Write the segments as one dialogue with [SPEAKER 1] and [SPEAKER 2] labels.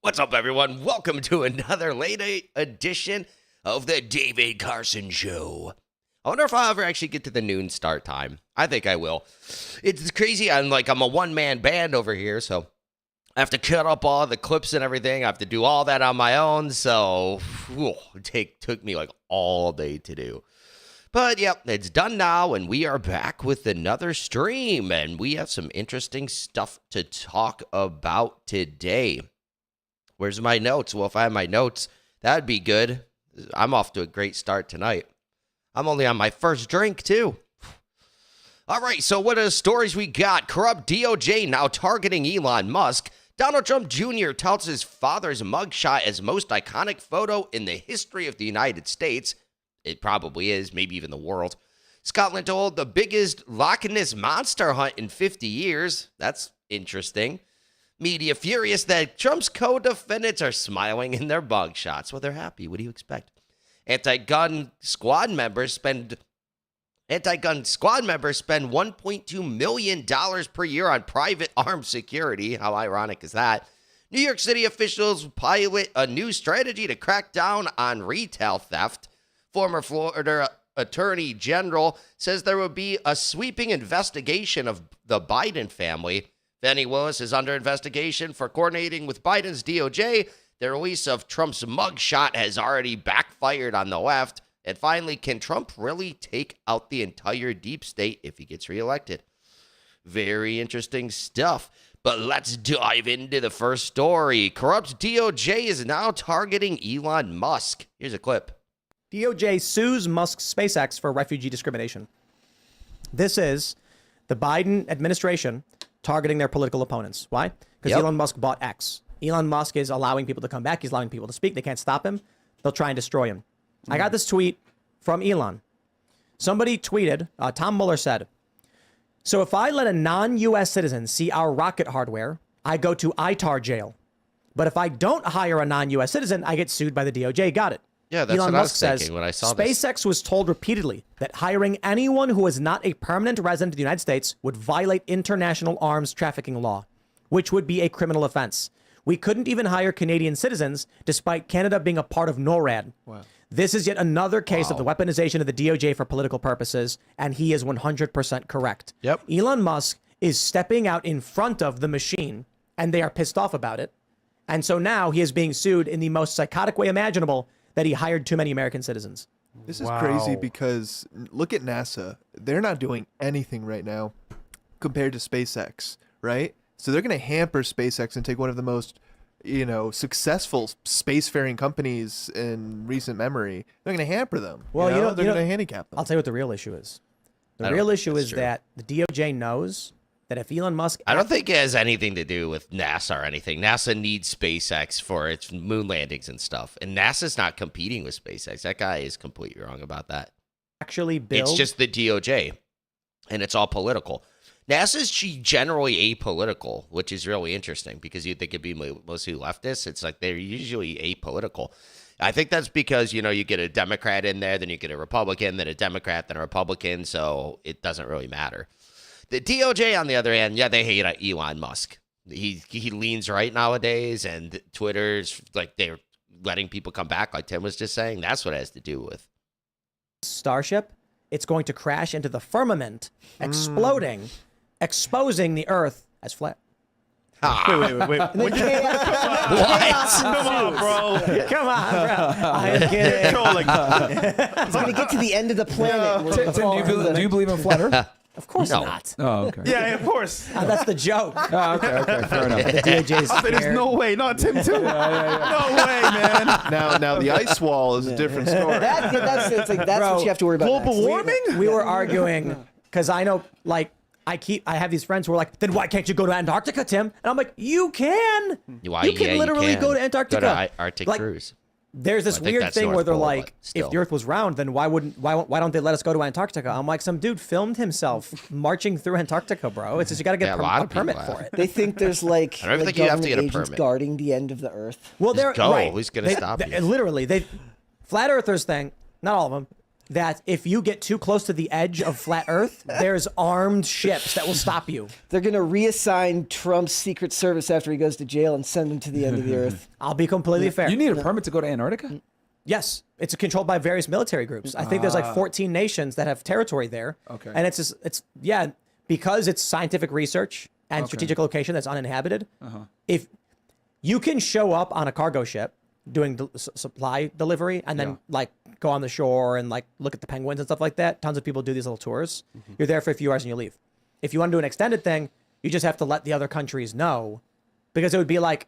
[SPEAKER 1] What's up, everyone? Welcome to another late edition of the David Carson Show. I wonder if I'll ever actually get to the noon start time. I think I will. It's crazy. I'm a one-man band over here, so I have to cut up all the clips and everything. I have to do all that on my own, so it took me like all day to do. But, yep, it's done now, and we are back with another stream, and we have some interesting stuff to talk about today. Where's my notes? Well, if I had my notes, that'd be good. I'm off to a great start tonight. I'm only on my first drink, too. All right, so what are the stories we got? Corrupt DOJ now targeting Elon Musk. Donald Trump Jr. touts his father's mugshot as most iconic photo in the history of the United States. It probably is, maybe even the world. Scotland to hold the biggest Loch Ness monster hunt in 50 years. That's interesting. Media furious that Trump's co-defendants are smiling in their mugshots. Well, they're happy. What do you expect? Anti-gun squad members spend $1.2 million per year on private armed security. How ironic is that? New York City officials pilot a new strategy to crack down on retail theft. Former Florida Attorney General says there will be a sweeping investigation of the Biden family. Fani Willis is under investigation for coordinating with Biden's DOJ. The release of Trump's mugshot has already backfired on the left. And finally, can Trump really take out the entire deep state if he gets reelected? Very interesting stuff. But let's dive into the first story. Corrupt DOJ is now targeting Elon Musk. Here's a clip.
[SPEAKER 2] DOJ sues Musk's SpaceX for refugee discrimination. This is the Biden administration targeting their political opponents. Why? Because Elon Musk bought X. Elon Musk is allowing people to come back. He's allowing people to speak. They can't stop him. They'll try and destroy him. I got this tweet from Elon. Somebody tweeted, Tom Mueller said, so if I let a non-U.S. citizen see our rocket hardware, I go to ITAR jail. But if I don't hire a non-U.S. citizen, I get sued by the DOJ. Got it.
[SPEAKER 1] Yeah, that's
[SPEAKER 2] Elon
[SPEAKER 1] what
[SPEAKER 2] Musk
[SPEAKER 1] I was thinking when I saw this.
[SPEAKER 2] SpaceX was told repeatedly that hiring anyone who is not a permanent resident of the United States would violate international arms trafficking law, which would be a criminal offense. We couldn't even hire Canadian citizens, despite Canada being a part of NORAD. Wow. This is yet another case of the weaponization of the DOJ for political purposes, and he is 100% correct.
[SPEAKER 3] Yep.
[SPEAKER 2] Elon Musk is stepping out in front of the machine, and they are pissed off about it. And so now he is being sued in the most psychotic way imaginable that he hired too many American citizens.
[SPEAKER 3] This is crazy because look at NASA. They're not doing anything right now compared to SpaceX, right? So they're going to hamper SpaceX and take one of the most, successful spacefaring companies in recent memory. They're going to hamper them.
[SPEAKER 2] Well,
[SPEAKER 3] they're going to handicap them.
[SPEAKER 2] I'll tell you what the real issue is. The real issue is that the DOJ knows that if Elon Musk...
[SPEAKER 1] I don't think it has anything to do with NASA or anything. NASA needs SpaceX for its moon landings and stuff. And NASA's not competing with SpaceX. That guy is completely wrong about that.
[SPEAKER 2] Actually build...
[SPEAKER 1] It's just the DOJ. And it's all political. NASA's generally apolitical, which is really interesting because you'd think it'd be mostly leftist. It's like they're usually apolitical. I think that's because, you get a Democrat in there, then you get a Republican, then a Democrat, then a Republican. So it doesn't really matter. The DOJ, on the other hand, yeah, they hate Elon Musk. He leans right nowadays, and Twitter's like they're letting people come back, like Tim was just saying. That's what it has to do with.
[SPEAKER 2] Starship, it's going to crash into the firmament, exploding, exposing the Earth as flat.
[SPEAKER 3] Wait.
[SPEAKER 1] What?
[SPEAKER 3] Come on, bro.
[SPEAKER 2] Come on, bro. I'm kidding.
[SPEAKER 4] It's going to get to the end of the planet.
[SPEAKER 5] Tim, do you believe in flat Earth?
[SPEAKER 2] Of course not.
[SPEAKER 5] Oh, okay.
[SPEAKER 3] Yeah, of course.
[SPEAKER 2] That's the joke.
[SPEAKER 5] Oh, okay, fair enough.
[SPEAKER 2] The DOJ is
[SPEAKER 3] There's no way. Not Tim, too. No way, man. Now, the ice wall is a different story.
[SPEAKER 4] That's
[SPEAKER 2] Bro,
[SPEAKER 4] what you have to worry about.
[SPEAKER 3] Global warming?
[SPEAKER 2] We were arguing because I know, I have these friends who are like, then why can't you go to Antarctica, Tim? And I'm like, you can. You can literally go to Antarctica.
[SPEAKER 1] Go to Arctic cruise.
[SPEAKER 2] There's this weird thing where they're like, if the Earth was round, then why don't they let us go to Antarctica? I'm like, some dude filmed himself marching through Antarctica, bro. It's just you got to get a permit for it.
[SPEAKER 4] They think there's like
[SPEAKER 1] I don't think you have to get a
[SPEAKER 4] agents
[SPEAKER 1] permit
[SPEAKER 4] guarding the end of the Earth.
[SPEAKER 2] Well, they're
[SPEAKER 1] go.
[SPEAKER 2] right.
[SPEAKER 1] Who's gonna stop you?
[SPEAKER 2] Literally, flat earthers thing. Not all of them. that if you get too close to the edge of flat Earth, there's armed ships that will stop you.
[SPEAKER 4] They're going to reassign Trump's Secret Service after he goes to jail and send him to the end of the earth.
[SPEAKER 2] I'll be completely fair.
[SPEAKER 5] You need a permit to go to Antarctica?
[SPEAKER 2] Yes, it's controlled by various military groups. I think there's like 14 nations that have territory there.
[SPEAKER 5] Okay.
[SPEAKER 2] And it's because it's scientific research and strategic location that's uninhabited. If you can show up on a cargo ship doing supply delivery and then like go on the shore and like look at the penguins and stuff like that. Tons of people do these little tours. You're there for a few hours and you leave. If you want to do an extended thing, you just have to let the other countries know, because it would be like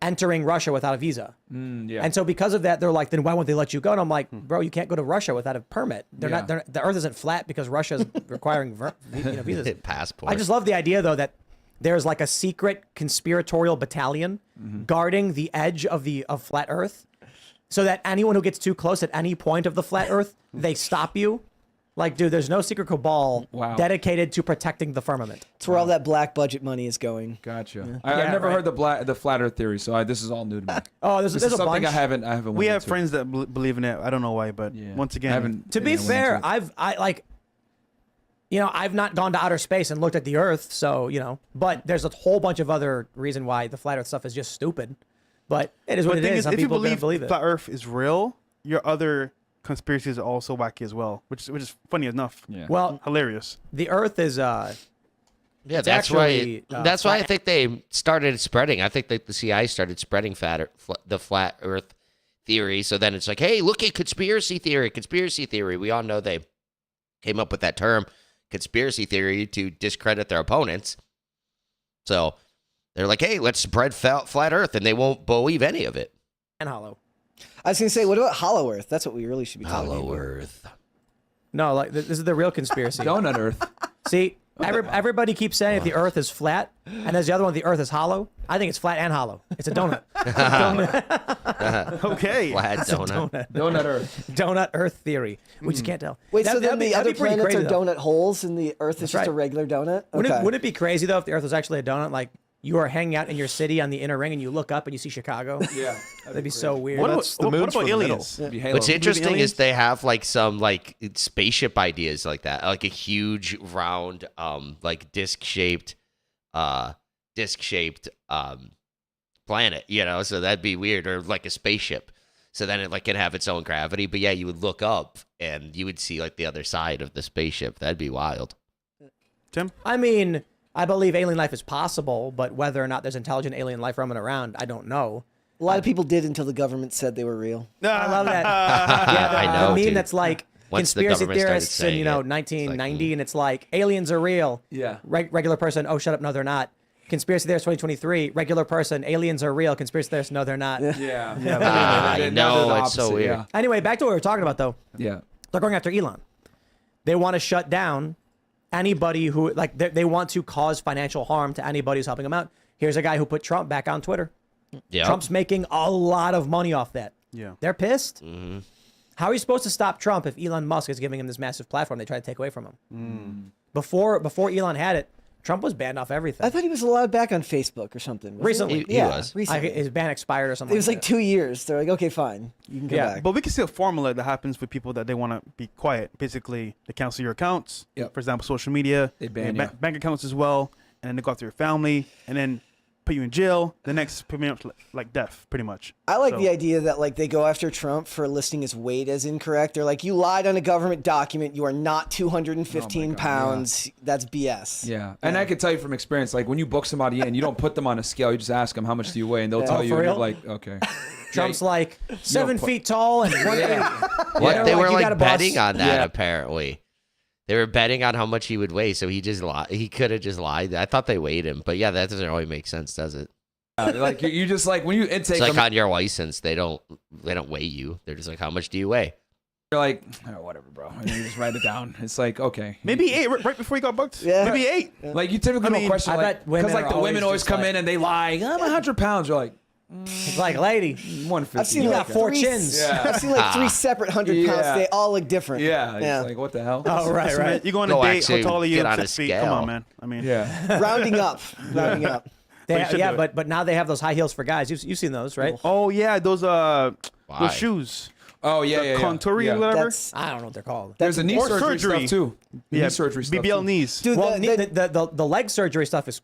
[SPEAKER 2] entering Russia without a visa. And so because of that, they're like, then why won't they let you go? And I'm like, bro, you can't go to Russia without a permit. The Earth isn't flat because Russia's requiring visas.
[SPEAKER 1] Passport.
[SPEAKER 2] I just love the idea though that there's like a secret conspiratorial battalion guarding the edge of flat Earth, so that anyone who gets too close at any point of the flat Earth, they stop you. Like, dude, there's no secret cabal dedicated to protecting the firmament.
[SPEAKER 4] It's where all that black budget money is going.
[SPEAKER 5] Gotcha. I've never heard the flat Earth theory, so this is all new to me.
[SPEAKER 2] Oh, there's a
[SPEAKER 5] something
[SPEAKER 2] bunch.
[SPEAKER 5] I haven't.
[SPEAKER 6] We have friends that believe in it. I don't know why, but once again,
[SPEAKER 2] To be fair, I've not gone to outer space and looked at the Earth, so but there's a whole bunch of other reason why the flat Earth stuff is just stupid. But it is what it is. Some
[SPEAKER 6] if you
[SPEAKER 2] people believe it.
[SPEAKER 6] flat Earth is real, your other conspiracies are also wacky as well, which is funny enough.
[SPEAKER 5] Yeah.
[SPEAKER 2] Well,
[SPEAKER 6] Hilarious.
[SPEAKER 2] the Earth is
[SPEAKER 1] Yeah,
[SPEAKER 2] it's
[SPEAKER 1] that's
[SPEAKER 2] actually,
[SPEAKER 1] why. That's why I think they started spreading. I think that the CIA started spreading the flat Earth theory. So then it's like, hey, look at conspiracy theory. Conspiracy theory. We all know they came up with that term, conspiracy theory, to discredit their opponents. So they're like, hey, let's spread flat Earth, and they won't believe any of it.
[SPEAKER 2] and hollow.
[SPEAKER 4] I was going to say, what about Hollow Earth? That's what we really should be talking about.
[SPEAKER 1] Hollow Earth.
[SPEAKER 2] No, like this is the real conspiracy.
[SPEAKER 5] Donut Earth.
[SPEAKER 2] See, everybody keeps saying that the Earth is flat, and there's the other one, the Earth is hollow. I think it's flat and hollow. It's a donut.
[SPEAKER 6] Okay.
[SPEAKER 1] Flat donut.
[SPEAKER 5] Donut Earth.
[SPEAKER 2] Donut Earth theory. We just can't tell.
[SPEAKER 4] Wait, so then
[SPEAKER 2] That'd be
[SPEAKER 4] the other
[SPEAKER 2] pretty
[SPEAKER 4] planets
[SPEAKER 2] crazy,
[SPEAKER 4] are
[SPEAKER 2] though.
[SPEAKER 4] donut holes and the Earth is just
[SPEAKER 2] right.
[SPEAKER 4] a regular donut?
[SPEAKER 2] Wouldn't it be crazy though if the Earth was actually a donut? Like you are hanging out in your city on the inner ring, and you look up and you see Chicago.
[SPEAKER 5] Yeah.
[SPEAKER 2] That'd be so weird.
[SPEAKER 6] What
[SPEAKER 3] That's the
[SPEAKER 6] about,
[SPEAKER 3] moon's
[SPEAKER 6] what
[SPEAKER 3] from
[SPEAKER 6] about
[SPEAKER 3] the
[SPEAKER 6] aliens?
[SPEAKER 3] middle.
[SPEAKER 1] What's interesting
[SPEAKER 6] aliens?
[SPEAKER 1] is they have like some like spaceship ideas like that, like a huge round, like disc-shaped planet, so that'd be weird, or like a spaceship. So then it like can have its own gravity. But yeah, you would look up and you would see like the other side of the spaceship. That'd be wild.
[SPEAKER 6] Tim?
[SPEAKER 2] I mean, I believe alien life is possible, but whether or not there's intelligent alien life roaming around, I don't know.
[SPEAKER 4] A lot of people did until the government said they were real.
[SPEAKER 2] I love that. Yeah,
[SPEAKER 1] I know,
[SPEAKER 2] the meme
[SPEAKER 1] dude.
[SPEAKER 2] that's like
[SPEAKER 1] Once the
[SPEAKER 2] conspiracy
[SPEAKER 1] government started
[SPEAKER 2] theorists in
[SPEAKER 1] saying it,
[SPEAKER 2] 1990, and it's like aliens are real.
[SPEAKER 5] Yeah.
[SPEAKER 2] Regular person, oh shut up, no they're not. Conspiracy theorists 2023, regular person, aliens are real. Conspiracy theorists, no they're not.
[SPEAKER 5] Yeah.
[SPEAKER 1] I know, it's so weird.
[SPEAKER 5] Yeah.
[SPEAKER 2] Anyway, back to what we were talking about though.
[SPEAKER 5] Yeah.
[SPEAKER 2] They're going after Elon. They want to shut down anybody who they want to cause financial harm to anybody who's helping them out. Here's a guy who put Trump back on Twitter.
[SPEAKER 1] Yeah.
[SPEAKER 2] Trump's making a lot of money off that.
[SPEAKER 6] Yeah.
[SPEAKER 2] They're pissed.
[SPEAKER 1] Mm-hmm.
[SPEAKER 2] How are you supposed to stop Trump if Elon Musk is giving him this massive platform they try to take away from him? Before Elon had it, Trump was banned off everything.
[SPEAKER 4] I thought he was allowed back on Facebook or something. wasn't
[SPEAKER 2] Recently.
[SPEAKER 1] He was.
[SPEAKER 4] Recently.
[SPEAKER 2] His ban expired or something.
[SPEAKER 4] It was like
[SPEAKER 2] that.
[SPEAKER 4] 2 years. They're like, okay, fine. You can come
[SPEAKER 2] Yeah.
[SPEAKER 4] back.
[SPEAKER 6] But we can see a formula that happens with people that they want to be quiet. Basically, they cancel your accounts.
[SPEAKER 5] Yep.
[SPEAKER 6] For example, social media.
[SPEAKER 5] They ban
[SPEAKER 6] and
[SPEAKER 5] you.
[SPEAKER 6] bank accounts as well. And then they go after your family. And then put you in jail. The next, pretty much like death, pretty much.
[SPEAKER 4] I like
[SPEAKER 6] So-
[SPEAKER 4] the idea that like they go after Trump for listing his weight as incorrect. They're like, you lied on a government document. You are not 215 pounds. That's BS.
[SPEAKER 5] Yeah. And I can tell you from experience, like when you book somebody in, you don't put them on a scale. You just ask them how much do you weigh, and they'll tell
[SPEAKER 2] Oh,
[SPEAKER 5] you.
[SPEAKER 2] for
[SPEAKER 5] And you're
[SPEAKER 2] real?
[SPEAKER 5] like, okay.
[SPEAKER 2] Trump's like 7 feet tall and 180.
[SPEAKER 1] What
[SPEAKER 2] Yeah.
[SPEAKER 1] they
[SPEAKER 2] Like,
[SPEAKER 1] were
[SPEAKER 2] you
[SPEAKER 1] like
[SPEAKER 2] got a boss.
[SPEAKER 1] betting on that
[SPEAKER 5] Yeah.
[SPEAKER 1] apparently. They were betting on how much he would weigh, so he just lied. He could have just lied. I thought they weighed him, but yeah, that doesn't really make sense, does it?
[SPEAKER 5] Like you just like when you intake
[SPEAKER 1] It's like
[SPEAKER 5] them,
[SPEAKER 1] on your license, they don't weigh you. They're just like, how much do you weigh?
[SPEAKER 5] you're like, oh, whatever, bro. And you just write it down. It's like, okay.
[SPEAKER 6] Maybe 8 right before he got booked.
[SPEAKER 4] Yeah.
[SPEAKER 6] Maybe 8.
[SPEAKER 5] Like you typically don't question,
[SPEAKER 2] I
[SPEAKER 5] like,
[SPEAKER 2] bet women
[SPEAKER 5] because like
[SPEAKER 2] are
[SPEAKER 5] the women
[SPEAKER 2] always
[SPEAKER 5] always
[SPEAKER 2] just
[SPEAKER 5] come
[SPEAKER 2] like-
[SPEAKER 5] in and they lie. I'm 100 pounds. You're like,
[SPEAKER 2] It's like, lady,
[SPEAKER 5] 150.
[SPEAKER 4] I've seen
[SPEAKER 2] You
[SPEAKER 4] like
[SPEAKER 2] got 4
[SPEAKER 4] three-
[SPEAKER 2] chins.
[SPEAKER 5] Yeah.
[SPEAKER 4] I've seen like 3 separate 100 pounds.
[SPEAKER 5] Yeah.
[SPEAKER 4] They all look different.
[SPEAKER 5] Yeah.
[SPEAKER 4] Yeah.
[SPEAKER 5] It's like, what the hell?
[SPEAKER 2] Oh, right,
[SPEAKER 6] So, man,
[SPEAKER 2] right.
[SPEAKER 6] you go on
[SPEAKER 1] Go
[SPEAKER 6] a date,
[SPEAKER 1] actually
[SPEAKER 6] how tall are you?
[SPEAKER 1] get on a
[SPEAKER 6] 6 feet. Come
[SPEAKER 1] scale.
[SPEAKER 6] on, man. I mean,
[SPEAKER 5] Yeah.
[SPEAKER 4] Rounding up. Rounding up.
[SPEAKER 2] They,
[SPEAKER 6] you should
[SPEAKER 2] yeah,
[SPEAKER 6] do it.
[SPEAKER 2] but now they have those high heels for guys. You've seen those, right?
[SPEAKER 6] Oh, yeah, those
[SPEAKER 1] Why?
[SPEAKER 6] those shoes.
[SPEAKER 5] Oh yeah, yeah, yeah.
[SPEAKER 6] contouring
[SPEAKER 5] Yeah.
[SPEAKER 6] or whatever.
[SPEAKER 4] That's
[SPEAKER 2] I don't know what they're called.
[SPEAKER 5] There's a knee
[SPEAKER 6] or
[SPEAKER 5] surgery,
[SPEAKER 6] surgery.
[SPEAKER 5] stuff too.
[SPEAKER 6] Yeah,
[SPEAKER 5] Knee surgery stuff.
[SPEAKER 6] BBL
[SPEAKER 5] too.
[SPEAKER 6] knees.
[SPEAKER 4] dude.
[SPEAKER 2] Well,
[SPEAKER 4] the-
[SPEAKER 2] the leg surgery stuff is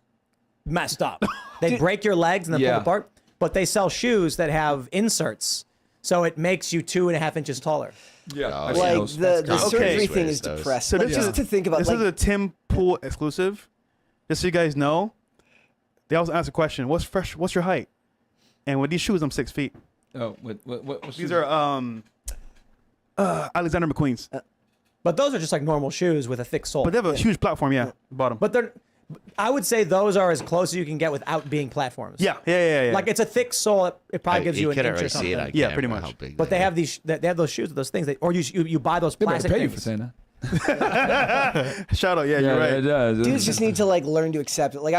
[SPEAKER 2] messed up. They break your legs and then pull
[SPEAKER 5] Yeah.
[SPEAKER 2] them apart, but they sell shoes that have inserts, so it makes you 2.5 inches taller.
[SPEAKER 5] Yeah,
[SPEAKER 1] Oh,
[SPEAKER 5] I've seen
[SPEAKER 4] like
[SPEAKER 5] those.
[SPEAKER 4] the
[SPEAKER 1] That's
[SPEAKER 4] surgery
[SPEAKER 1] okay.
[SPEAKER 4] thing is
[SPEAKER 1] Those.
[SPEAKER 4] depressing.
[SPEAKER 6] So
[SPEAKER 4] Like, just to think about,
[SPEAKER 6] this
[SPEAKER 4] like,
[SPEAKER 6] is a Tim Pool exclusive. Just so you guys know, they always ask a question: What's your height? And with these shoes, I'm 6 feet.
[SPEAKER 5] Oh, what's
[SPEAKER 6] These are Alexander McQueen's,
[SPEAKER 2] But those are just like normal shoes with a thick sole.
[SPEAKER 6] but they have a huge platform. Yeah, bottom.
[SPEAKER 2] But they're, I would say those are as close as you can get without being platforms.
[SPEAKER 6] yeah.
[SPEAKER 2] Like it's a thick sole. It probably gives you an
[SPEAKER 1] couldn't
[SPEAKER 2] inch or
[SPEAKER 1] really see
[SPEAKER 2] something.
[SPEAKER 1] it on
[SPEAKER 6] Yeah,
[SPEAKER 1] camera
[SPEAKER 6] pretty
[SPEAKER 1] how
[SPEAKER 6] much.
[SPEAKER 1] big
[SPEAKER 2] But they have these. They have those shoes with those things. Or you buy those
[SPEAKER 5] They better
[SPEAKER 2] plastic
[SPEAKER 5] pay you
[SPEAKER 2] things.
[SPEAKER 5] for saying that.
[SPEAKER 6] Shout out. Yeah, you're right.
[SPEAKER 5] it does.
[SPEAKER 4] dudes just need to like learn to accept it. Like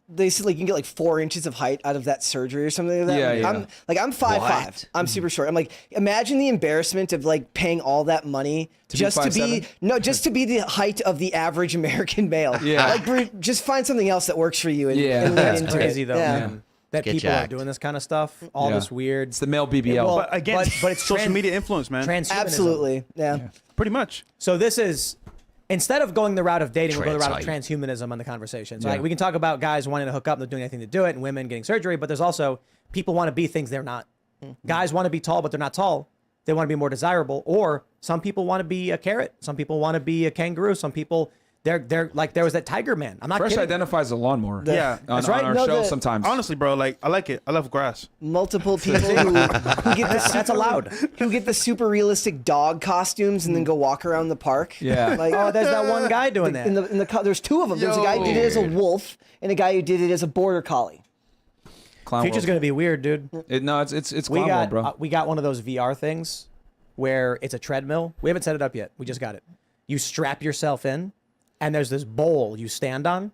[SPEAKER 4] they said like you can get like 4 inches of height out of that surgery or something like that.
[SPEAKER 5] Yeah,
[SPEAKER 4] Like,
[SPEAKER 5] yeah.
[SPEAKER 4] I'm 5'5".
[SPEAKER 1] What?
[SPEAKER 4] I'm super short. I'm like, imagine the embarrassment of like paying all that money
[SPEAKER 5] To be
[SPEAKER 4] just to
[SPEAKER 5] 5'7"?
[SPEAKER 4] be just to be the height of the average American male.
[SPEAKER 5] Yeah.
[SPEAKER 4] Like just find something else that works for you. And,
[SPEAKER 5] Yeah.
[SPEAKER 4] and lean
[SPEAKER 5] That's
[SPEAKER 4] into
[SPEAKER 2] Crazy
[SPEAKER 4] it.
[SPEAKER 2] though,
[SPEAKER 4] Yeah.
[SPEAKER 2] man. That
[SPEAKER 1] Get
[SPEAKER 2] people
[SPEAKER 1] jacked.
[SPEAKER 2] are doing this kind of stuff. All
[SPEAKER 5] Yeah.
[SPEAKER 2] this weird.
[SPEAKER 5] It's the male BBL.
[SPEAKER 2] Well,
[SPEAKER 6] But again,
[SPEAKER 2] but it's
[SPEAKER 6] social
[SPEAKER 2] trans-
[SPEAKER 6] media influence, man.
[SPEAKER 2] Transhumanism.
[SPEAKER 4] Absolutely. Yeah.
[SPEAKER 6] Pretty much.
[SPEAKER 2] So this is, instead of going the route of dating, we'll go the route of
[SPEAKER 1] Trans
[SPEAKER 2] transhumanism on the conversation. So
[SPEAKER 5] Yeah.
[SPEAKER 2] like, we can talk about guys wanting to hook up, not doing anything to do it, and women getting surgery, but there's also people want to be things they're not. Guys want to be tall, but they're not tall. They want to be more desirable. Or some people want to be a carrot. Some people want to be a kangaroo. Some people, they're like, there was that tiger man. I'm not
[SPEAKER 5] Fresh
[SPEAKER 2] kidding.
[SPEAKER 5] identifies as a lawnmower.
[SPEAKER 6] Yeah.
[SPEAKER 2] That's
[SPEAKER 5] on
[SPEAKER 2] right.
[SPEAKER 5] our
[SPEAKER 4] No,
[SPEAKER 5] show
[SPEAKER 4] the-
[SPEAKER 5] sometimes.
[SPEAKER 6] Honestly, bro, like I like it. I love grass.
[SPEAKER 4] Multiple people who get the
[SPEAKER 2] That's allowed.
[SPEAKER 4] who get the super realistic dog costumes and then go walk around the park.
[SPEAKER 5] Yeah.
[SPEAKER 4] Like
[SPEAKER 2] Oh, there's that one guy doing that.
[SPEAKER 4] there's two of them. There's a guy who did it as a wolf and a guy who did it as a border collie.
[SPEAKER 5] Clown
[SPEAKER 2] Future's
[SPEAKER 5] world.
[SPEAKER 2] gonna be weird, dude.
[SPEAKER 5] No, it's
[SPEAKER 2] We
[SPEAKER 5] clown
[SPEAKER 2] got
[SPEAKER 5] world, bro.
[SPEAKER 2] we got one of those VR things where it's a treadmill. We haven't set it up yet. We just got it. You strap yourself in, and there's this bowl you stand on.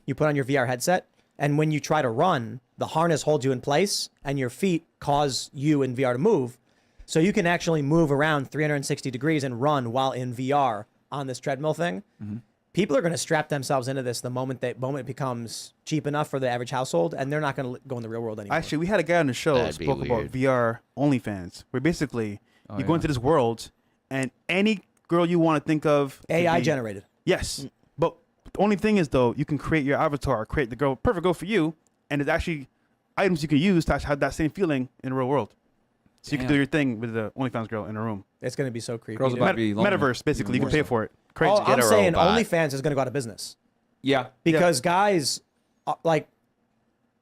[SPEAKER 2] You put on your VR headset, and when you try to run, the harness holds you in place, and your feet cause you in VR to move. So you can actually move around 360 degrees and run while in VR on this treadmill thing. People are going to strap themselves into this the moment it becomes cheap enough for the average household, and they're not going to go in the real world anymore.
[SPEAKER 6] Actually, we had a guy on the show that
[SPEAKER 1] That'd be
[SPEAKER 6] spoke about
[SPEAKER 1] weird.
[SPEAKER 6] VR OnlyFans, where basically you go
[SPEAKER 5] yeah.
[SPEAKER 6] into this world and any girl you want to think of could
[SPEAKER 2] AI
[SPEAKER 6] be-
[SPEAKER 2] generated.
[SPEAKER 6] Yes, but the only thing is though, you can create your avatar, create the girl, perfect girl for you, and there's actually items you can use to actually have that same feeling in the real world. So you can
[SPEAKER 5] Damn.
[SPEAKER 6] do your thing with the OnlyFans girl in a room.
[SPEAKER 2] It's going to be so creepy.
[SPEAKER 5] Girls
[SPEAKER 2] dude.
[SPEAKER 5] about to be lonely.
[SPEAKER 6] Metaverse, basically, you
[SPEAKER 5] Even
[SPEAKER 6] can pay
[SPEAKER 5] more so.
[SPEAKER 6] for it. Crazy.
[SPEAKER 2] Oh, I'm
[SPEAKER 1] a
[SPEAKER 2] saying
[SPEAKER 1] robot.
[SPEAKER 2] OnlyFans is going to go out of business
[SPEAKER 5] Yeah.
[SPEAKER 2] because guys, like,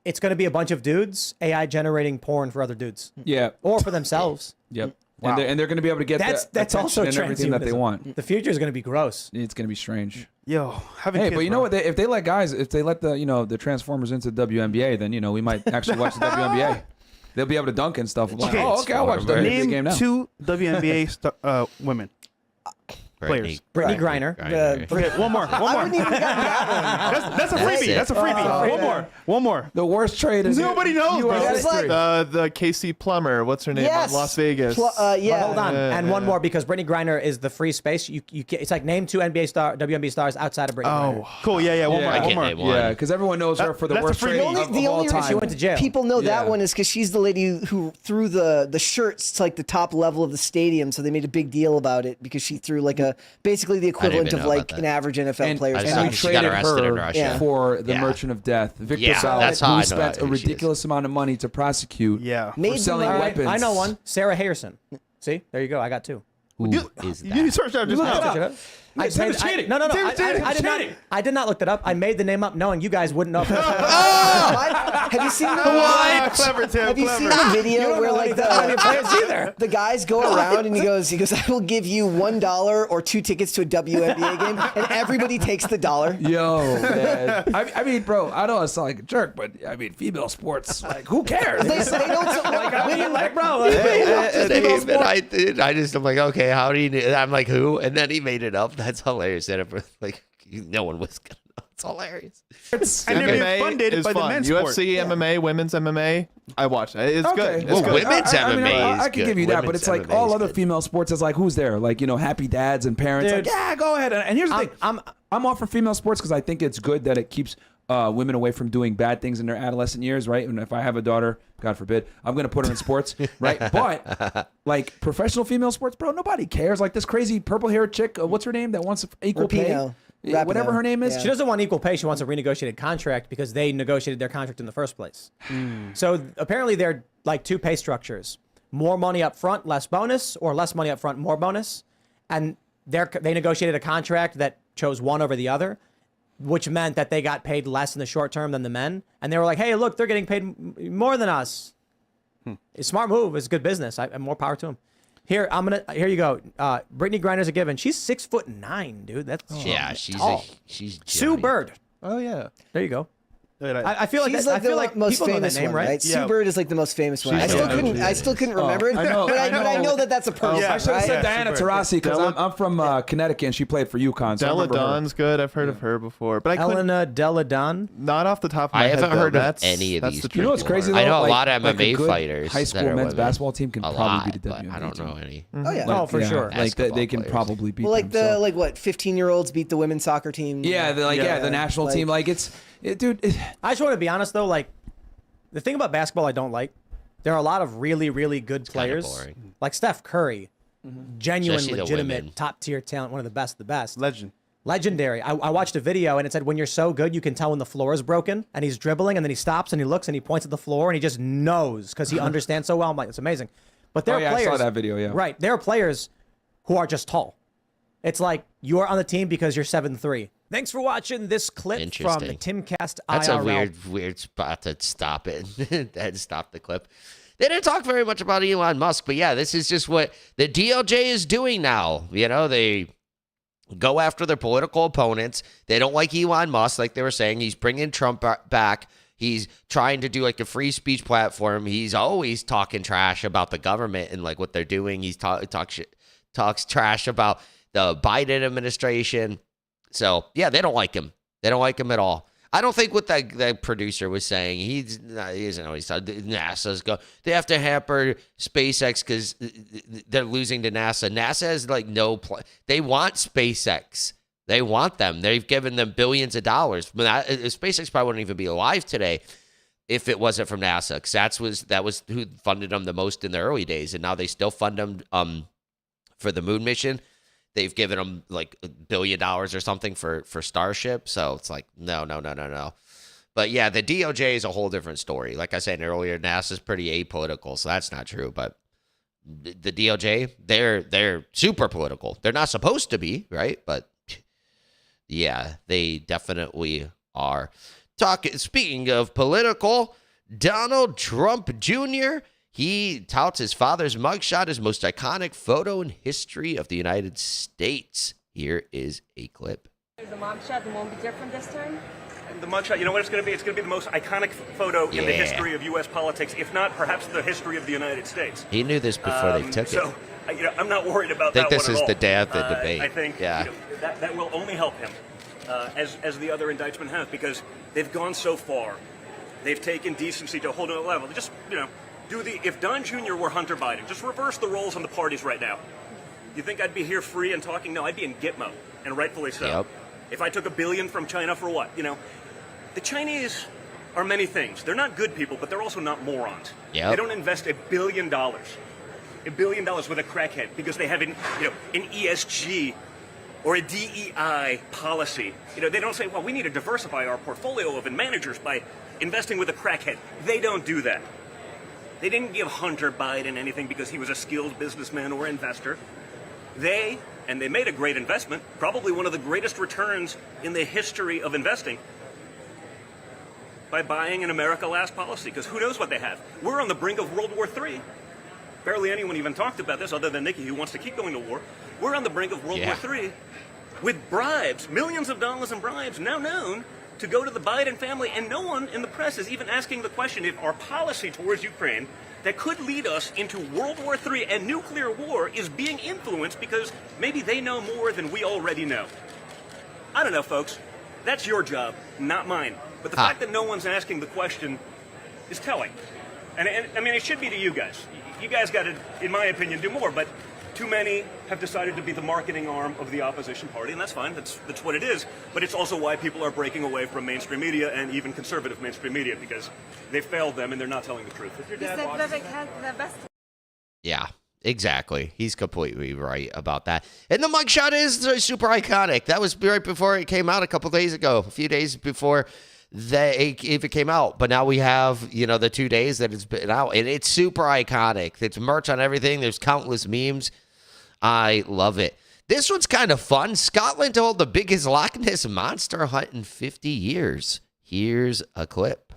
[SPEAKER 2] it's going to be a bunch of dudes AI generating porn for other dudes
[SPEAKER 5] Yeah.
[SPEAKER 2] or for themselves.
[SPEAKER 5] Yep.
[SPEAKER 6] Wow.
[SPEAKER 5] And they're going to be able to get
[SPEAKER 2] That's
[SPEAKER 5] the
[SPEAKER 2] also
[SPEAKER 5] attention and everything that they
[SPEAKER 2] transhumanism.
[SPEAKER 5] want.
[SPEAKER 2] The future is going to be gross.
[SPEAKER 5] It's going to be strange.
[SPEAKER 6] Yo, having
[SPEAKER 5] Hey,
[SPEAKER 6] kids,
[SPEAKER 5] but you
[SPEAKER 6] bro.
[SPEAKER 5] know what? If they let the Transformers into the WNBA, then we might actually watch the WNBA. They'll be able to dunk and stuff. Like,
[SPEAKER 6] Okay.
[SPEAKER 5] oh, okay, I'll watch the WNBA
[SPEAKER 6] Name
[SPEAKER 5] game now.
[SPEAKER 6] 2 WNBA women. players.
[SPEAKER 2] Brittany Griner.
[SPEAKER 6] Okay, one more.
[SPEAKER 4] I wouldn't even got that one.
[SPEAKER 6] That's a freebie.
[SPEAKER 1] it.
[SPEAKER 6] That's a freebie. One more.
[SPEAKER 5] The worst trade is
[SPEAKER 6] Nobody knows, bro.
[SPEAKER 5] US
[SPEAKER 4] It's like-
[SPEAKER 5] history.
[SPEAKER 3] The Casey Plummer, what's her name?
[SPEAKER 4] Yes.
[SPEAKER 3] Las Vegas.
[SPEAKER 4] Yeah.
[SPEAKER 2] Hold on, and one more because Brittany Griner is the free space. You can't, it's like name 2 WNBA stars outside of Brittany Griner.
[SPEAKER 3] Oh,
[SPEAKER 6] Cool. Yeah. One
[SPEAKER 5] Yeah.
[SPEAKER 6] more.
[SPEAKER 5] I
[SPEAKER 6] One
[SPEAKER 1] can't
[SPEAKER 6] more.
[SPEAKER 1] name one.
[SPEAKER 5] Yeah, because everyone knows her for the
[SPEAKER 6] That's a
[SPEAKER 5] worst
[SPEAKER 6] freebie.
[SPEAKER 5] trade
[SPEAKER 6] The
[SPEAKER 5] of
[SPEAKER 4] only
[SPEAKER 5] all
[SPEAKER 4] reason
[SPEAKER 5] time.
[SPEAKER 2] she went to jail.
[SPEAKER 4] People know
[SPEAKER 5] Yeah.
[SPEAKER 4] that one is because she's the lady who threw the shirts to like the top level of the stadium, so they made a big deal about it because she threw like basically the equivalent
[SPEAKER 1] even
[SPEAKER 4] of
[SPEAKER 1] know
[SPEAKER 4] like
[SPEAKER 1] about that.
[SPEAKER 4] an average NFL
[SPEAKER 5] And,
[SPEAKER 4] player.
[SPEAKER 1] I just
[SPEAKER 5] and
[SPEAKER 1] thought
[SPEAKER 5] we
[SPEAKER 1] she got
[SPEAKER 5] traded
[SPEAKER 1] arrested in
[SPEAKER 5] her
[SPEAKER 1] Russia.
[SPEAKER 5] for the
[SPEAKER 1] Yeah.
[SPEAKER 5] Merchant of Death, Victor
[SPEAKER 1] Yeah,
[SPEAKER 5] Salad,
[SPEAKER 1] that's how I
[SPEAKER 5] who
[SPEAKER 1] know
[SPEAKER 5] spent a
[SPEAKER 1] who she is.
[SPEAKER 5] ridiculous amount of money to prosecute
[SPEAKER 6] Yeah.
[SPEAKER 4] Made
[SPEAKER 5] for
[SPEAKER 4] the
[SPEAKER 5] selling
[SPEAKER 4] money.
[SPEAKER 5] weapons.
[SPEAKER 2] I know one. Sarah Hayerson. See, there you go. I got 2.
[SPEAKER 1] Who
[SPEAKER 6] You
[SPEAKER 1] is
[SPEAKER 6] you
[SPEAKER 1] that?
[SPEAKER 6] searched that just
[SPEAKER 2] I
[SPEAKER 6] now.
[SPEAKER 2] looked it up. I
[SPEAKER 5] Tim is
[SPEAKER 2] made-
[SPEAKER 5] cheating.
[SPEAKER 2] No.
[SPEAKER 5] Tim is cheating.
[SPEAKER 2] I did not.
[SPEAKER 5] Cheating.
[SPEAKER 2] I did not look that up. I made the name up, knowing you guys wouldn't know.
[SPEAKER 4] What? Have you seen the
[SPEAKER 6] Clever, Tim.
[SPEAKER 4] Have you
[SPEAKER 6] Clever.
[SPEAKER 4] seen the
[SPEAKER 2] You
[SPEAKER 4] video
[SPEAKER 2] don't
[SPEAKER 4] where
[SPEAKER 2] know
[SPEAKER 4] like
[SPEAKER 2] anything about any players either.
[SPEAKER 4] the guys go around and he goes, I will give you $1 or 2 tickets to a WNBA game, and everybody takes the dollar.
[SPEAKER 5] Yo, man. I mean, bro, I know I sound like a jerk, but I mean, female sports, like, who cares?
[SPEAKER 4] They don't. Women,
[SPEAKER 2] bro.
[SPEAKER 1] I'm like, okay, how do you do? I'm like, who? And then he made it up. That's hilarious. And like, no one was gonna know. It's hilarious.
[SPEAKER 6] And they're being
[SPEAKER 3] MMA
[SPEAKER 6] funded
[SPEAKER 3] is
[SPEAKER 6] by the
[SPEAKER 3] fun.
[SPEAKER 6] men's sport.
[SPEAKER 3] UFC, MMA, women's MMA. I watch it. It's
[SPEAKER 5] Okay.
[SPEAKER 3] good. It's
[SPEAKER 1] Well,
[SPEAKER 3] good.
[SPEAKER 1] women's MMA
[SPEAKER 5] I
[SPEAKER 1] is
[SPEAKER 5] can
[SPEAKER 1] good.
[SPEAKER 5] give you that, but
[SPEAKER 1] Women's
[SPEAKER 5] it's like
[SPEAKER 1] MMA
[SPEAKER 5] all
[SPEAKER 1] is
[SPEAKER 5] other
[SPEAKER 1] good.
[SPEAKER 5] female sports is like, who's there? Like, happy dads and parents.
[SPEAKER 2] Dude.
[SPEAKER 5] Like, yeah, go ahead. And here's the thing. I'm all for female sports because I think it's good that it keeps women away from doing bad things in their adolescent years, right? And if I have a daughter, God forbid, I'm going to put her in sports, right? But like professional female sports, bro, nobody cares. Like this crazy purple-haired chick, what's her name? That wants equal
[SPEAKER 4] Rapinoe.
[SPEAKER 5] pay, whatever her name is.
[SPEAKER 4] Yeah.
[SPEAKER 2] She doesn't want equal pay. She wants a renegotiated contract because they negotiated their contract in the first place. So apparently there are like two pay structures: more money up front, less bonus, or less money up front, more bonus. And they negotiated a contract that chose one over the other, which meant that they got paid less in the short term than the men. And they were like, hey, look, they're getting paid more than us. It's a smart move. It's good business. I'm more power to them. Here you go. Brittany Griner's a given. She's 6'9", dude. That's
[SPEAKER 1] she's
[SPEAKER 2] tall.
[SPEAKER 1] she's
[SPEAKER 2] Sue
[SPEAKER 1] giant.
[SPEAKER 2] Bird.
[SPEAKER 3] Oh yeah.
[SPEAKER 2] There you go.
[SPEAKER 6] Wait,
[SPEAKER 2] I feel like
[SPEAKER 4] She's
[SPEAKER 2] I
[SPEAKER 4] like
[SPEAKER 2] feel
[SPEAKER 4] the
[SPEAKER 2] like
[SPEAKER 4] most
[SPEAKER 2] people know
[SPEAKER 4] famous
[SPEAKER 2] that name,
[SPEAKER 4] one, right?
[SPEAKER 6] Yeah.
[SPEAKER 4] Sue Bird is like the most famous one.
[SPEAKER 3] She's-
[SPEAKER 4] I still couldn't remember it,
[SPEAKER 5] I know,
[SPEAKER 4] but
[SPEAKER 5] I
[SPEAKER 4] I know that that's a person,
[SPEAKER 6] Yeah,
[SPEAKER 5] I should have
[SPEAKER 4] right?
[SPEAKER 5] said Diana
[SPEAKER 6] Super.
[SPEAKER 5] Taurasi because I'm from Connecticut and she played for UConn. So I
[SPEAKER 3] Della
[SPEAKER 5] remember her.
[SPEAKER 3] Don's good. I've heard of her before, but I couldn't.
[SPEAKER 2] Elena Della Don.
[SPEAKER 3] Not off the top of my
[SPEAKER 1] I
[SPEAKER 3] head.
[SPEAKER 1] haven't
[SPEAKER 3] though.
[SPEAKER 1] heard of
[SPEAKER 3] That's-
[SPEAKER 1] any of
[SPEAKER 3] that's
[SPEAKER 1] these
[SPEAKER 3] the
[SPEAKER 5] You know what's
[SPEAKER 3] tricky
[SPEAKER 5] crazy
[SPEAKER 3] part.
[SPEAKER 5] though?
[SPEAKER 1] I know a lot of
[SPEAKER 5] like
[SPEAKER 1] MMA
[SPEAKER 5] a good
[SPEAKER 1] fighters
[SPEAKER 5] high
[SPEAKER 1] that
[SPEAKER 5] school
[SPEAKER 1] are
[SPEAKER 5] men's
[SPEAKER 1] women.
[SPEAKER 5] basketball team can
[SPEAKER 1] A
[SPEAKER 5] probably
[SPEAKER 1] lot,
[SPEAKER 5] beat the
[SPEAKER 1] but
[SPEAKER 5] WNBA
[SPEAKER 1] I don't know
[SPEAKER 5] team.
[SPEAKER 1] any.
[SPEAKER 4] Oh yeah.
[SPEAKER 2] Oh, for sure.
[SPEAKER 5] Like they
[SPEAKER 1] Basketball
[SPEAKER 5] can
[SPEAKER 1] players.
[SPEAKER 5] probably beat
[SPEAKER 4] Well, like
[SPEAKER 5] them.
[SPEAKER 4] the
[SPEAKER 5] so.
[SPEAKER 4] like what 15-year-olds beat the women's soccer team.
[SPEAKER 5] Yeah, the national
[SPEAKER 4] like-
[SPEAKER 5] team. Like dude.
[SPEAKER 2] I just want to be honest though, like the thing about basketball I don't like, there are a lot of really, really good
[SPEAKER 1] kinda
[SPEAKER 2] players.
[SPEAKER 1] boring.
[SPEAKER 2] Like Steph Curry, genuine,
[SPEAKER 1] Especially the women.
[SPEAKER 2] legitimate, top tier talent, one of the best of the best.
[SPEAKER 6] Legend.
[SPEAKER 2] Legendary. I watched a video and it said when you're so good, you can tell when the floor is broken, and he's dribbling and then he stops and he looks and he points at the floor and he just knows because he understands so well. I'm like, it's amazing. But there
[SPEAKER 5] Oh,
[SPEAKER 2] are
[SPEAKER 5] yeah, I
[SPEAKER 2] players.
[SPEAKER 5] saw that video, yeah.
[SPEAKER 2] Right. There are players who are just tall. It's like you're on the team because you're 7'3". Thanks for watching this clip from the
[SPEAKER 1] Interesting.
[SPEAKER 2] Timcast
[SPEAKER 1] That's
[SPEAKER 2] IRL.
[SPEAKER 1] a weird spot to stop it and stop the clip. They didn't talk very much about Elon Musk, but yeah, this is just what the DOJ is doing now. You know, they go after their political opponents. They don't like Elon Musk, like they were saying. He's bringing Trump back. He's trying to do like a free speech platform. He's always talking trash about the government and like what they're doing. He's talks trash about the Biden administration. So yeah, they don't like him. They don't like him at all. I don't think what that producer was saying. He doesn't know. He's NASA's go. They have to hamper SpaceX because they're losing to NASA. NASA has like no plan. They want SpaceX. They want them. They've given them billions of dollars. SpaceX probably wouldn't even be alive today if it wasn't from NASA, because that was who funded them the most in the early days, and now they still fund them for the moon mission. They've given them like $1 billion or something for Starship. So it's like, no. But yeah, the DOJ is a whole different story. Like I said earlier, NASA's pretty apolitical, so that's not true. But the DOJ, they're super political. They're not supposed to be, right? But yeah, they definitely are. Speaking of political, Donald Trump Jr., he touts his father's mugshot as most iconic photo in history of the United States. Here is a clip.
[SPEAKER 7] Is the mugshot won't be different this time?
[SPEAKER 8] The mugshot, you know what it's going to be? It's going to be the most iconic photo in the
[SPEAKER 1] Yeah.
[SPEAKER 8] history of U.S. politics, if not perhaps the history of the United States.
[SPEAKER 1] He knew this before they took
[SPEAKER 8] So,
[SPEAKER 1] it.
[SPEAKER 8] I'm not worried about
[SPEAKER 1] I think
[SPEAKER 8] that
[SPEAKER 1] this
[SPEAKER 8] one
[SPEAKER 1] is
[SPEAKER 8] at
[SPEAKER 1] the
[SPEAKER 8] all.
[SPEAKER 1] day of the debate.
[SPEAKER 8] I think
[SPEAKER 1] Yeah.
[SPEAKER 8] that will only help him, as the other indictment have, because they've gone so far. They've taken decency to a whole new level. Just, if Don Jr. were Hunter Biden, just reverse the roles on the parties right now. You think I'd be here free and talking? No, I'd be in Gitmo, and rightfully so.
[SPEAKER 1] Yep.
[SPEAKER 8] If I took $1 billion from China for what? The Chinese are many things. They're not good people, but they're also not morons.
[SPEAKER 1] Yep.
[SPEAKER 8] They don't invest $1 billion with a crackhead because they have an ESG or a DEI policy. They don't say, well, we need to diversify our portfolio of managers by investing with a crackhead. They don't do that. They didn't give Hunter Biden anything because he was a skilled businessman or investor. They made a great investment, probably one of the greatest returns in the history of investing, by buying an America Last policy, because who knows what they have. We're on the brink of World War III. Barely anyone even talked about this other than Nikki, who wants to keep going to war. We're on the brink of World War III with bribes, millions of dollars in bribes, now known to go to the Biden family, and no one in the press is even asking the question if our policy towards Ukraine that could lead us into World War III and nuclear war is being influenced because maybe they know more than we already know. I don't know, folks. That's your job, not mine. But the fact that no one's asking the question is telling. And I mean, it should be to you guys. You guys got to, in my opinion, do more. But Too many have decided to be the marketing arm of the opposition party, and that's fine. That's what it is. But it's also why people are breaking away from mainstream media and even conservative mainstream media, because they failed them and they're not telling the truth. If your dad watches
[SPEAKER 1] Yeah, exactly. He's completely right about that. And the mugshot is super iconic. That was right before it came out a few days before it even came out. But now we have, the 2 days that it's been out, and it's super iconic. It's merch on everything. There's countless memes. I love it. This one's kind of fun. Scotland to hold the biggest Loch Ness monster hunt in 50 years. Here's a clip.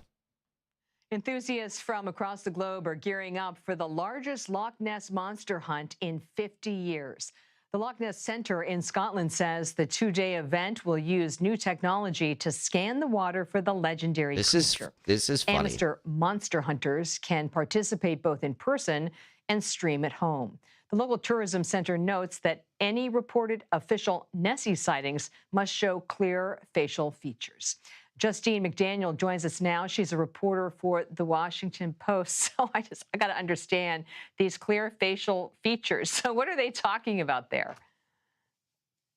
[SPEAKER 9] Enthusiasts from across the globe are gearing up for the largest Loch Ness monster hunt in 50 years. The Loch Ness Centre in Scotland says the 2-day event will use new technology to scan the water for the legendary creature.
[SPEAKER 1] This is funny.
[SPEAKER 9] Amateur monster hunters can participate both in person and stream at home. The local tourism center notes that any reported official Nessie sightings must show clear facial features. Justine McDaniel joins us now. She's a reporter for The Washington Post. So I got to understand these clear facial features. So what are they talking about there?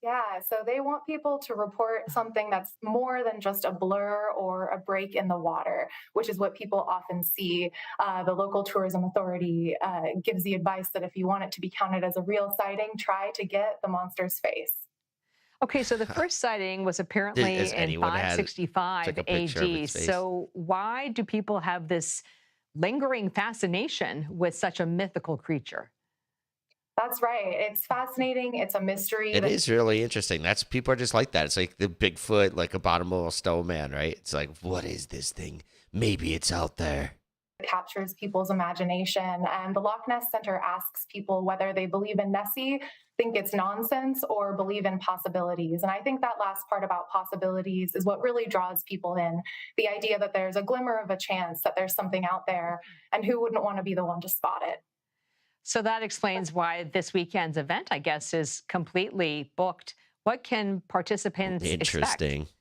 [SPEAKER 10] Yeah, so they want people to report something that's more than just a blur or a break in the water, which is what people often see. The local tourism authority gives the advice that if you want it to be counted as a real sighting, try to get the monster's face.
[SPEAKER 9] Okay, so the first sighting was apparently in 565 AD. So why do people have this lingering fascination with such a mythical creature?
[SPEAKER 10] That's right. It's fascinating. It's a mystery.
[SPEAKER 1] It is really interesting. People are just like that. It's like the Bigfoot, like abominable snowman, right? It's like, what is this thing? Maybe it's out there.
[SPEAKER 10] It captures people's imagination. And the Loch Ness Centre asks people whether they believe in Nessie, think it's nonsense, or believe in possibilities. And I think that last part about possibilities is what really draws people in. The idea that there's a glimmer of a chance that there's something out there, and who wouldn't want to be the one to spot it?
[SPEAKER 9] So that explains why this weekend's event, I guess, is completely booked. What can participants
[SPEAKER 1] Interesting.
[SPEAKER 9] expect?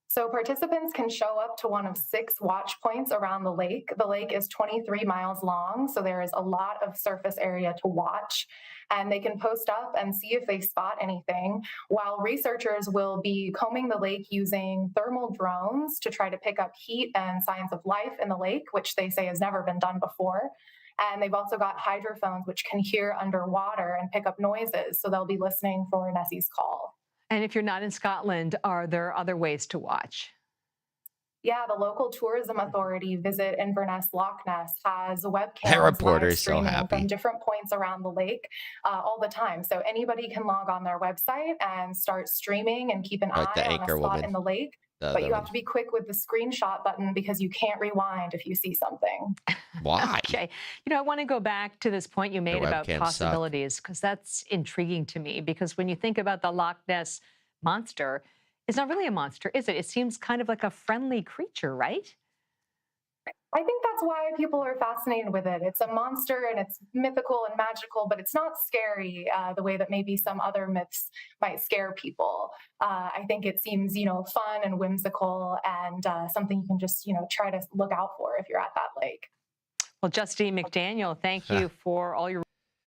[SPEAKER 10] So participants can show up to one of 6 watch points around the lake. The lake is 23 miles long, so there is a lot of surface area to watch. And they can post up and see if they spot anything, while researchers will be combing the lake using thermal drones to try to pick up heat and signs of life in the lake, which they say has never been done before. And they've also got hydrophones, which can hear underwater and pick up noises, so they'll be listening for Nessie's call.
[SPEAKER 9] And if you're not in Scotland, are there other ways to watch?
[SPEAKER 10] Yeah, the local tourism authority, Visit Inverness Loch Ness, has webcams
[SPEAKER 1] That reporter's
[SPEAKER 10] live
[SPEAKER 1] so
[SPEAKER 10] streaming
[SPEAKER 1] happy.
[SPEAKER 10] from different points around the lake all the time. So anybody can log on their website and start streaming and keep an
[SPEAKER 1] Like the
[SPEAKER 10] eye on a
[SPEAKER 1] anchor
[SPEAKER 10] spot
[SPEAKER 1] woman.
[SPEAKER 10] in the lake. But you have to be quick with the screenshot button because you can't rewind if you see something.
[SPEAKER 1] Why?
[SPEAKER 9] Okay. I want to go back to this point you made about
[SPEAKER 1] webcams suck.
[SPEAKER 9] possibilities, because that's intriguing to me. Because when you think about the Loch Ness monster, it's not really a monster, is it? It seems kind of like a friendly creature, right?
[SPEAKER 10] I think that's why people are fascinated with it. It's a monster and it's mythical and magical, but it's not scary the way that maybe some other myths might scare people. I think it seems, fun and whimsical and something you can just, try to look out for if you're at that lake.
[SPEAKER 9] Well, Justine McDaniel, thank you for all your...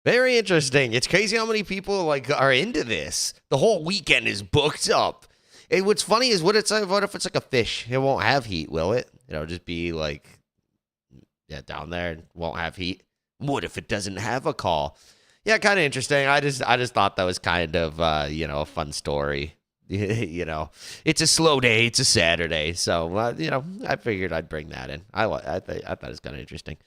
[SPEAKER 1] Very interesting. It's crazy how many people are into this. The whole weekend is booked up. And what's funny is what if it's like a fish? It won't have heat, will it? It'll just be down there and won't have heat. What if it doesn't have a call? Yeah, kind of interesting. I just thought that was kind of a fun story. It's a slow day. It's a Saturday, so I figured I'd bring that in. I thought it was kind of interesting.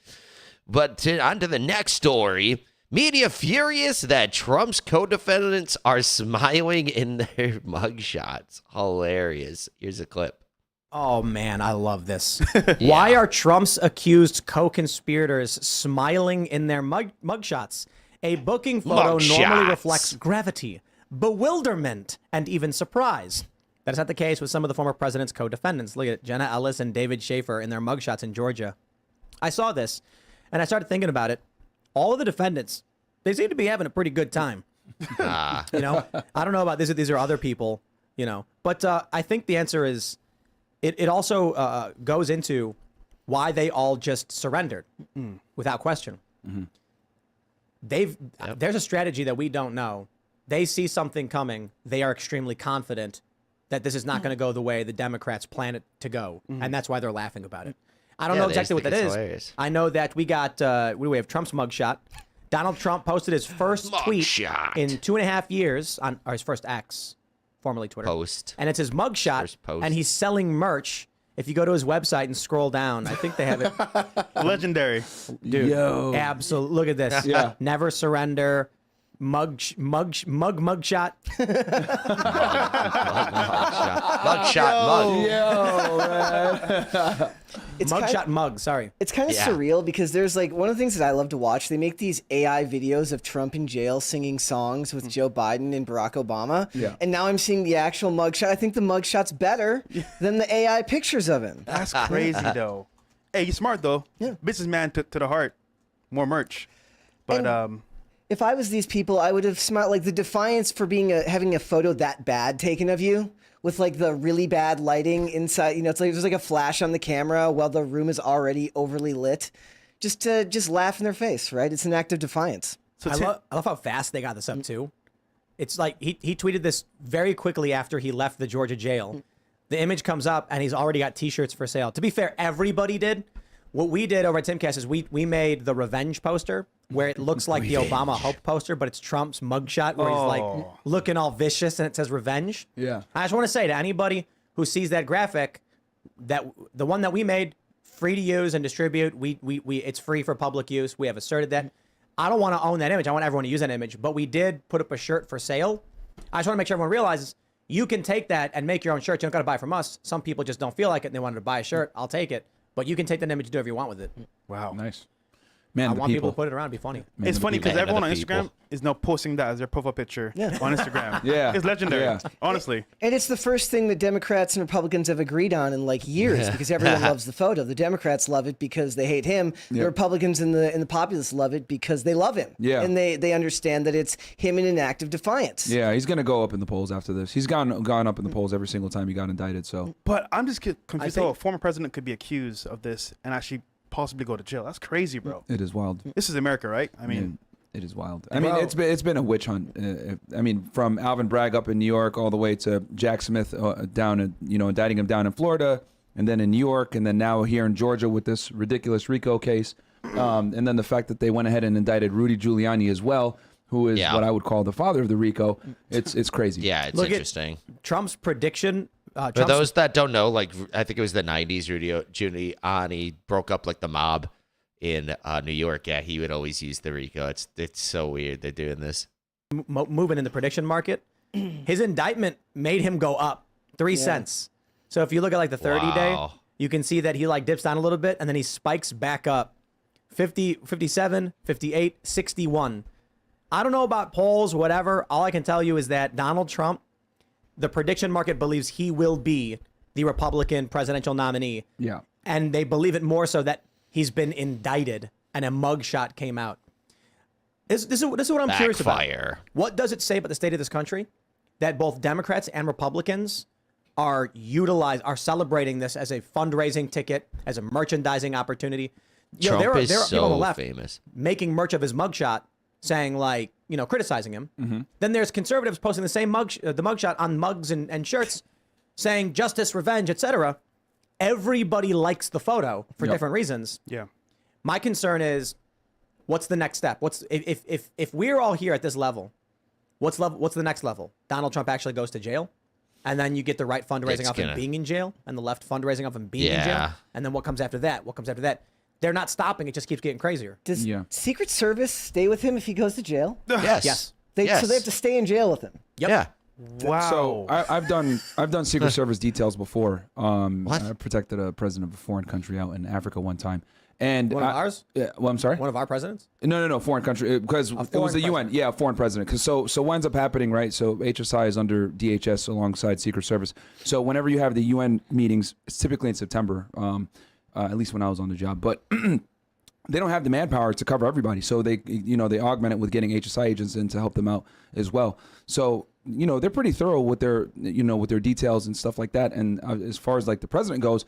[SPEAKER 1] But on to the next story. Media furious that Trump's co-defendants are smiling in their mugshots. Hilarious. Here's a clip.
[SPEAKER 2] Oh, man, I love this. Why are Trump's accused co-conspirators smiling in their mugshots? A booking photo normally reflects gravity, bewilderment, and even surprise. That is not the case with some of the former president's co-defendants. Look at Jenna Ellis and David Schaefer in their mugshots in Georgia. I saw this, and I started thinking about it. All of the defendants, they seem to be having a pretty good time. I don't know about this. These are other people, But I think the answer is, it also goes into why they all just surrendered without question. there's a strategy that we don't know. They see something coming. They are extremely confident that this is not going to go the way the Democrats plan it to go, and that's why they're laughing about it. I don't know exactly what that is.
[SPEAKER 1] Hilarious.
[SPEAKER 2] I know that we got we have Trump's mugshot. Donald Trump posted his first tweet in 2.5 years or his first X, formerly Twitter
[SPEAKER 1] post,
[SPEAKER 2] and it's his mugshot, and he's selling merch. If you go to his website and scroll down, I think they have it.
[SPEAKER 6] Legendary.
[SPEAKER 2] Dude,
[SPEAKER 5] Yo.
[SPEAKER 2] absolutely. Look at this.
[SPEAKER 5] Yeah.
[SPEAKER 2] Never surrender. Mugshot.
[SPEAKER 1] Mugshot.
[SPEAKER 4] It's
[SPEAKER 2] Mugshot mug. Sorry.
[SPEAKER 4] It's kind of surreal because there's like one of the things that I love to watch. They make these AI videos of Trump in jail singing songs with Joe Biden and Barack Obama.
[SPEAKER 5] Yeah.
[SPEAKER 4] And now I'm seeing the actual mugshot. I think the mugshot's better than the AI pictures of him.
[SPEAKER 6] That's crazy, though. Hey, you're smart, though.
[SPEAKER 4] Yeah.
[SPEAKER 6] Businessman to the heart. More merch. But,
[SPEAKER 4] if I was these people, I would have smart like the defiance for being having a photo that bad taken of you with like the really bad lighting inside. You know, it's like there's like a flash on the camera while the room is already overly lit. Just to laugh in their face, right? It's an act of defiance.
[SPEAKER 2] So I love how fast they got this up too. It's like he tweeted this very quickly after he left the Georgia jail. The image comes up and he's already got T-shirts for sale. To be fair, everybody did. What we did over at Timcast is we made the revenge poster where it looks like the Obama Hope poster, but it's Trump's mugshot where he's like looking all vicious and it says revenge.
[SPEAKER 5] Yeah.
[SPEAKER 2] I just want to say to anybody who sees that graphic, that the one that we made, free to use and distribute. We it's free for public use. We have asserted that. I don't want to own that image. I want everyone to use that image, but we did put up a shirt for sale. I just want to make sure everyone realizes you can take that and make your own shirt. You don't got to buy from us. Some people just don't feel like it and they wanted to buy a shirt. I'll take it. But you can take that image and do whatever you want with it.
[SPEAKER 5] Wow. Nice. Man,
[SPEAKER 2] I want people to put it around. It'd be funny.
[SPEAKER 6] It's funny because everyone on Instagram is now posting that as their profile picture on Instagram.
[SPEAKER 5] Yeah.
[SPEAKER 6] It's legendary,
[SPEAKER 5] Yeah.
[SPEAKER 6] honestly.
[SPEAKER 4] And it's the first thing that Democrats and Republicans have agreed on in like years because everyone loves the photo. The Democrats love it because they hate him. The Republicans and the populists love it because they love him.
[SPEAKER 5] Yeah.
[SPEAKER 4] And they understand that it's him in an act of defiance.
[SPEAKER 5] Yeah, he's going to go up in the polls after this. He's gone up in the polls every single time he got indicted, so.
[SPEAKER 6] But I'm just confused how a former president could be accused of this and actually possibly go to jail. That's crazy, bro.
[SPEAKER 5] It is wild.
[SPEAKER 6] This is America, right? I mean,
[SPEAKER 5] it is wild. I mean, it's been a witch hunt. I mean, from Alvin Bragg up in New York all the way to Jack Smith down in, indicting him down in Florida, and then in New York, and then now here in Georgia with this ridiculous RICO case, and then the fact that they went ahead and indicted Rudy Giuliani as well, who is what I would call the father of the RICO. It's crazy.
[SPEAKER 1] Yeah, it's interesting.
[SPEAKER 2] Trump's prediction.
[SPEAKER 1] For those that don't know, like I think it was the 90s, Rudy Giuliani broke up like the mob in New York. Yeah, he would always use the RICO. It's so weird they're doing this.
[SPEAKER 2] Moving in the prediction market, his indictment made him go up 3 cents. So if you look at like the 30-day, you can see that he like dips down a little bit and then he spikes back up 50, 57, 58, 61. I don't know about polls, whatever. All I can tell you is that Donald Trump, the prediction market believes he will be the Republican presidential nominee.
[SPEAKER 5] Yeah.
[SPEAKER 2] And they believe it more so that he's been indicted and a mugshot came out. This is what I'm curious about.
[SPEAKER 1] Backfire.
[SPEAKER 2] What does it say about the state of this country that both Democrats and Republicans are celebrating this as a fundraising ticket, as a merchandising opportunity?
[SPEAKER 1] Trump
[SPEAKER 2] there are
[SPEAKER 1] is
[SPEAKER 2] people on the
[SPEAKER 1] so
[SPEAKER 2] left
[SPEAKER 1] famous.
[SPEAKER 2] making merch of his mugshot, saying like, criticizing him.
[SPEAKER 5] Mm-hmm.
[SPEAKER 2] Then there's conservatives posting the same the mugshot on mugs and shirts, saying justice, revenge, etc. Everybody likes the photo for different reasons.
[SPEAKER 6] yeah.
[SPEAKER 2] My concern is, what's the next step? If we're all here at this level, what's the next level? Donald Trump actually goes to jail, and then you get the right fundraising of him being in jail, and the left fundraising of him being in jail, and then what comes after that? What comes after that? They're not stopping. It just keeps getting crazier.
[SPEAKER 4] Does Secret Service stay with him if he goes to jail?
[SPEAKER 1] Yes.
[SPEAKER 2] Yes.
[SPEAKER 4] So they have to stay in jail with him.
[SPEAKER 2] Yep.
[SPEAKER 1] Yeah.
[SPEAKER 6] Wow.
[SPEAKER 5] So I've done Secret Service details before. I protected a president of a foreign country out in Africa one time. And
[SPEAKER 2] One of ours?
[SPEAKER 5] Yeah. Well, I'm sorry.
[SPEAKER 2] One of our presidents?
[SPEAKER 5] No, foreign country because it was the UN. Yeah, foreign president. Because so what ends up happening, right? So HSI is under DHS alongside Secret Service. So whenever you have the UN meetings, it's typically in September. At least when I was on the job, but they don't have the manpower to cover everybody. So they augment it with getting HSI agents in to help them out as well. So, they're pretty thorough with their, with their details and stuff like that. And as far as like the president goes,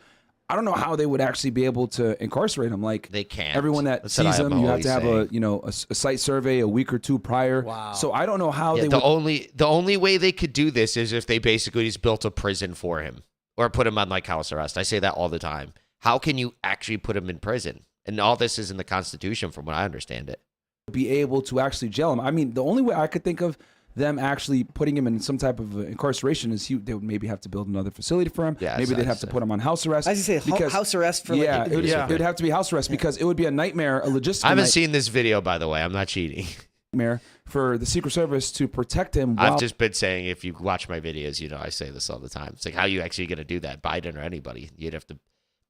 [SPEAKER 5] I don't know how they would actually be able to incarcerate him. Like
[SPEAKER 1] They can't.
[SPEAKER 5] Everyone that
[SPEAKER 1] That's what
[SPEAKER 5] sees
[SPEAKER 1] I'm
[SPEAKER 5] him, you have to have
[SPEAKER 1] always
[SPEAKER 5] a site survey a week or two prior.
[SPEAKER 2] Wow.
[SPEAKER 5] So I don't know how
[SPEAKER 1] Yeah,
[SPEAKER 5] they
[SPEAKER 1] the
[SPEAKER 5] would.
[SPEAKER 1] only way they could do this is if they basically just built a prison for him or put him on like house arrest. I say that all the time. How can you actually put him in prison? And all this is in the Constitution, from what I understand it.
[SPEAKER 5] Be able to actually jail him. I mean, the only way I could think of them actually putting him in some type of incarceration is they would maybe have to build another facility for him.
[SPEAKER 1] Yeah,
[SPEAKER 5] maybe
[SPEAKER 1] so
[SPEAKER 5] they'd have to put him on house arrest.
[SPEAKER 4] I was gonna say house arrest for
[SPEAKER 5] yeah,
[SPEAKER 4] like
[SPEAKER 5] it would have to be house arrest because it would be a nightmare, a logistical
[SPEAKER 1] I haven't seen this video, by the way. I'm not cheating.
[SPEAKER 5] nightmare for the Secret Service to protect him.
[SPEAKER 1] I've just been saying, if you watch my videos, I say this all the time. It's like, how are you actually going to do that? Biden or anybody? You'd have to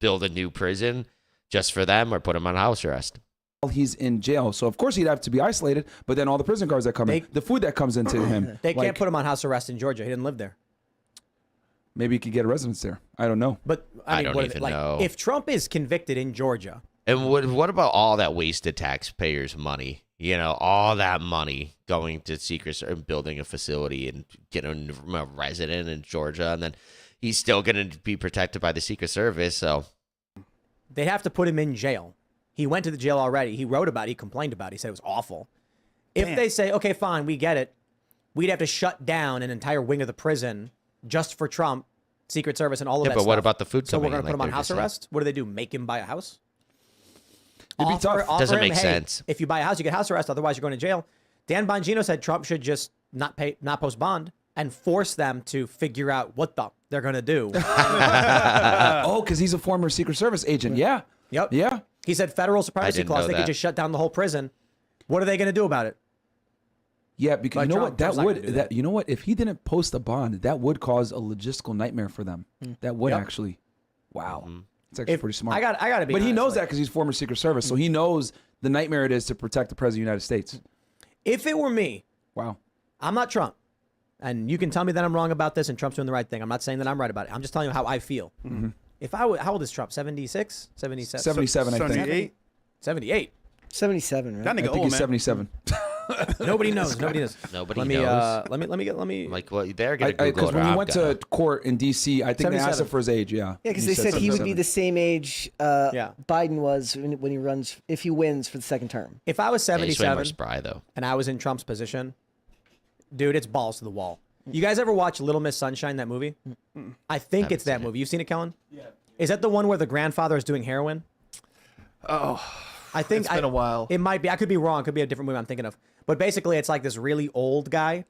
[SPEAKER 1] build a new prison just for them or put them on house arrest.
[SPEAKER 5] He's in jail, so of course he'd have to be isolated. But then all the prison guards that come in, the food that comes into him,
[SPEAKER 2] They can't put him on house arrest in Georgia. He didn't live there.
[SPEAKER 5] Maybe he could get a residence there. I don't know.
[SPEAKER 2] But
[SPEAKER 1] I
[SPEAKER 2] mean,
[SPEAKER 1] don't even know.
[SPEAKER 2] If Trump is convicted in Georgia,
[SPEAKER 1] And what about all that wasted taxpayers' money? All that money going to Secret Service and building a facility and getting a resident in Georgia, and then he's still going to be protected by the Secret Service. So
[SPEAKER 2] they have to put him in jail. He went to the jail already. He wrote about it. He complained about it. He said it was awful. If they say, okay, fine, we get it, we'd have to shut down an entire wing of the prison just for Trump, Secret Service, and all of that
[SPEAKER 1] but
[SPEAKER 2] stuff.
[SPEAKER 1] what about the food
[SPEAKER 2] So we're
[SPEAKER 1] coming
[SPEAKER 2] going
[SPEAKER 1] in,
[SPEAKER 2] to put him
[SPEAKER 1] like
[SPEAKER 2] on
[SPEAKER 1] they're
[SPEAKER 2] house
[SPEAKER 1] just saying?
[SPEAKER 2] arrest? What do they do? Make him buy a house?
[SPEAKER 5] It'd be tough.
[SPEAKER 1] Doesn't
[SPEAKER 2] him,
[SPEAKER 1] make
[SPEAKER 2] hey,
[SPEAKER 1] sense.
[SPEAKER 2] If you buy a house, you get house arrest. Otherwise, you're going to jail. Dan Bongino said Trump should just not post bond and force them to figure out what they're going to do.
[SPEAKER 5] Oh, because he's a former Secret Service agent. Yeah.
[SPEAKER 2] Yep.
[SPEAKER 5] Yeah.
[SPEAKER 2] He said federal supremacy
[SPEAKER 1] didn't
[SPEAKER 2] clause.
[SPEAKER 1] know
[SPEAKER 2] They could
[SPEAKER 1] that.
[SPEAKER 2] just shut down the whole prison. What are they going to do about it?
[SPEAKER 5] Yeah, because
[SPEAKER 2] Like
[SPEAKER 5] you know
[SPEAKER 2] Trump-
[SPEAKER 5] what? That
[SPEAKER 2] Trump's not
[SPEAKER 5] would
[SPEAKER 2] gonna do that.
[SPEAKER 5] you know what? If he didn't post a bond, that would cause a logistical nightmare for them. That would
[SPEAKER 2] Yep.
[SPEAKER 5] actually. Wow.
[SPEAKER 1] Mm-hmm.
[SPEAKER 5] It's actually
[SPEAKER 2] If-
[SPEAKER 5] pretty smart.
[SPEAKER 2] I got to be.
[SPEAKER 5] But he
[SPEAKER 2] honest,
[SPEAKER 5] knows
[SPEAKER 2] like,
[SPEAKER 5] that because he's former Secret Service, so he knows the nightmare it is to protect the President of the United States.
[SPEAKER 2] If it were me,
[SPEAKER 5] Wow.
[SPEAKER 2] I'm not Trump. And you can tell me that I'm wrong about this and Trump's doing the right thing. I'm not saying that I'm right about it. I'm just telling you how I feel. If how old is Trump? 76? 77?
[SPEAKER 5] 77, I think.
[SPEAKER 6] 78.
[SPEAKER 2] 78.
[SPEAKER 4] 77, right?
[SPEAKER 6] That
[SPEAKER 5] I
[SPEAKER 6] nigga
[SPEAKER 5] think
[SPEAKER 6] old,
[SPEAKER 5] he's
[SPEAKER 6] man.
[SPEAKER 5] 77.
[SPEAKER 2] Nobody knows. Nobody knows.
[SPEAKER 1] Nobody
[SPEAKER 2] let me,
[SPEAKER 1] knows.
[SPEAKER 2] let me.
[SPEAKER 1] Like, well, they're going to Google
[SPEAKER 5] Because
[SPEAKER 1] it.
[SPEAKER 5] when
[SPEAKER 1] or
[SPEAKER 5] he
[SPEAKER 1] I'm
[SPEAKER 5] went
[SPEAKER 1] gonna.
[SPEAKER 5] to court in D.C., I think they asked
[SPEAKER 2] 77.
[SPEAKER 5] him for his age, yeah.
[SPEAKER 4] Yeah, because they said he would be the
[SPEAKER 5] 77.
[SPEAKER 4] same age
[SPEAKER 2] Yeah.
[SPEAKER 4] Biden was when he runs, if he wins for the second term.
[SPEAKER 2] If I was
[SPEAKER 1] Yeah, he's way more
[SPEAKER 2] 77
[SPEAKER 1] spry, though.
[SPEAKER 2] and I was in Trump's position, dude, it's balls to the wall. You guys ever watch Little Miss Sunshine, that movie? I think it's that movie. You've seen it, Kellen? Yeah. Is that the one where the grandfather is doing heroin?
[SPEAKER 3] Oh,
[SPEAKER 2] I think
[SPEAKER 3] it's been a while.
[SPEAKER 2] It might be. I could be wrong. It could be a different movie I'm thinking of. But basically, it's like this really old guy,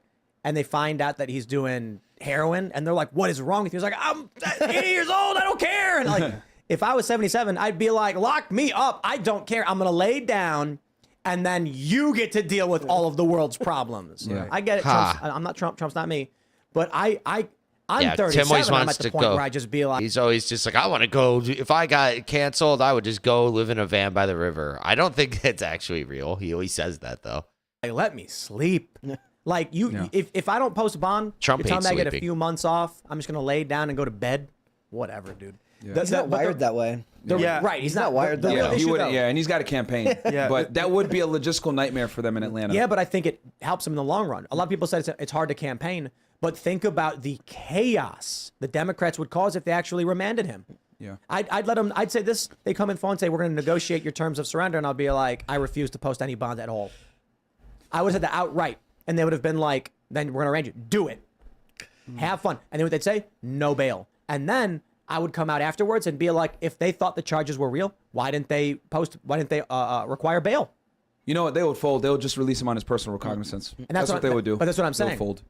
[SPEAKER 2] and they find out that he's doing heroin, and they're like, "What is wrong with you?" He's like, "I'm 80 years old. I don't care." And like, if I was 77, I'd be like, "Lock me up. I don't care. I'm gonna lay down, and then you get to deal with all of the world's problems."
[SPEAKER 5] Yeah.
[SPEAKER 2] I get it.
[SPEAKER 1] Ha.
[SPEAKER 2] I'm not Trump. Trump's not me. But I'm
[SPEAKER 1] Yeah,
[SPEAKER 2] 37.
[SPEAKER 1] Tim always
[SPEAKER 2] I'm
[SPEAKER 1] wants
[SPEAKER 2] at the
[SPEAKER 1] to
[SPEAKER 2] point
[SPEAKER 1] go.
[SPEAKER 2] where I just be like,
[SPEAKER 1] He's always just like, I want to go. If I got canceled, I would just go live in a van by the river. I don't think that's actually real. He always says that, though.
[SPEAKER 2] "Hey, let me sleep." Like
[SPEAKER 5] Yeah.
[SPEAKER 2] if I don't post a bond,
[SPEAKER 1] Trump
[SPEAKER 2] you're telling me
[SPEAKER 1] hates
[SPEAKER 2] I get a
[SPEAKER 1] sleeping.
[SPEAKER 2] few months off. I'm just gonna lay down and go to bed. Whatever, dude.
[SPEAKER 4] He's not wired that way.
[SPEAKER 6] Yeah.
[SPEAKER 2] Right. He's
[SPEAKER 4] not wired that
[SPEAKER 2] the
[SPEAKER 4] way.
[SPEAKER 2] real
[SPEAKER 5] He
[SPEAKER 2] issue,
[SPEAKER 5] wouldn't,
[SPEAKER 2] though-
[SPEAKER 5] yeah, and he's got a campaign.
[SPEAKER 6] Yeah.
[SPEAKER 5] But that would be a logistical nightmare for them in Atlanta.
[SPEAKER 2] Yeah, but I think it helps him in the long run. A lot of people said it's hard to campaign, but think about the chaos the Democrats would cause if they actually remanded him.
[SPEAKER 5] Yeah.
[SPEAKER 2] I'd let them. I'd say this. They come in phone and say we're going to negotiate your terms of surrender, and I'll be like, I refuse to post any bond at all. I would have said that outright, and they would have been like, then we're going to arrange it. Do it. Have fun. And then what they'd say? No bail. And then I would come out afterwards and be like, if they thought the charges were real, why didn't they post? Why didn't they require bail?
[SPEAKER 5] You know what? They would fold. They would just release him on his personal recognizance.
[SPEAKER 2] And
[SPEAKER 5] that's what they would do.
[SPEAKER 2] But that's what I'm
[SPEAKER 5] They would
[SPEAKER 2] saying.
[SPEAKER 5] fold.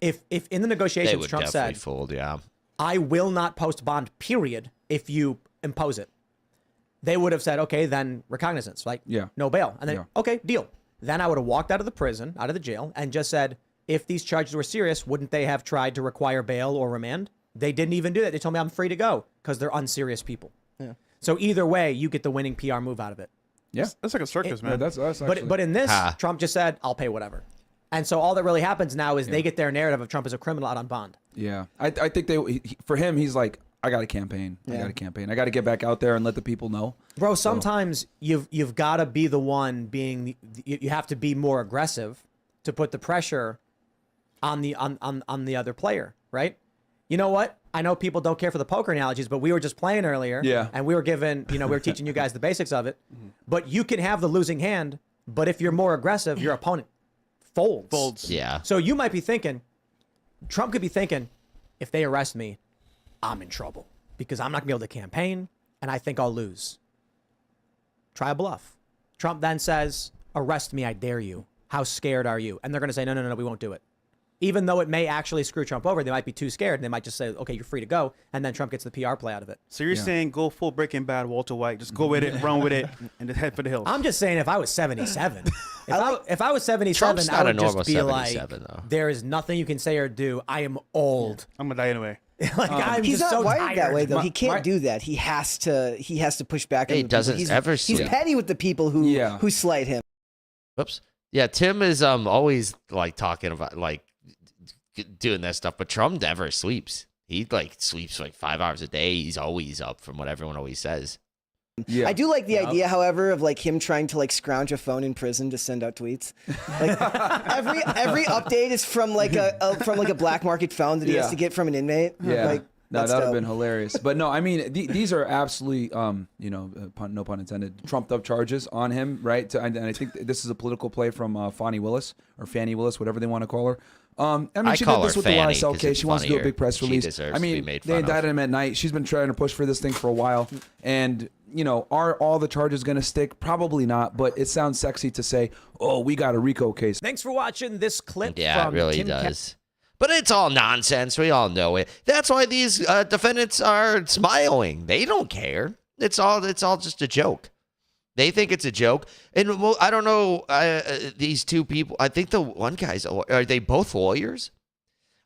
[SPEAKER 2] If in the
[SPEAKER 1] They
[SPEAKER 2] negotiations
[SPEAKER 1] would
[SPEAKER 2] Trump
[SPEAKER 1] definitely
[SPEAKER 2] said,
[SPEAKER 1] fold, yeah.
[SPEAKER 2] I will not post bond, period, if you impose it, they would have said, okay, then recognizance, like,
[SPEAKER 5] Yeah.
[SPEAKER 2] no bail. And then,
[SPEAKER 5] Yeah.
[SPEAKER 2] okay, deal. Then I would have walked out of the prison, out of the jail, and just said, if these charges were serious, wouldn't they have tried to require bail or remand? They didn't even do that. They told me I'm free to go because they're unserious people. Yeah. So either way, you get the winning PR move out of it.
[SPEAKER 5] Yeah.
[SPEAKER 6] That's like a circus,
[SPEAKER 5] Yeah,
[SPEAKER 6] man.
[SPEAKER 5] that's actually.
[SPEAKER 2] But in this,
[SPEAKER 1] Ha.
[SPEAKER 2] Trump just said, I'll pay whatever. And so all that really happens now is they get their narrative of Trump as a criminal out on bond.
[SPEAKER 5] Yeah, I think for him, he's like, I got a campaign. I got a campaign. I got to get back out there and let the people know.
[SPEAKER 2] Bro, sometimes you've got to be the one being. You have to be more aggressive to put the pressure on the other player, right? You know what? I know people don't care for the poker analogies, but we were just playing earlier.
[SPEAKER 5] Yeah.
[SPEAKER 2] And we were given, we were teaching you guys the basics of it. But you can have the losing hand, but if you're more aggressive, your opponent folds.
[SPEAKER 1] Yeah.
[SPEAKER 2] So you might be thinking, Trump could be thinking, if they arrest me, I'm in trouble because I'm not gonna be able to campaign and I think I'll lose. Try a bluff. Trump then says, arrest me, I dare you. How scared are you? And they're gonna say, no, we won't do it. Even though it may actually screw Trump over, they might be too scared and they might just say, okay, you're free to go. And then Trump gets the PR play out of it.
[SPEAKER 6] So you're saying go full Breaking Bad, Walter White, just go with it, run with it, and just head for the hills.
[SPEAKER 2] I'm just saying if I was 77, if I was 77,
[SPEAKER 1] Trump's
[SPEAKER 2] I
[SPEAKER 1] not
[SPEAKER 2] would
[SPEAKER 1] a normal
[SPEAKER 2] just be like,
[SPEAKER 1] 77 though.
[SPEAKER 2] there is nothing you can say or do. I am old.
[SPEAKER 6] I'm gonna die anyway.
[SPEAKER 2] Like I'm
[SPEAKER 4] He's
[SPEAKER 2] just
[SPEAKER 4] not
[SPEAKER 2] so
[SPEAKER 4] wired
[SPEAKER 2] tired.
[SPEAKER 4] that way though. He can't do that. He has to push back.
[SPEAKER 1] He
[SPEAKER 4] on the
[SPEAKER 1] doesn't
[SPEAKER 4] people.
[SPEAKER 1] ever
[SPEAKER 4] He's
[SPEAKER 1] sleep.
[SPEAKER 4] petty with the people who slight him.
[SPEAKER 1] Whoops. Yeah, Tim is always like talking about like doing that stuff, but Trump never sleeps. He like sleeps like 5 hours a day. He's always up from what everyone always says.
[SPEAKER 5] Yeah.
[SPEAKER 4] I do like the idea, however, of like him trying to like scrounge a phone in prison to send out tweets. Like every update is from like a black market phone that he has to get from an inmate.
[SPEAKER 5] Yeah.
[SPEAKER 4] Like,
[SPEAKER 5] No,
[SPEAKER 4] that's
[SPEAKER 5] that would have
[SPEAKER 4] dope.
[SPEAKER 5] been hilarious. But no, I mean, these are absolutely, no pun intended, trumped up charges on him, right? And I think this is a political play from Fani Willis, or Fannie Willis, whatever they want to call her. I mean, she
[SPEAKER 1] call
[SPEAKER 5] did this
[SPEAKER 1] her
[SPEAKER 5] with the
[SPEAKER 1] Fanny
[SPEAKER 5] YSL
[SPEAKER 1] 'cause
[SPEAKER 5] case.
[SPEAKER 1] it's
[SPEAKER 5] She wants to do a
[SPEAKER 1] funnier.
[SPEAKER 5] big press
[SPEAKER 1] She
[SPEAKER 5] release.
[SPEAKER 1] deserves
[SPEAKER 5] I
[SPEAKER 1] to be
[SPEAKER 5] mean,
[SPEAKER 1] made
[SPEAKER 5] they
[SPEAKER 1] fun
[SPEAKER 5] indicted
[SPEAKER 1] of.
[SPEAKER 5] him at night. She's been trying to push for this thing for a while. And, are all the charges going to stick? Probably not. But it sounds sexy to say, oh, we got a RICO case.
[SPEAKER 2] Thanks for watching this clip.
[SPEAKER 1] Yeah,
[SPEAKER 2] from
[SPEAKER 1] it really
[SPEAKER 2] Tim
[SPEAKER 1] does. But it's all nonsense. We all know it. That's why these defendants are smiling. They don't care. It's all just a joke. They think it's a joke. And I don't know these two people. I think the one guy's, are they both lawyers?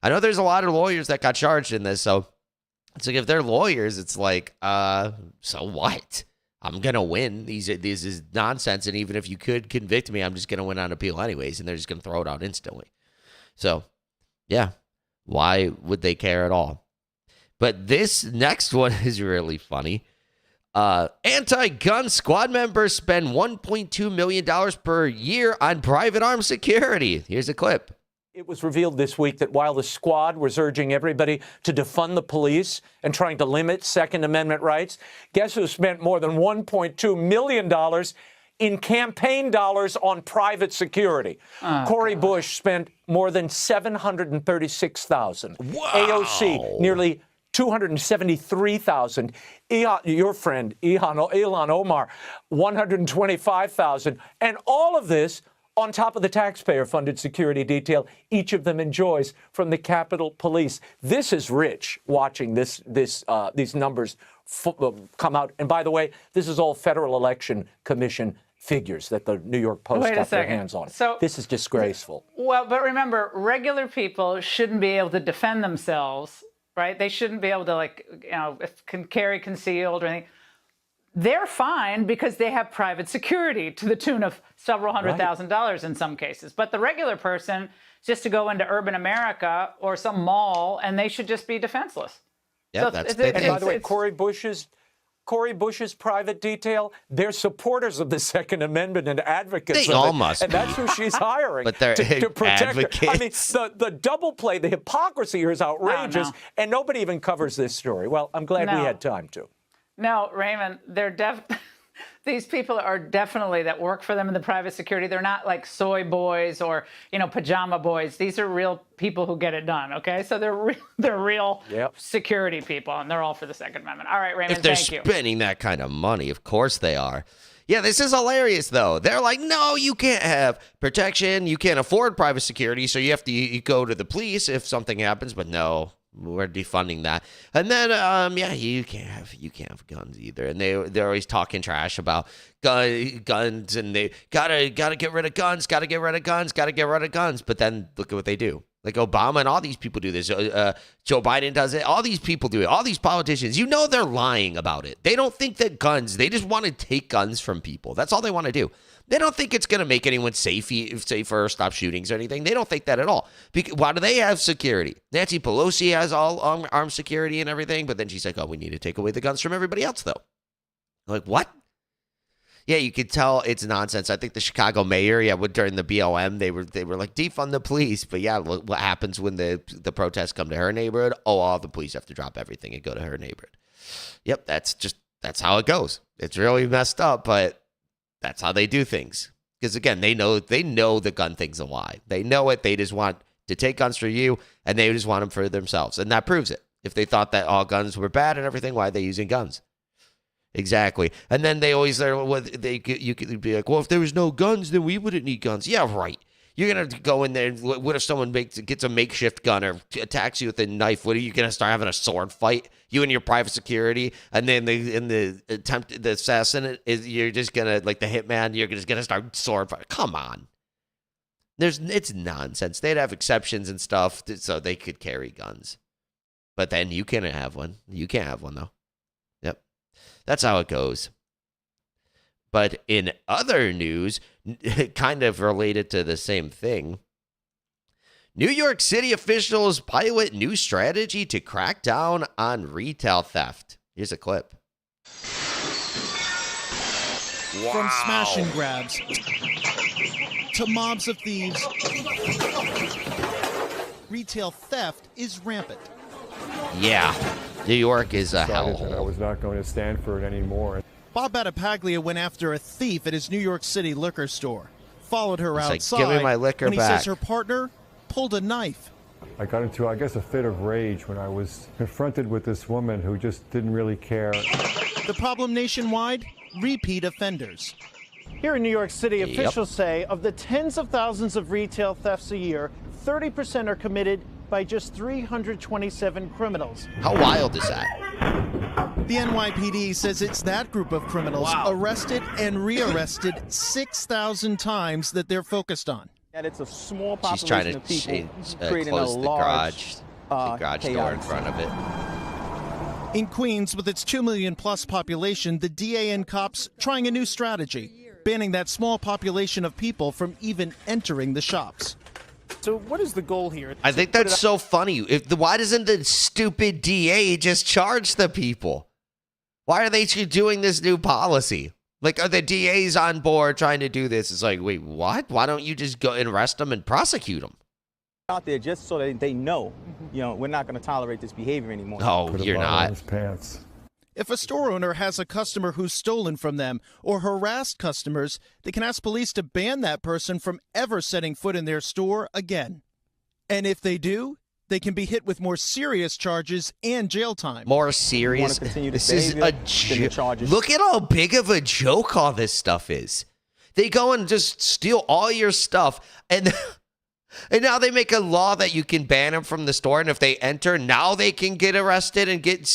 [SPEAKER 1] I know there's a lot of lawyers that got charged in this. So it's like if they're lawyers, it's like, so what? I'm going to win. This is nonsense. And even if you could convict me, I'm just going to win on appeal anyways. And they're just going to throw it out instantly. So, yeah, why would they care at all? But this next one is really funny. Anti-gun squad members spend $1.2 million per year on private armed security. Here's a clip.
[SPEAKER 11] It was revealed this week that while the squad was urging everybody to defund the police and trying to limit Second Amendment rights, guess who spent more than $1.2 million in campaign dollars on private security? Cori Bush spent more than $736,000.
[SPEAKER 1] Wow.
[SPEAKER 11] AOC, nearly $273,000. Your friend, Ilhan Omar, $125,000. And all of this on top of the taxpayer-funded security detail each of them enjoys from the Capitol Police. This is rich, watching these numbers come out. And by the way, this is all Federal Election Commission figures that the New York Post got their hands on.
[SPEAKER 12] So,
[SPEAKER 11] this is disgraceful.
[SPEAKER 12] Well, but remember, regular people shouldn't be able to defend themselves, right? They shouldn't be able to, carry concealed or anything. They're fine because they have private security to the tune of several $100,000 in some cases. But the regular person, just to go into urban America or some mall, and they should just be defenseless.
[SPEAKER 1] Yeah,
[SPEAKER 12] So
[SPEAKER 1] that's
[SPEAKER 11] And by the way, Cori Bush's private detail, they're supporters of the Second Amendment and advocates
[SPEAKER 1] They
[SPEAKER 11] of
[SPEAKER 1] all
[SPEAKER 11] it.
[SPEAKER 1] must
[SPEAKER 11] And
[SPEAKER 1] be.
[SPEAKER 11] that's who she's hiring
[SPEAKER 1] But they're
[SPEAKER 11] to protect her. I mean,
[SPEAKER 1] advocates.
[SPEAKER 11] the double play, the hypocrisy here is outrageous,
[SPEAKER 12] No.
[SPEAKER 11] and nobody even covers this story. Well, I'm glad we
[SPEAKER 12] No.
[SPEAKER 11] had time to.
[SPEAKER 12] No, Raymond, these people are definitely that work for them in the private security. They're not like soy boys or, pajama boys. These are real people who get it done, okay? So they're real security people, and they're all for the Second Amendment. All right, Raymond,
[SPEAKER 1] If they're
[SPEAKER 12] thank you.
[SPEAKER 1] spending that kind of money, of course they are. Yeah, this is hilarious, though. They're like, no, you can't have protection. You can't afford private security, so you have to go to the police if something happens. But no, we're defunding that. And then, you can't have guns either. And they're always talking trash about guns, and they gotta get rid of guns, gotta get rid of guns. But then look at what they do. Like Obama and all these people do this. Joe Biden does it. All these people do it. All these politicians, they're lying about it. They don't think that they just want to take guns from people. That's all they want to do. They don't think it's going to make anyone safer or stop shootings or anything. They don't think that at all. Why do they have security? Nancy Pelosi has all armed security and everything, but then she's like, oh, we need to take away the guns from everybody else, though. Like, what? Yeah, you could tell it's nonsense. I think the Chicago mayor, during the BLM, they were like, defund the police. But yeah, look what happens when the protests come to her neighborhood. Oh, all the police have to drop everything and go to her neighborhood. Yep, that's how it goes. It's really messed up, but that's how they do things. Because again, they know the gun thing's a lie. They know it. They just want to take guns for you, and they just want them for themselves, and that proves it. If they thought that all guns were bad and everything, why are they using guns? Exactly. And then they always you could be like, well, if there was no guns, then we wouldn't need guns. Yeah, right. You're gonna go in there. What if someone gets a makeshift gun or attacks you with a knife? What are you gonna start having a sword fight? You and your private security, and then the assassin you're just gonna, like the hitman, you're just gonna start sword fight. Come on. It's nonsense. They'd have exceptions and stuff so they could carry guns. But then you can't have one. You can't have one, though. Yep. That's how it goes. But in other news, kind of related to the same thing, New York City officials pilot new strategy to crack down on retail theft. Here's a clip. Wow.
[SPEAKER 13] From smash and grabs to mobs of thieves, retail theft is rampant.
[SPEAKER 1] Yeah, New York is a hellhole.
[SPEAKER 14] I was not going to stand for it anymore.
[SPEAKER 13] Bob Battipaglia went after a thief at his New York City liquor store, followed her outside,
[SPEAKER 1] like, give me my liquor
[SPEAKER 13] when he
[SPEAKER 1] back.
[SPEAKER 13] says her partner pulled a knife.
[SPEAKER 14] I got into, I guess, a fit of rage when I was confronted with this woman who just didn't really care.
[SPEAKER 13] The problem nationwide? Repeat offenders.
[SPEAKER 15] Here in New York City, officials say of the tens of thousands of retail thefts a year, 30% are committed by just 327 criminals.
[SPEAKER 1] How wild is that?
[SPEAKER 13] The NYPD says it's that group of criminals arrested and rearrested 6,000 times that they're focused on.
[SPEAKER 16] And it's a small population
[SPEAKER 1] She's trying to
[SPEAKER 16] of people
[SPEAKER 1] creating close the garage door in front of it.
[SPEAKER 13] In Queens, with its 2 million plus population, the DA and cops trying a new strategy, banning that small population of people from even entering the shops.
[SPEAKER 15] So what is the goal here?
[SPEAKER 1] I think that's so funny. Why doesn't the stupid DA just charge the people? Why are they doing this new policy? Like, are the DAs on board trying to do this? It's like, wait, what? Why don't you just go and arrest them and prosecute them?
[SPEAKER 16] Out there just so that they know, we're not going to tolerate this behavior anymore.
[SPEAKER 1] No, you're not.
[SPEAKER 13] If a store owner has a customer who's stolen from them or harassed customers, they can ask police to ban that person from ever setting foot in their store again. And if they do, they can be hit with more serious charges and jail time.
[SPEAKER 1] More serious? This is a joke. Look at how big of a joke all this stuff is. They go and just steal all your stuff, and now they make a law that you can ban them from the store, and if they enter, now they can get arrested and get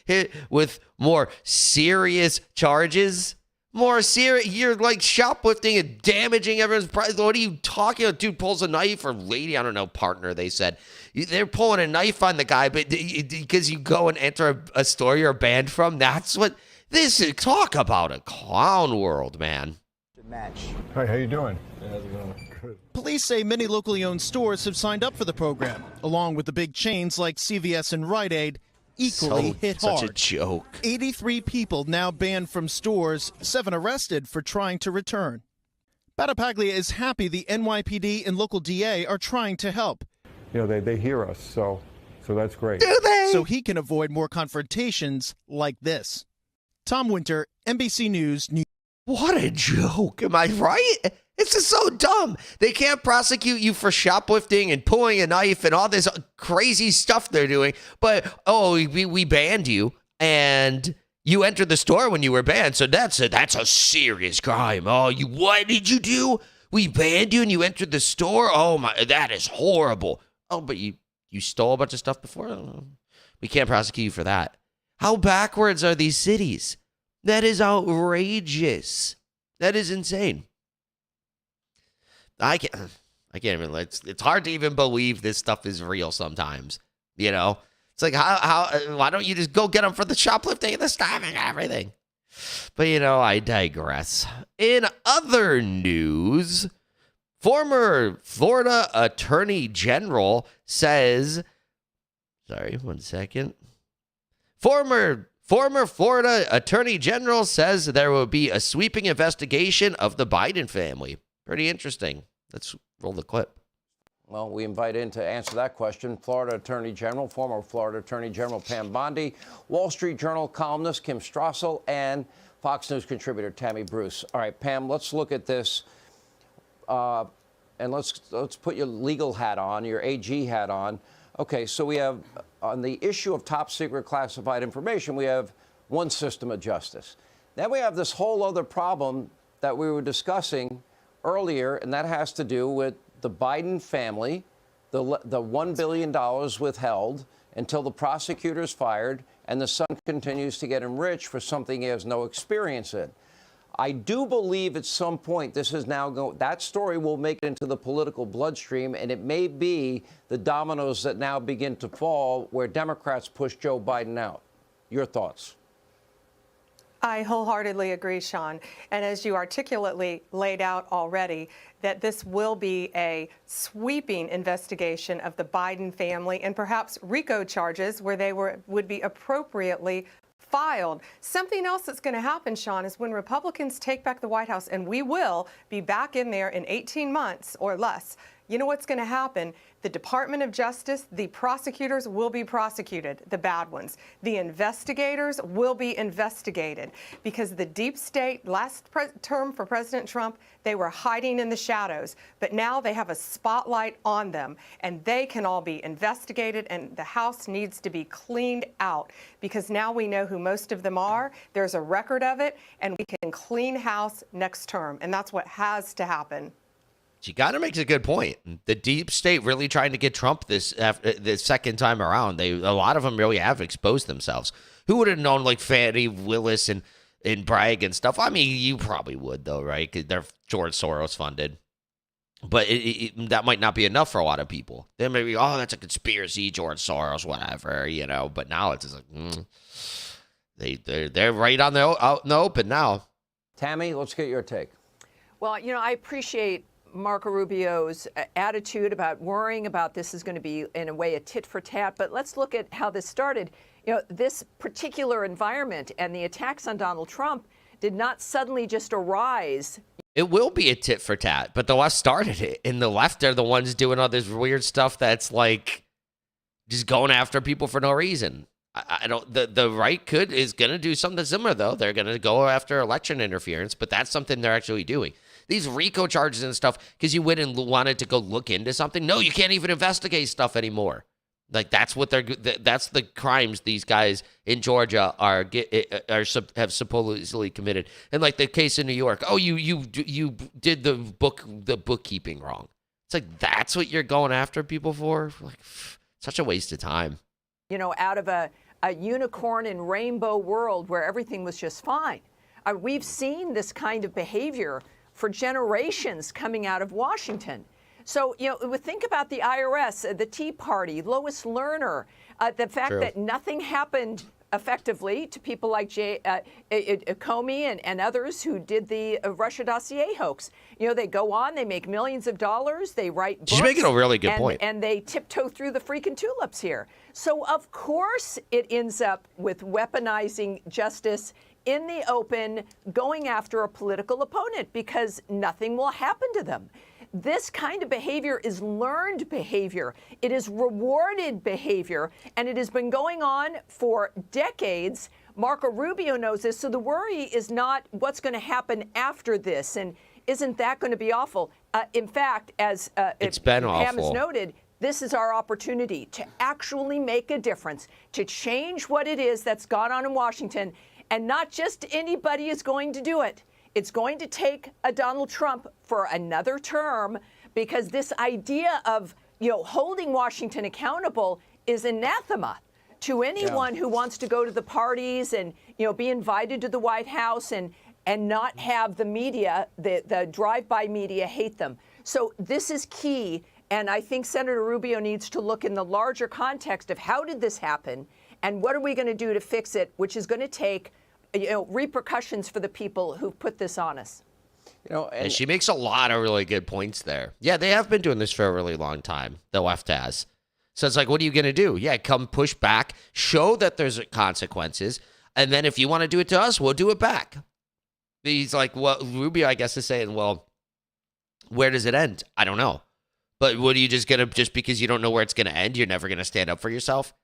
[SPEAKER 1] hit with more serious charges. More serious. You're like shoplifting and damaging everyone's price. What are you talking about? Dude pulls a knife, or lady, I don't know, partner, they said. They're pulling a knife on the guy, but because you go and enter a store you're banned from, that's what this is. Talk about a clown world, man.
[SPEAKER 14] Hi, how you doing?
[SPEAKER 13] Good. Police say many locally owned stores have signed up for the program, along with the big chains like CVS and Rite Aid, equally hit hard.
[SPEAKER 1] Such a joke.
[SPEAKER 13] 83 people now banned from stores, 7 arrested for trying to return. Battipaglia is happy the NYPD and local DA are trying to help.
[SPEAKER 14] They hear us, so that's great.
[SPEAKER 1] Do they?
[SPEAKER 13] So he can avoid more confrontations like this. Tom Winter, NBC News, New York.
[SPEAKER 1] What a joke. Am I right? It's just so dumb. They can't prosecute you for shoplifting and pulling a knife and all this crazy stuff they're doing. But, we banned you, and you entered the store when you were banned, so that's a serious crime. What did you do? We banned you and you entered the store? Oh, my, that is horrible. Oh, but you stole a bunch of stuff before? We can't prosecute you for that. How backwards are these cities? That is outrageous. That is insane. I can't even. It's hard to even believe this stuff is real sometimes. It's like why don't you just go get them for the shoplifting and the stabbing and everything? But I digress. In other news, former Florida Attorney General says, sorry, 1 second. Former Former Florida Attorney General says there will be a sweeping investigation of the Biden family. Pretty interesting. Let's roll the clip.
[SPEAKER 17] Well, we invite in to answer that question Florida Attorney General, former Florida Attorney General Pam Bondi, Wall Street Journal columnist Kim Strassel, and Fox News contributor Tammy Bruce. All right, Pam, let's look at this, and let's put your legal hat on, your AG hat on. Okay, so we have, on the issue of top secret classified information, we have one system of justice. Then we have this whole other problem that we were discussing earlier, and that has to do with the Biden family, the $1 billion withheld until the prosecutor's fired, and the son continues to get enriched for something he has no experience in. I do believe at some point this is now that story will make it into the political bloodstream, and it may be the dominoes that now begin to fall where Democrats push Joe Biden out. Your thoughts?
[SPEAKER 18] I wholeheartedly agree, Sean. And as you articulately laid out already, that this will be a sweeping investigation of the Biden family and perhaps RICO charges where they would be appropriately filed. Something else that's going to happen, Sean, is when Republicans take back the White House, and we will be back in there in 18 months or less, you know what's going to happen? The Department of Justice, the prosecutors will be prosecuted, the bad ones. The investigators will be investigated because the deep state, last term for President Trump, they were hiding in the shadows. But now they have a spotlight on them, and they can all be investigated, and the House needs to be cleaned out because now we know who most of them are. There's a record of it, and we can clean house next term, and that's what has to happen.
[SPEAKER 1] She kind of makes a good point. The deep state really trying to get Trump this second time around. A lot of them really have exposed themselves. Who would have known, like Fani, Willis, and Bragg and stuff? I mean, you probably would though, right? 'Cause they're George Soros funded. But that might not be enough for a lot of people. They may be, oh, that's a conspiracy, George Soros, whatever, you know. But now it's just like they're right out in the open now.
[SPEAKER 17] Tammy, let's get your take.
[SPEAKER 19] Well, you know, I appreciate Marco Rubio's attitude about worrying about this is going to be, in a way, a tit for tat. But let's look at how this started. You know, this particular environment and the attacks on Donald Trump did not suddenly just arise.
[SPEAKER 1] It will be a tit for tat, but the left started it. And the left are the ones doing all this weird stuff that's like just going after people for no reason. I don't. The right is going to do something similar, though. They're going to go after election interference, but that's something they're actually doing. These RICO charges and stuff, because you went and wanted to go look into something. No, you can't even investigate stuff anymore. Like that's what that's the crimes these guys in Georgia have supposedly committed. And like the case in New York, oh, you did the bookkeeping wrong. It's like that's what you're going after people for. Like such a waste of time.
[SPEAKER 19] You know, out of a unicorn and rainbow world where everything was just fine. We've seen this kind of behavior for generations coming out of Washington. So, you know, think about the IRS, the Tea Party, Lois Lerner, the fact that nothing happened effectively to people like Comey and others who did the Russia dossier hoax. You know, they go on, they make millions of dollars, they write books.
[SPEAKER 1] She's making a really good point.
[SPEAKER 19] And they tiptoe through the freaking tulips here. So, of course, it ends up with weaponizing justice in the open, going after a political opponent because nothing will happen to them. This kind of behavior is learned behavior. It is rewarded behavior, and it has been going on for decades. Marco Rubio knows this, so the worry is not what's going to happen after this, and isn't that going to be awful? In fact, as
[SPEAKER 1] it's been
[SPEAKER 19] Pam has
[SPEAKER 1] awful.
[SPEAKER 19] Noted, this is our opportunity to actually make a difference, to change what it is that's gone on in Washington. And not just anybody is going to do it. It's going to take a Donald Trump for another term because this idea of, you know, holding Washington accountable is anathema to anyone who wants to go to the parties and, you know, be invited to the White House and not have the media, the drive-by media hate them. So this is key. And I think Senator Rubio needs to look in the larger context of how did this happen and what are we going to do to fix it, which is going to take repercussions for the people who put this on us.
[SPEAKER 17] You know,
[SPEAKER 1] and she makes a lot of really good points there. Yeah, they have been doing this for a really long time. The left has. So it's like, what are you going to do? Yeah, come push back, show that there's consequences. And then if you want to do it to us, we'll do it back. He's like, well, Rubio, I guess, is saying, well, where does it end? I don't know. But what are you just going to, just because you don't know where it's going to end, you're never going to stand up for yourself?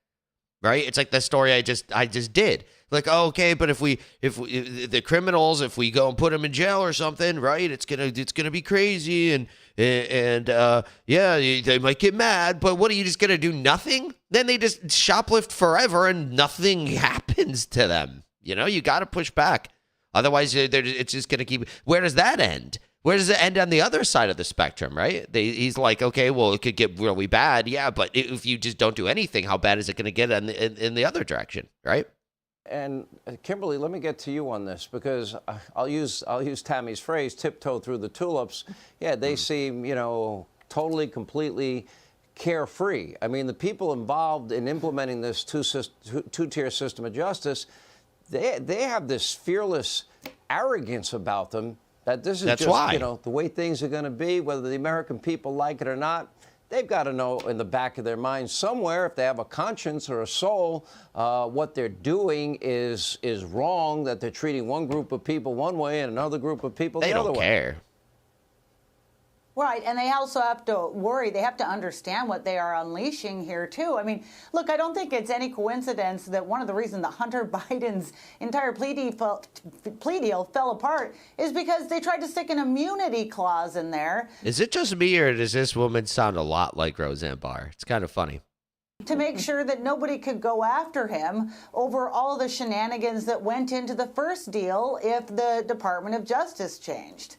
[SPEAKER 1] Right? It's like the story I just did. Like, oh, okay, but if the criminals, if we go and put them in jail or something, right? It's gonna be crazy, and yeah, they might get mad. But what are you just gonna do? Nothing? Then they just shoplift forever, and nothing happens to them. You know, you got to push back. Otherwise, it's just gonna keep. Where does that end? Where does it end on the other side of the spectrum, right? He's like, okay, well, it could get really bad, yeah, but if you just don't do anything, how bad is it going to get in the other direction, right?
[SPEAKER 17] And Kimberly, let me get to you on this, because I'll use Tammy's phrase, tiptoe through the tulips. Yeah, they seem, totally, completely carefree. I mean, the people involved in implementing this two-tier system of justice, they have this fearless arrogance about them. That this is
[SPEAKER 1] That's
[SPEAKER 17] just,
[SPEAKER 1] why.
[SPEAKER 17] The way things are going to be, whether the American people like it or not. They've got to know in the back of their mind somewhere, if they have a conscience or a soul, what they're doing is wrong, that they're treating one group of people one way and another group of people the other way.
[SPEAKER 1] They don't care.
[SPEAKER 20] Right, and they also have to worry. They have to understand what they are unleashing here, too. I mean, look, I don't think it's any coincidence that one of the reasons that Hunter Biden's entire plea deal fell apart is because they tried to stick an immunity clause in there.
[SPEAKER 1] Is it just me, or does this woman sound a lot like Roseanne Barr? It's kind of funny.
[SPEAKER 20] To make sure that nobody could go after him over all the shenanigans that went into the first deal if the Department of Justice changed.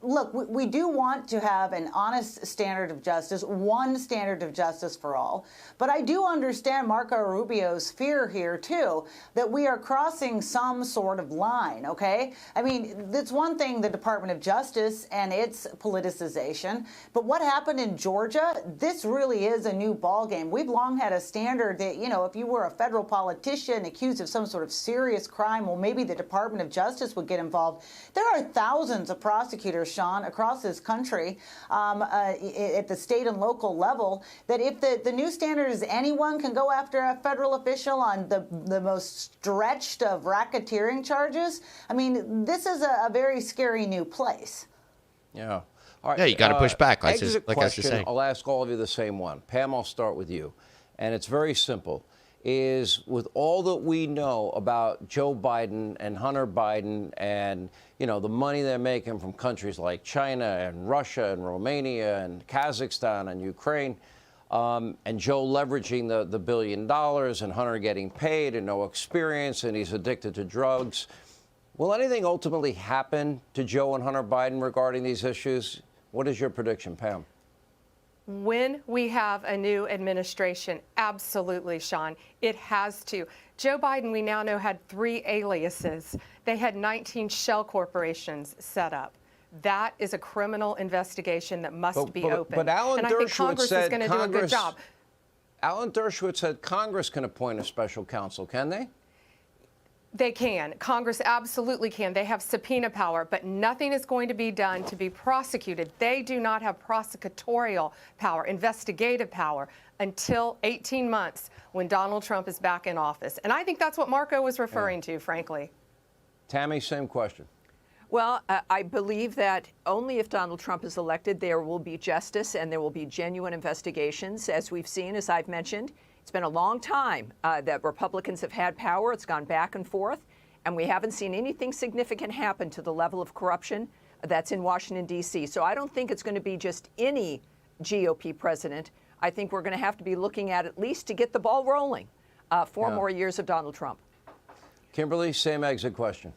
[SPEAKER 20] Look, we do want to have an honest standard of justice, one standard of justice for all. But I do understand Marco Rubio's fear here, too, that we are crossing some sort of line, okay? I mean, it's one thing, the Department of Justice and its politicization. But what happened in Georgia, this really is a new ballgame. We've long had a standard that, if you were a federal politician accused of some sort of serious crime, well, maybe the Department of Justice would get involved. There are thousands of prosecutors, Sean, across this country at the state and local level, that if the new standard is anyone can go after a federal official on the most stretched of racketeering charges, I mean, this is a very scary new place.
[SPEAKER 17] Yeah. All right.
[SPEAKER 1] Yeah, you got to push back. Like I was
[SPEAKER 17] Question,
[SPEAKER 1] saying.
[SPEAKER 17] I'll ask all of you the same one. Pam, I'll start with you. And it's very simple. Is with all that we know about Joe Biden and Hunter Biden and, the money they're making from countries like China and Russia and Romania and Kazakhstan and Ukraine, and Joe leveraging the $1 billion and Hunter getting paid and no experience and he's addicted to drugs. Will anything ultimately happen to Joe and Hunter Biden regarding these issues? What is your prediction, Pam?
[SPEAKER 18] When we have a new administration, absolutely, Sean, it has to. Joe Biden, we now know, had 3 aliases. They had 19 shell corporations set up. That is a criminal investigation that must be open.
[SPEAKER 17] But Alan
[SPEAKER 18] and I think
[SPEAKER 17] Dershowitz
[SPEAKER 18] Congress is going to do a good job.
[SPEAKER 17] Alan Dershowitz said Congress can appoint a special counsel, can they?
[SPEAKER 18] They can. Congress absolutely can. They have subpoena power, but nothing is going to be done to be prosecuted. They do not have prosecutorial power, investigative power, until 18 months when Donald Trump is back in office. And I think that's what Marco was referring to, frankly.
[SPEAKER 17] Tammy, same question.
[SPEAKER 19] Well, I believe that only if Donald Trump is elected, there will be justice and there will be genuine investigations, as we've seen, as I've mentioned. It's been a long time that Republicans have had power. It's gone back and forth, and we haven't seen anything significant happen to the level of corruption that's in Washington, D.C. So I don't think it's going to be just any GOP president. I think we're going to have to be looking at least to get the ball rolling 4 more years of Donald Trump.
[SPEAKER 17] Kimberly, same exit question.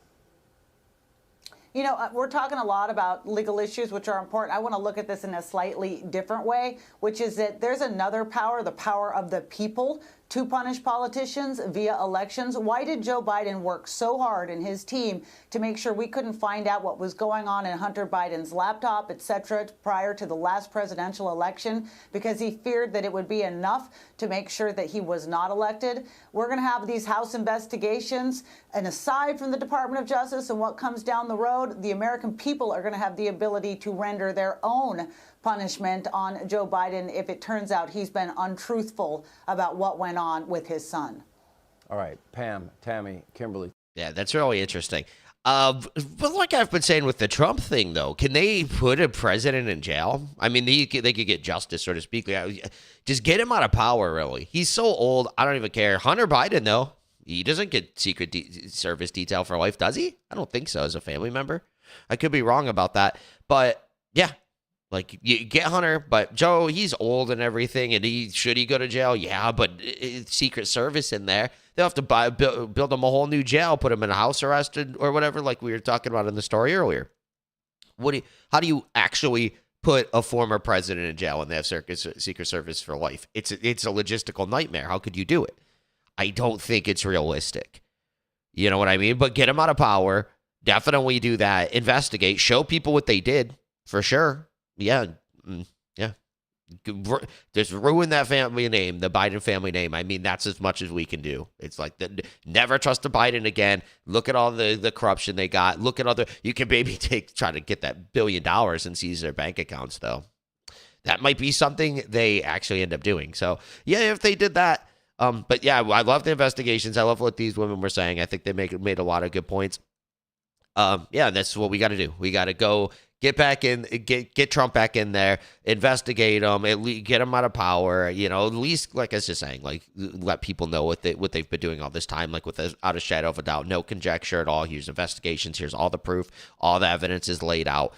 [SPEAKER 20] We're talking a lot about legal issues, which are important. I want to look at this in a slightly different way, which is that there's another power, the power of the people, to punish politicians via elections. Why did Joe Biden work so hard and his team to make sure we couldn't find out what was going on in Hunter Biden's laptop, et cetera, prior to the last presidential election? Because he feared that it would be enough to make sure that he was not elected. We're going to have these House investigations. And aside from the Department of Justice and what comes down the road, the American people are going to have the ability to render their own punishment on Joe Biden if it turns out he's been untruthful about what went on with his son.
[SPEAKER 17] All right, Pam, Tammy, Kimberly.
[SPEAKER 1] Yeah, that's really interesting. But like I've been saying with the Trump thing, though, can they put a president in jail? I mean, they could get justice, so to speak. Just get him out of power, really. He's so old, I don't even care. Hunter Biden, though, he doesn't get Secret Service detail for life, does he? I don't think so as a family member. I could be wrong about that. But, yeah, like, you get Hunter, but Joe, he's old and everything, and should he go to jail? Yeah, but Secret Service in there. They'll have to build him a whole new jail, put him in a house arrest or whatever, like we were talking about in the story earlier. How do you actually put a former president in jail and they have Secret Service for life? It's a logistical nightmare. How could you do it? I don't think it's realistic. You know what I mean? But get him out of power. Definitely do that. Investigate. Show people what they did, for sure. Yeah. Yeah. Just ruin that family name, the Biden family name. I mean, that's as much as we can do. It's like, never trust a Biden again. Look at all the corruption they got. Look at other, you can maybe try to get that $1 billion and seize their bank accounts, though. That might be something they actually end up doing. So, yeah, if they did that. But yeah, I love the investigations. I love what these women were saying. I think they made a lot of good points. Yeah, that's what we got to do. We got to go get back in, get Trump back in there, investigate him, get him out of power. You know, at least, like I was just saying, like, let people know what they've been doing all this time, like without a shadow of a doubt, no conjecture at all. Here's investigations. Here's all the proof. All the evidence is laid out,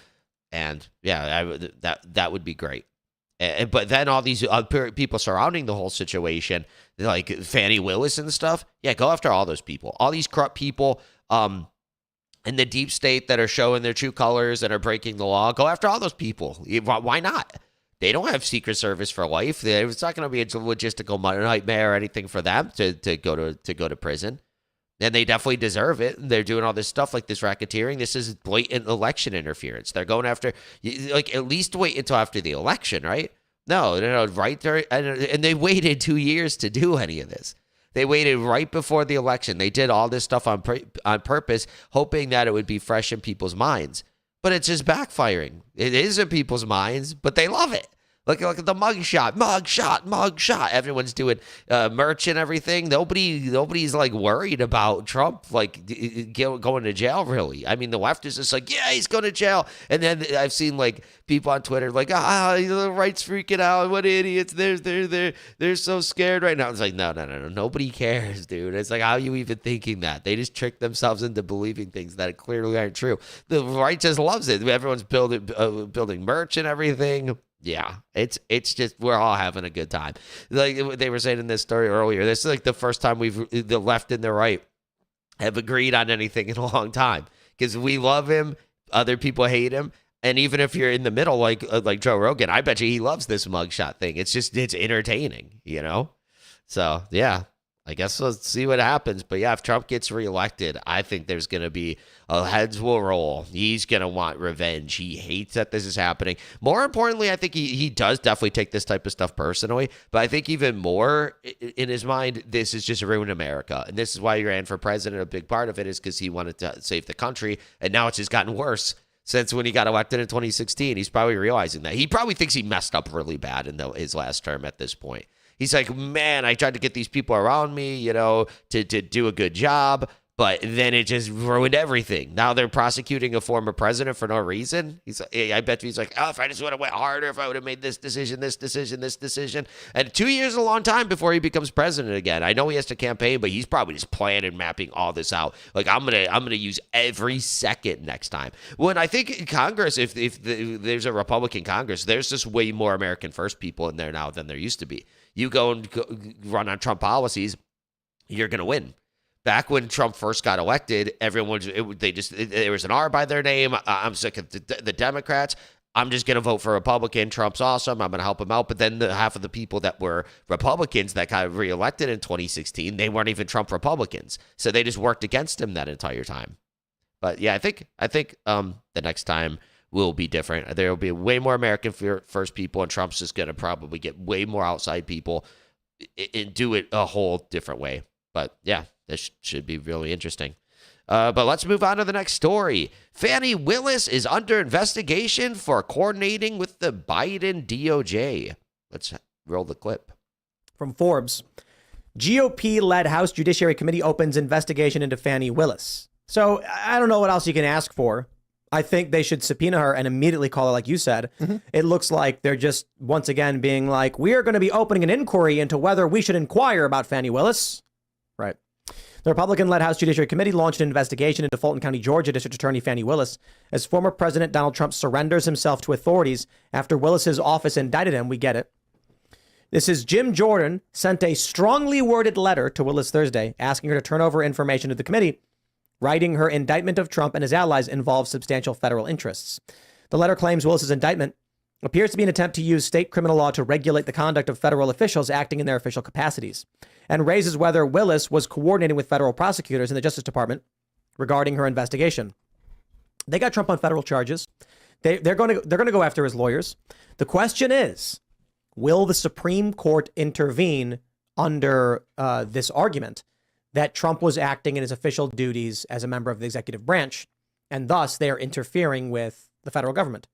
[SPEAKER 1] and yeah, that would be great. But then all these people surrounding the whole situation, like Fani Willis and stuff, yeah, go after all those people, all these corrupt people. In the deep state that are showing their true colors and are breaking the law, go after all those people. Why not? They don't have Secret Service for life. It's not going to be a logistical nightmare or anything for them to go to prison. And they definitely deserve it. They're doing all this stuff like this racketeering. This is blatant election interference. They're going after, like, at least wait until after the election, right? No, right there. And they waited 2 years to do any of this. They waited right before the election. They did all this stuff on purpose, hoping that it would be fresh in people's minds. But it's just backfiring. It is in people's minds, but they love it. Look at the mugshot. Everyone's doing merch and everything. Nobody's like worried about Trump like going to jail, really. I mean, the left is just like, yeah, he's going to jail. And then I've seen like people on Twitter like, the right's freaking out. What idiots. They're so scared right now. It's like, no. Nobody cares, dude. It's like, how are you even thinking that? They just trick themselves into believing things that clearly aren't true. The right just loves it. Everyone's building merch and everything. Yeah, it's just, we're all having a good time. Like they were saying in this story earlier, this is like the first time the left and the right have agreed on anything in a long time, because we love him, other people hate him, and even if you're in the middle, like Joe Rogan, I bet you he loves this mugshot thing. It's entertaining, you know? So yeah, I guess let's see what happens. But yeah, if Trump gets reelected, I think there's going to be heads will roll. He's going to want revenge. He hates that this is happening. More importantly, I think he does definitely take this type of stuff personally. But I think even more in his mind, this is just ruin America. And this is why he ran for president. A big part of it is because he wanted to save the country. And now it's just gotten worse since when he got elected in 2016. He's probably realizing that. He probably thinks he messed up really bad in his last term at this point. He's like, man, I tried to get these people around me, to do a good job, but then it just ruined everything. Now they're prosecuting a former president for no reason. I bet he's like, if I just would have went harder, if I would have made this decision. And 2 years is a long time before he becomes president again. I know he has to campaign, but he's probably just planning and mapping all this out. Like, I'm gonna use every second next time. When I think in Congress, if there's a Republican Congress, there's just way more American First people in there now than there used to be. You go run on Trump policies, you're going to win. Back when Trump first got elected, there was an R by their name. I'm sick of the Democrats. I'm just going to vote for Republican. Trump's awesome. I'm going to help him out. But then half of the people that were Republicans that got reelected in 2016, they weren't even Trump Republicans. So they just worked against him that entire time. But yeah, I think the next time will be different. There will be way more American First people, and Trump's just going to probably get way more outside people and do it a whole different way. But yeah, this should be really interesting. But let's move on to the next story. Fani Willis is under investigation for coordinating with the Biden DOJ. Let's roll the clip.
[SPEAKER 2] From Forbes. GOP-led House Judiciary Committee opens investigation into Fani Willis. So I don't know what else you can ask for. I think they should subpoena her and immediately call her, like you said. It looks like they're just, once again, being like, we are going to be opening an inquiry into whether we should inquire about Fani Willis. Right. The Republican-led House Judiciary Committee launched an investigation into Fulton County, Georgia District Attorney Fani Willis as former President Donald Trump surrenders himself to authorities after Willis's office indicted him. We get it. This is Jim Jordan sent a strongly worded letter to Willis Thursday asking her to turn over information to the committee, writing her indictment of Trump and his allies involves substantial federal interests. The letter claims Willis's indictment appears to be an attempt to use state criminal law to regulate the conduct of federal officials acting in their official capacities, and raises whether Willis was coordinating with federal prosecutors in the Justice Department regarding her investigation. They got Trump on federal charges. They're going to go after his lawyers. The question is, will the Supreme Court intervene under this argument that Trump was acting in his official duties as a member of the executive branch, and thus they are interfering with the federal government?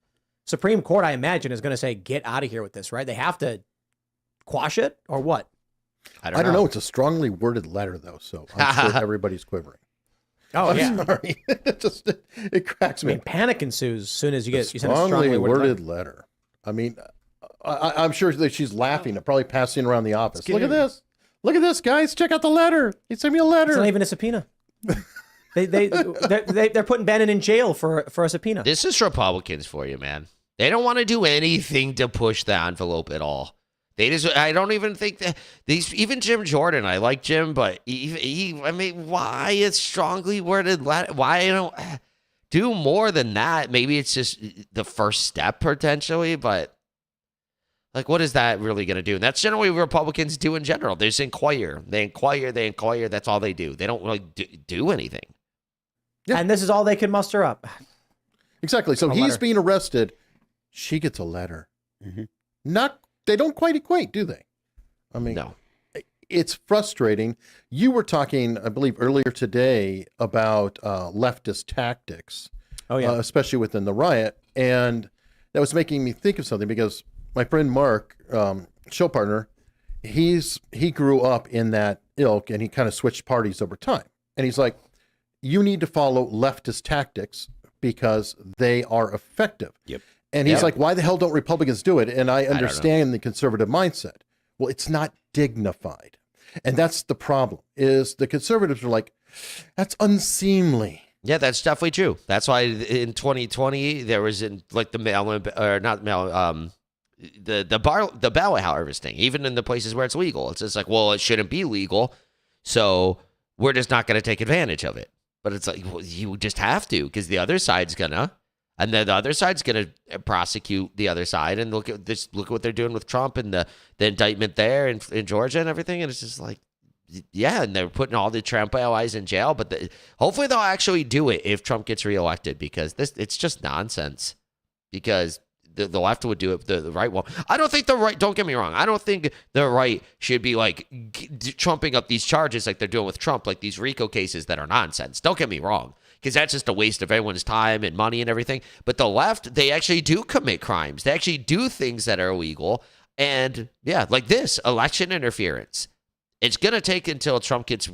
[SPEAKER 2] Supreme Court, I imagine, is going to say, get out of here with this, right? They have to quash it, or what?
[SPEAKER 21] I don't know. It's a strongly worded letter, though, so I'm sure everybody's quivering.
[SPEAKER 2] Oh,
[SPEAKER 21] I'm
[SPEAKER 2] yeah.
[SPEAKER 21] sorry. It cracks me.
[SPEAKER 2] I mean, panic ensues as soon as you send a
[SPEAKER 21] strongly worded letter. I mean, I'm sure that she's laughing and probably passing around the office. Look at this. Look at this, guys. Check out the letter. He sent me a letter.
[SPEAKER 2] It's not even a subpoena. They're putting Bannon in jail for a subpoena.
[SPEAKER 1] This is Republicans for you, man. They don't want to do anything to push the envelope at all. I don't even think that even Jim Jordan, I like Jim, but I mean, why it's strongly worded? Why don't do more than that? Maybe it's just the first step potentially, but like, what is that really going to do? And that's generally what Republicans do in general. They just inquire. They inquire. That's all they do. They don't really do anything.
[SPEAKER 2] Yeah. And this is all they can muster up.
[SPEAKER 21] Exactly. So he's being arrested. She gets a letter. They don't quite equate, do they? I mean, no. It's frustrating. You were talking, I believe, earlier today about leftist tactics.
[SPEAKER 2] Oh, yeah.
[SPEAKER 21] Especially within the riot. And that was making me think of something because my friend Mark, show partner, he grew up in that ilk and he kind of switched parties over time. And he's like, you need to follow leftist tactics because they are effective.
[SPEAKER 1] Yep.
[SPEAKER 21] And he's like, why the hell don't Republicans do it? And I understand the conservative mindset. Well, it's not dignified. And that's the problem, is the conservatives are like, that's unseemly.
[SPEAKER 1] Yeah, that's definitely true. That's why in 2020, there was the ballot harvesting, even in the places where it's legal. It's just like, well, it shouldn't be legal, so we're just not going to take advantage of it. But it's like, well, you just have to, because the other side's gonna. And then the other side's going to prosecute the other side. And look at what they're doing with Trump and the indictment there in Georgia and everything. And it's just like, yeah, and they're putting all the Trump allies in jail. But hopefully they'll actually do it if Trump gets reelected, because it's just nonsense. Because the left would do it, the right won't. I don't think the right, don't get me wrong, I don't think the right should be like trumping up these charges like they're doing with Trump, like these RICO cases that are nonsense. Don't get me wrong. Because that's just a waste of everyone's time and money and everything. But the left, they actually do commit crimes. They actually do things that are illegal. And yeah, like this, election interference. It's going to take until Trump gets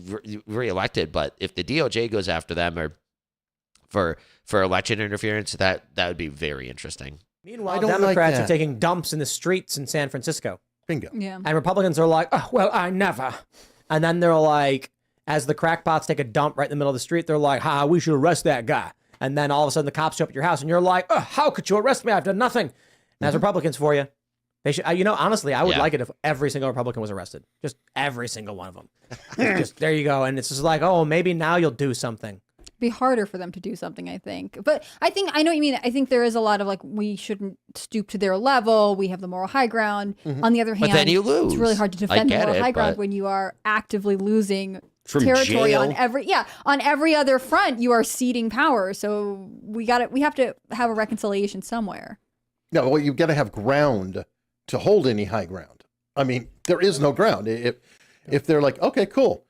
[SPEAKER 1] reelected. But if the DOJ goes after them or for election interference, that would be very interesting.
[SPEAKER 2] Meanwhile, Democrats are taking dumps in the streets in San Francisco.
[SPEAKER 21] Bingo.
[SPEAKER 12] Yeah.
[SPEAKER 2] And Republicans are like, oh, well, I never. And then they're like, as the crackpots take a dump right in the middle of the street, they're like, we should arrest that guy. And then all of a sudden the cops show up at your house and you're like, how could you arrest me? I've done nothing. And that's Republicans for you. They should, honestly, I would like it if every single Republican was arrested. Just every single one of them. Just there you go. And it's just like, maybe now you'll do something.
[SPEAKER 22] Be harder for them to do something, I think. But I know what you mean. I think there is a lot of like, we shouldn't stoop to their level. We have the moral high ground. On the other hand,
[SPEAKER 1] but then you lose.
[SPEAKER 22] It's really hard to defend the moral high ground when you are actively losing
[SPEAKER 21] from
[SPEAKER 22] territory
[SPEAKER 21] jail.
[SPEAKER 22] on every other front. You are ceding power. So we have to have a reconciliation somewhere.
[SPEAKER 21] No, well, you've got to have ground to hold any high ground. I mean, there is no ground. If they're like, okay, cool,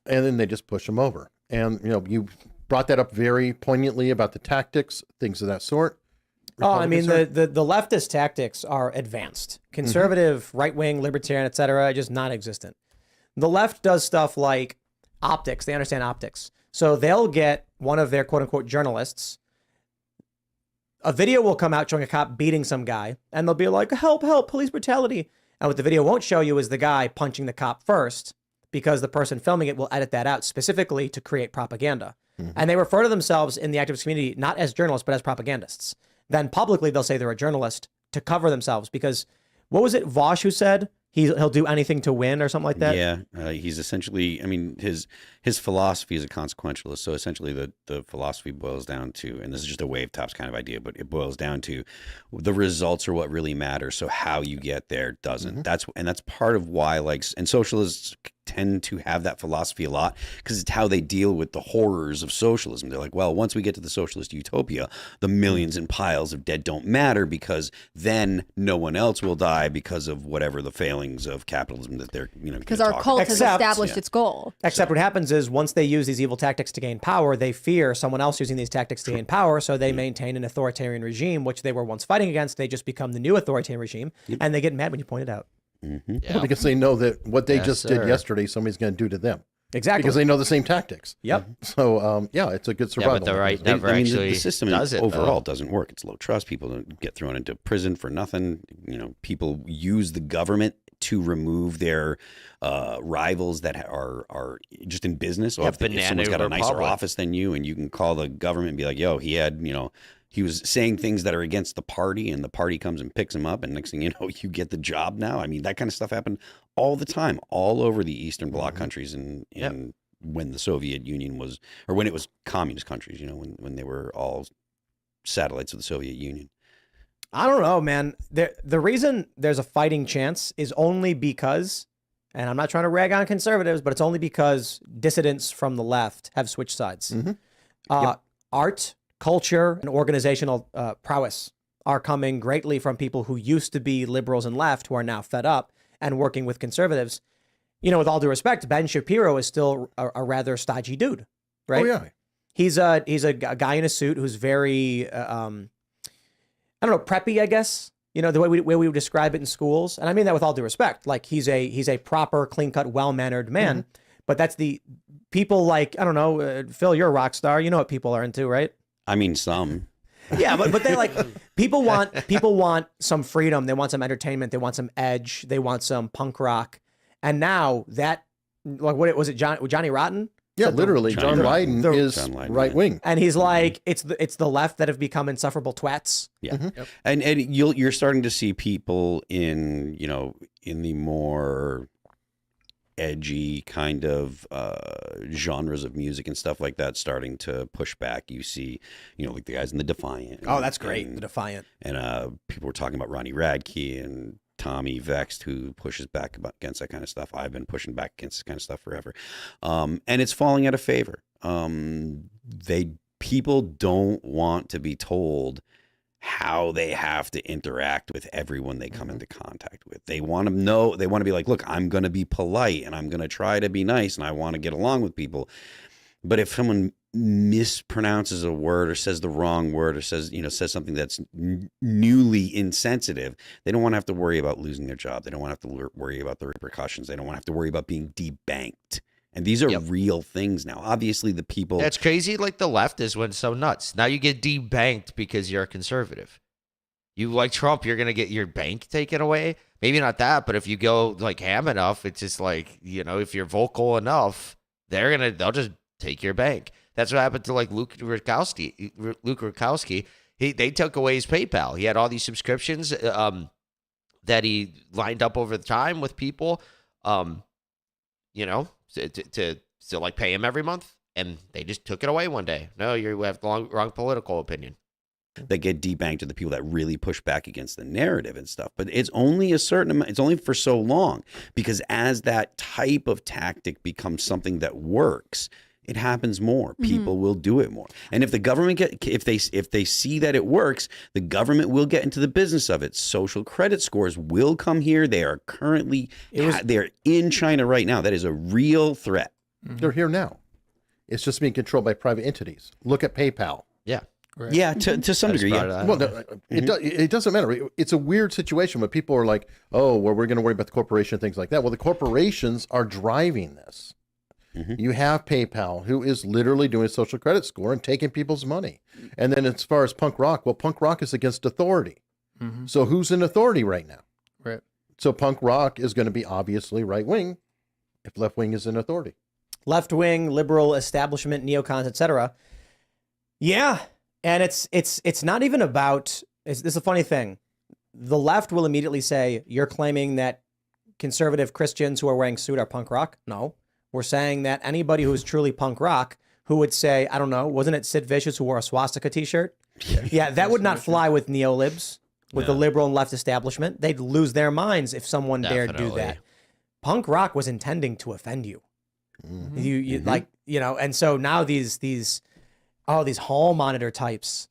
[SPEAKER 21] and then they just push them over. And you brought that up very poignantly about the tactics, things of that sort.
[SPEAKER 2] I mean, the leftist tactics are advanced. Conservative, right-wing, libertarian, etc., just non-existent. The left does stuff like optics. They understand optics. So they'll get one of their quote unquote journalists. A video will come out showing a cop beating some guy, and they'll be like, help, help, police brutality. And what the video won't show you is the guy punching the cop first, because the person filming it will edit that out specifically to create propaganda. And they refer to themselves in the activist community not as journalists, but as propagandists. Then publicly, they'll say they're a journalist to cover themselves, because what was it Vosh who said? He'll do anything to win or something like that?
[SPEAKER 7] Yeah, he's essentially, I mean, his philosophy is a consequentialist. So essentially the philosophy boils down to, and this is just a wave tops kind of idea, but it boils down to the results are what really matter. So how you get there doesn't. That's part of why, like, and socialists tend to have that philosophy a lot, because it's how they deal with the horrors of socialism. They're like, well, once we get to the socialist utopia, the millions and piles of dead don't matter, because then no one else will die because of whatever the failings of capitalism that they're,
[SPEAKER 22] because our cult has established its goal.
[SPEAKER 2] Except what happens is once they use these evil tactics to gain power, they fear someone else using these tactics to gain power, so they maintain an authoritarian regime, which they were once fighting against. They just become the new authoritarian regime, and they get mad when you point it out.
[SPEAKER 21] Well, because they know that what they just did yesterday, somebody's going to do to them.
[SPEAKER 2] Exactly.
[SPEAKER 21] Because they know the same tactics.
[SPEAKER 2] Yep.
[SPEAKER 21] So, yeah, it's a good survival.
[SPEAKER 7] but the right
[SPEAKER 21] mechanism.
[SPEAKER 7] never actually the system does it, overall doesn't work. It's low trust. People don't get thrown into prison for nothing. People use the government to remove their rivals that are just in business. So if someone's got a nicer office than you, and you can call the government and be like, yo, he had, he was saying things that are against the party, and the party comes and picks him up, and next thing you know, you get the job now. I mean, that kind of stuff happened all the time, all over the Eastern Bloc countries, and when the Soviet Union was, or when it was communist countries, when they were all satellites of the Soviet Union.
[SPEAKER 2] I don't know, man. The reason there's a fighting chance is only because, and I'm not trying to rag on conservatives, but it's only because dissidents from the left have switched sides. Art, culture, and organizational prowess are coming greatly from people who used to be liberals and left, who are now fed up and working with conservatives. With all due respect, Ben Shapiro is still a rather stodgy dude, right?
[SPEAKER 21] Oh, yeah.
[SPEAKER 2] He's a guy in a suit who's very, I don't know, preppy, I guess. The way we would describe it in schools. And I mean that with all due respect. Like, he's a proper, clean-cut, well-mannered man. But that's the people like, I don't know, Phil, you're a rock star. You know what people are into, right?
[SPEAKER 7] I mean, some.
[SPEAKER 2] Yeah, but they like, people want some freedom. They want some entertainment. They want some edge. They want some punk rock. And now that, like, what was it, Johnny Rotten?
[SPEAKER 21] Yeah, literally, John Lydon is right wing,
[SPEAKER 2] and he's like, it's the left that have become insufferable twats.
[SPEAKER 7] Yeah, and you're starting to see people in in the more edgy kind of genres of music and stuff like that starting to push back. You see, like the guys in the Defiant.
[SPEAKER 2] Oh, that's great, the Defiant.
[SPEAKER 7] And people were talking about Ronnie Radke and Tommy Vexed, who pushes back against that kind of stuff. I've been pushing back against this kind of stuff forever. And it's falling out of favor. People don't want to be told how they have to interact with everyone they come into contact with. They want to know, they want to be like, look, I'm going to be polite and I'm going to try to be nice and I want to get along with people. But if someone mispronounces a word or says the wrong word or says something that's newly insensitive, they don't want to have to worry about losing their job. They don't want to have to worry about the repercussions. They don't want to have to worry about being debanked. And these are real things now. Obviously, the people...
[SPEAKER 1] That's crazy. Like, the left is what's so nuts. Now you get debanked because you're a conservative. You like Trump, you're going to get your bank taken away. Maybe not that, but if you go, like, ham enough, it's just like, if you're vocal enough, they'll just take your bank. That's what happened to, like, Luke Rudkowski. They took away his PayPal. He had all these subscriptions that he lined up over the time with people, to like pay him every month, and they just took it away one day. No, you have the wrong political opinion.
[SPEAKER 7] They get debanked to the people that really push back against the narrative and stuff. But it's only a certain amount. It's only for so long, because as that type of tactic becomes something that works, it happens more. People will do it more. And if the government if they see that it works, the government will get into the business of it. Social credit scores will come here. They are currently they're in China right now. That is a real threat.
[SPEAKER 21] They're here now. It's just being controlled by private entities. Look at PayPal.
[SPEAKER 1] Yeah.
[SPEAKER 7] Yeah, to some degree. Yeah.
[SPEAKER 21] Well, no, it doesn't matter. It's a weird situation, but people are like, oh, well, we're going to worry about the corporation, things like that. Well, the corporations are driving this. You have PayPal, who is literally doing a social credit score and taking people's money. And then as far as punk rock, well, punk rock is against authority. So who's in authority right now?
[SPEAKER 2] Right.
[SPEAKER 21] So punk rock is going to be obviously right wing if left wing is in authority.
[SPEAKER 2] Left wing, liberal establishment, neocons, etc. Yeah, and it's not even about. This is a funny thing. The left will immediately say you're claiming that conservative Christians who are wearing suit are punk rock. No, we're saying that anybody who is truly punk rock, who would say, I don't know, wasn't it Sid Vicious who wore a swastika T-shirt? Yeah, that would not fly with neolibs, with the liberal and left establishment. They'd lose their minds if someone dared do that. Punk rock was intending to offend you. You like, you know, and so now these hall monitor types,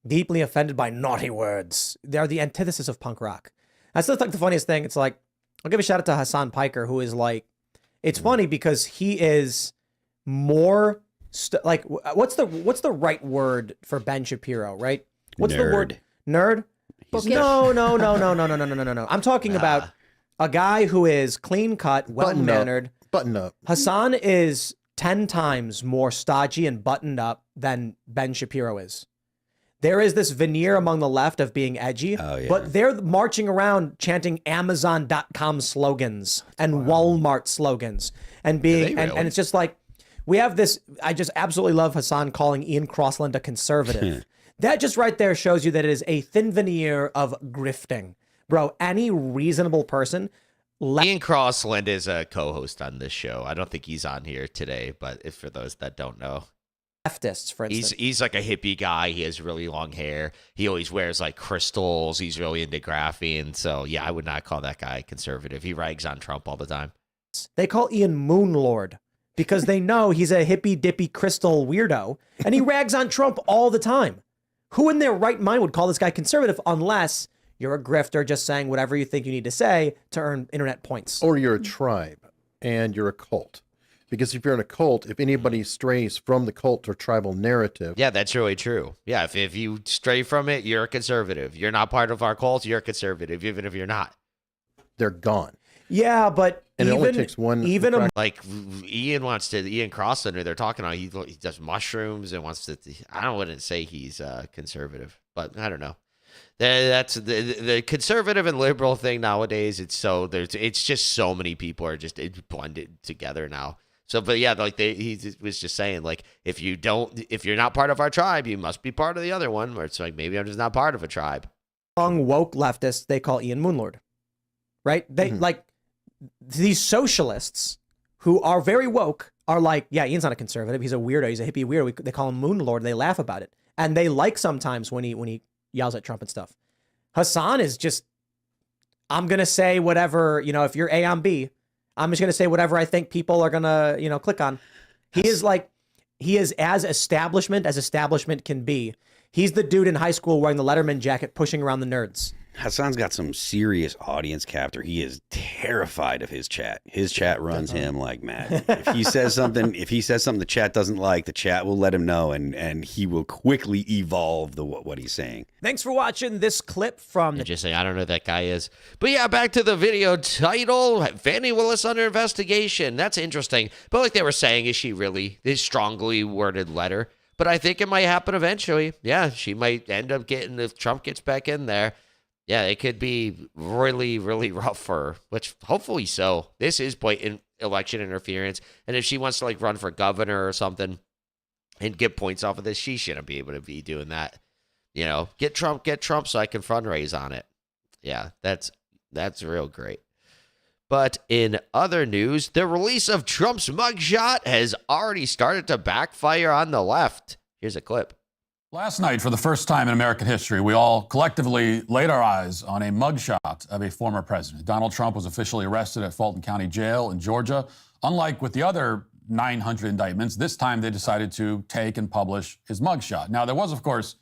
[SPEAKER 2] deeply offended by naughty words. They're the antithesis of punk rock. That's like the funniest thing. It's like, I'll give a shout out to Hassan Piker, who is like, it's funny because he is more like, what's the right word for Ben Shapiro, right? What's the word? Nerd? No. I'm talking about a guy who is clean cut, well mannered.
[SPEAKER 21] Button up.
[SPEAKER 2] Hassan is 10 times more stodgy and buttoned up than Ben Shapiro is. There is this veneer among the left of being edgy, but they're marching around chanting Amazon.com slogans and Walmart slogans and being, and it's just like, we have this, I just absolutely love Hassan calling Ian Crossland a conservative. That just right there shows you that it is a thin veneer of grifting. Bro, any reasonable person.
[SPEAKER 1] Ian Crossland is a co-host on this show. I don't think he's on here today, but if for those that don't know.
[SPEAKER 2] Leftists, for instance.
[SPEAKER 1] He's like a hippie guy. He has really long hair. He always wears like crystals. He's really into graphene. So yeah, I would not call that guy conservative. He rags on Trump all the time.
[SPEAKER 2] They call Ian Moonlord because they know he's a hippie dippy crystal weirdo and he rags on Trump all the time. Who in their right mind would call this guy conservative unless you're a grifter just saying whatever you think you need to say to earn internet points?
[SPEAKER 21] Or you're a tribe and you're a cult. Because if you're in a cult, if anybody strays from the cult or tribal narrative.
[SPEAKER 1] Yeah, that's really true. Yeah, if you stray from it, you're a conservative. You're not part of our cult, you're a conservative, even if you're not.
[SPEAKER 21] They're gone.
[SPEAKER 2] Yeah, but
[SPEAKER 21] and it only takes one.
[SPEAKER 2] Even
[SPEAKER 1] like Ian Crossland, they're talking about, he does mushrooms and wants to. I wouldn't say he's conservative, but I don't know. That's the conservative and liberal thing nowadays. It's just so many people are just blended together now. So, but yeah, like he was just saying, like if you're not part of our tribe, you must be part of the other one. Where it's like maybe I'm just not part of a tribe.
[SPEAKER 2] Long woke leftists they call Ian Moonlord, right? They like these socialists who are very woke are like, yeah, Ian's not a conservative. He's a weirdo. He's a hippie weirdo. They call him Moonlord. They laugh about it, and they like sometimes when he yells at Trump and stuff. Hassan is just, I'm gonna say whatever, you know, if you're A, I'm B. I'm just going to say whatever I think people are going to, you know, click on. He is as establishment can be. He's the dude in high school wearing the Letterman jacket pushing around the nerds.
[SPEAKER 7] Hassan's got some serious audience captor. He is terrified of his chat. His chat runs him like mad. If he says something the chat doesn't like, the chat will let him know, and he will quickly evolve what he's saying.
[SPEAKER 2] Thanks for watching this clip from
[SPEAKER 1] the. Just saying, I don't know who that guy is, but yeah, back to the video title: Fani Willis under investigation. That's interesting. But like they were saying, is she really this strongly worded letter? But I think it might happen eventually. Yeah, she might end up getting if Trump gets back in there. Yeah, it could be really, really rough for her, which hopefully so. This is blatant election interference. And if she wants to like run for governor or something and get points off of this, she shouldn't be able to be doing that. You know, get Trump so I can fundraise on it. Yeah, that's real great. But in other news, the release of Trump's mugshot has already started to backfire on the left. Here's a clip.
[SPEAKER 8] Last night, for the first time in American history, we all collectively laid our eyes on a mugshot of a former president. Donald Trump was officially arrested at Fulton County Jail in Georgia. Unlike with the other 900 indictments, this time they decided to take and publish his mugshot. Now, there was, of course,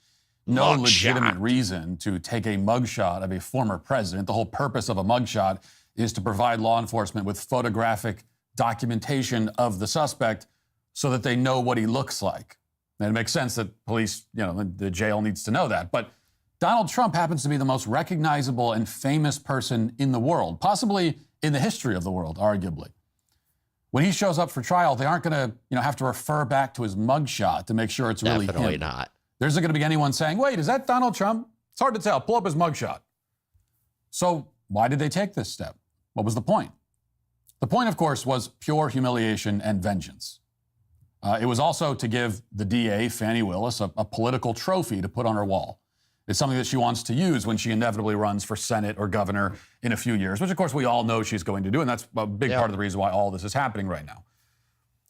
[SPEAKER 8] no legitimate reason to take a mugshot of a former president. The whole purpose of a mugshot is to provide law enforcement with photographic documentation of the suspect so that they know what he looks like. And it makes sense that police, the jail needs to know that. But Donald Trump happens to be the most recognizable and famous person in the world, possibly in the history of the world, arguably. When he shows up for trial, they aren't going to, have to refer back to his mugshot to make sure it's really him.
[SPEAKER 1] Definitely not.
[SPEAKER 8] There isn't going to be anyone saying, wait, is that Donald Trump? It's hard to tell. Pull up his mugshot. So why did they take this step? What was the point? The point, of course, was pure humiliation and vengeance. It was also to give the DA, Fani Willis, a political trophy to put on her wall. It's something that she wants to use when she inevitably runs for Senate or governor in a few years, which, of course, we all know she's going to do, and that's a big part of the reason why all this is happening right now.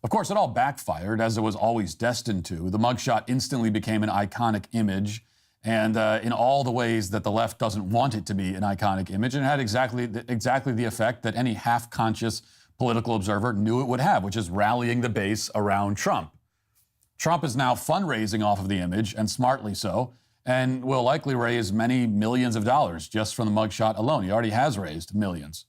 [SPEAKER 8] Of course, it all backfired, as it was always destined to. The mugshot instantly became an iconic image, and in all the ways that the left doesn't want it to be an iconic image, and it had exactly the effect that any half-conscious political observer knew it would have, which is rallying the base around Trump. Trump is now fundraising off of the image, and smartly so, and will likely raise many millions of dollars just from the mugshot alone. He already has raised millions.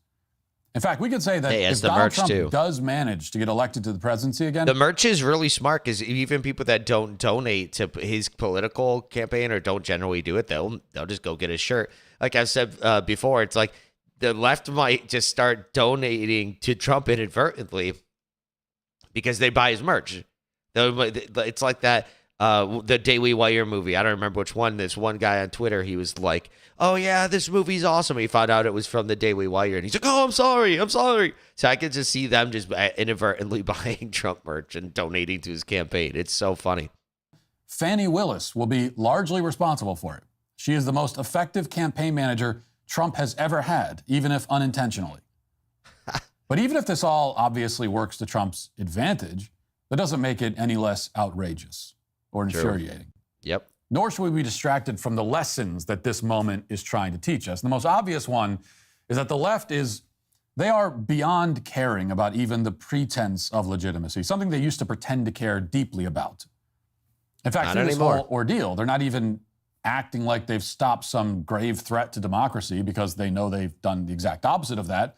[SPEAKER 8] In fact, we could say that if Donald Trump does manage to get elected to the presidency again...
[SPEAKER 1] The merch is really smart because even people that don't donate to his political campaign or don't generally do it, they'll just go get a shirt. Like I've said before, it's like the left might just start donating to Trump inadvertently because they buy his merch. It's like that... the Daily Wire movie. I don't remember which one. This one guy on Twitter, he was like, oh, yeah, this movie's awesome. He found out it was from the Daily Wire. And he's like, oh, I'm sorry. So I could just see them just inadvertently buying Trump merch and donating to his campaign. It's so funny.
[SPEAKER 8] Fani Willis will be largely responsible for it. She is the most effective campaign manager Trump has ever had, even if unintentionally. But even if this all obviously works to Trump's advantage, that doesn't make it any less outrageous or infuriating.
[SPEAKER 1] Yep.
[SPEAKER 8] Nor should we be distracted from the lessons that this moment is trying to teach us. And the most obvious one is that the left they are beyond caring about even the pretense of legitimacy, something they used to pretend to care deeply about. In fact, through this whole ordeal, they're not even acting like they've stopped some grave threat to democracy because they know they've done the exact opposite of that.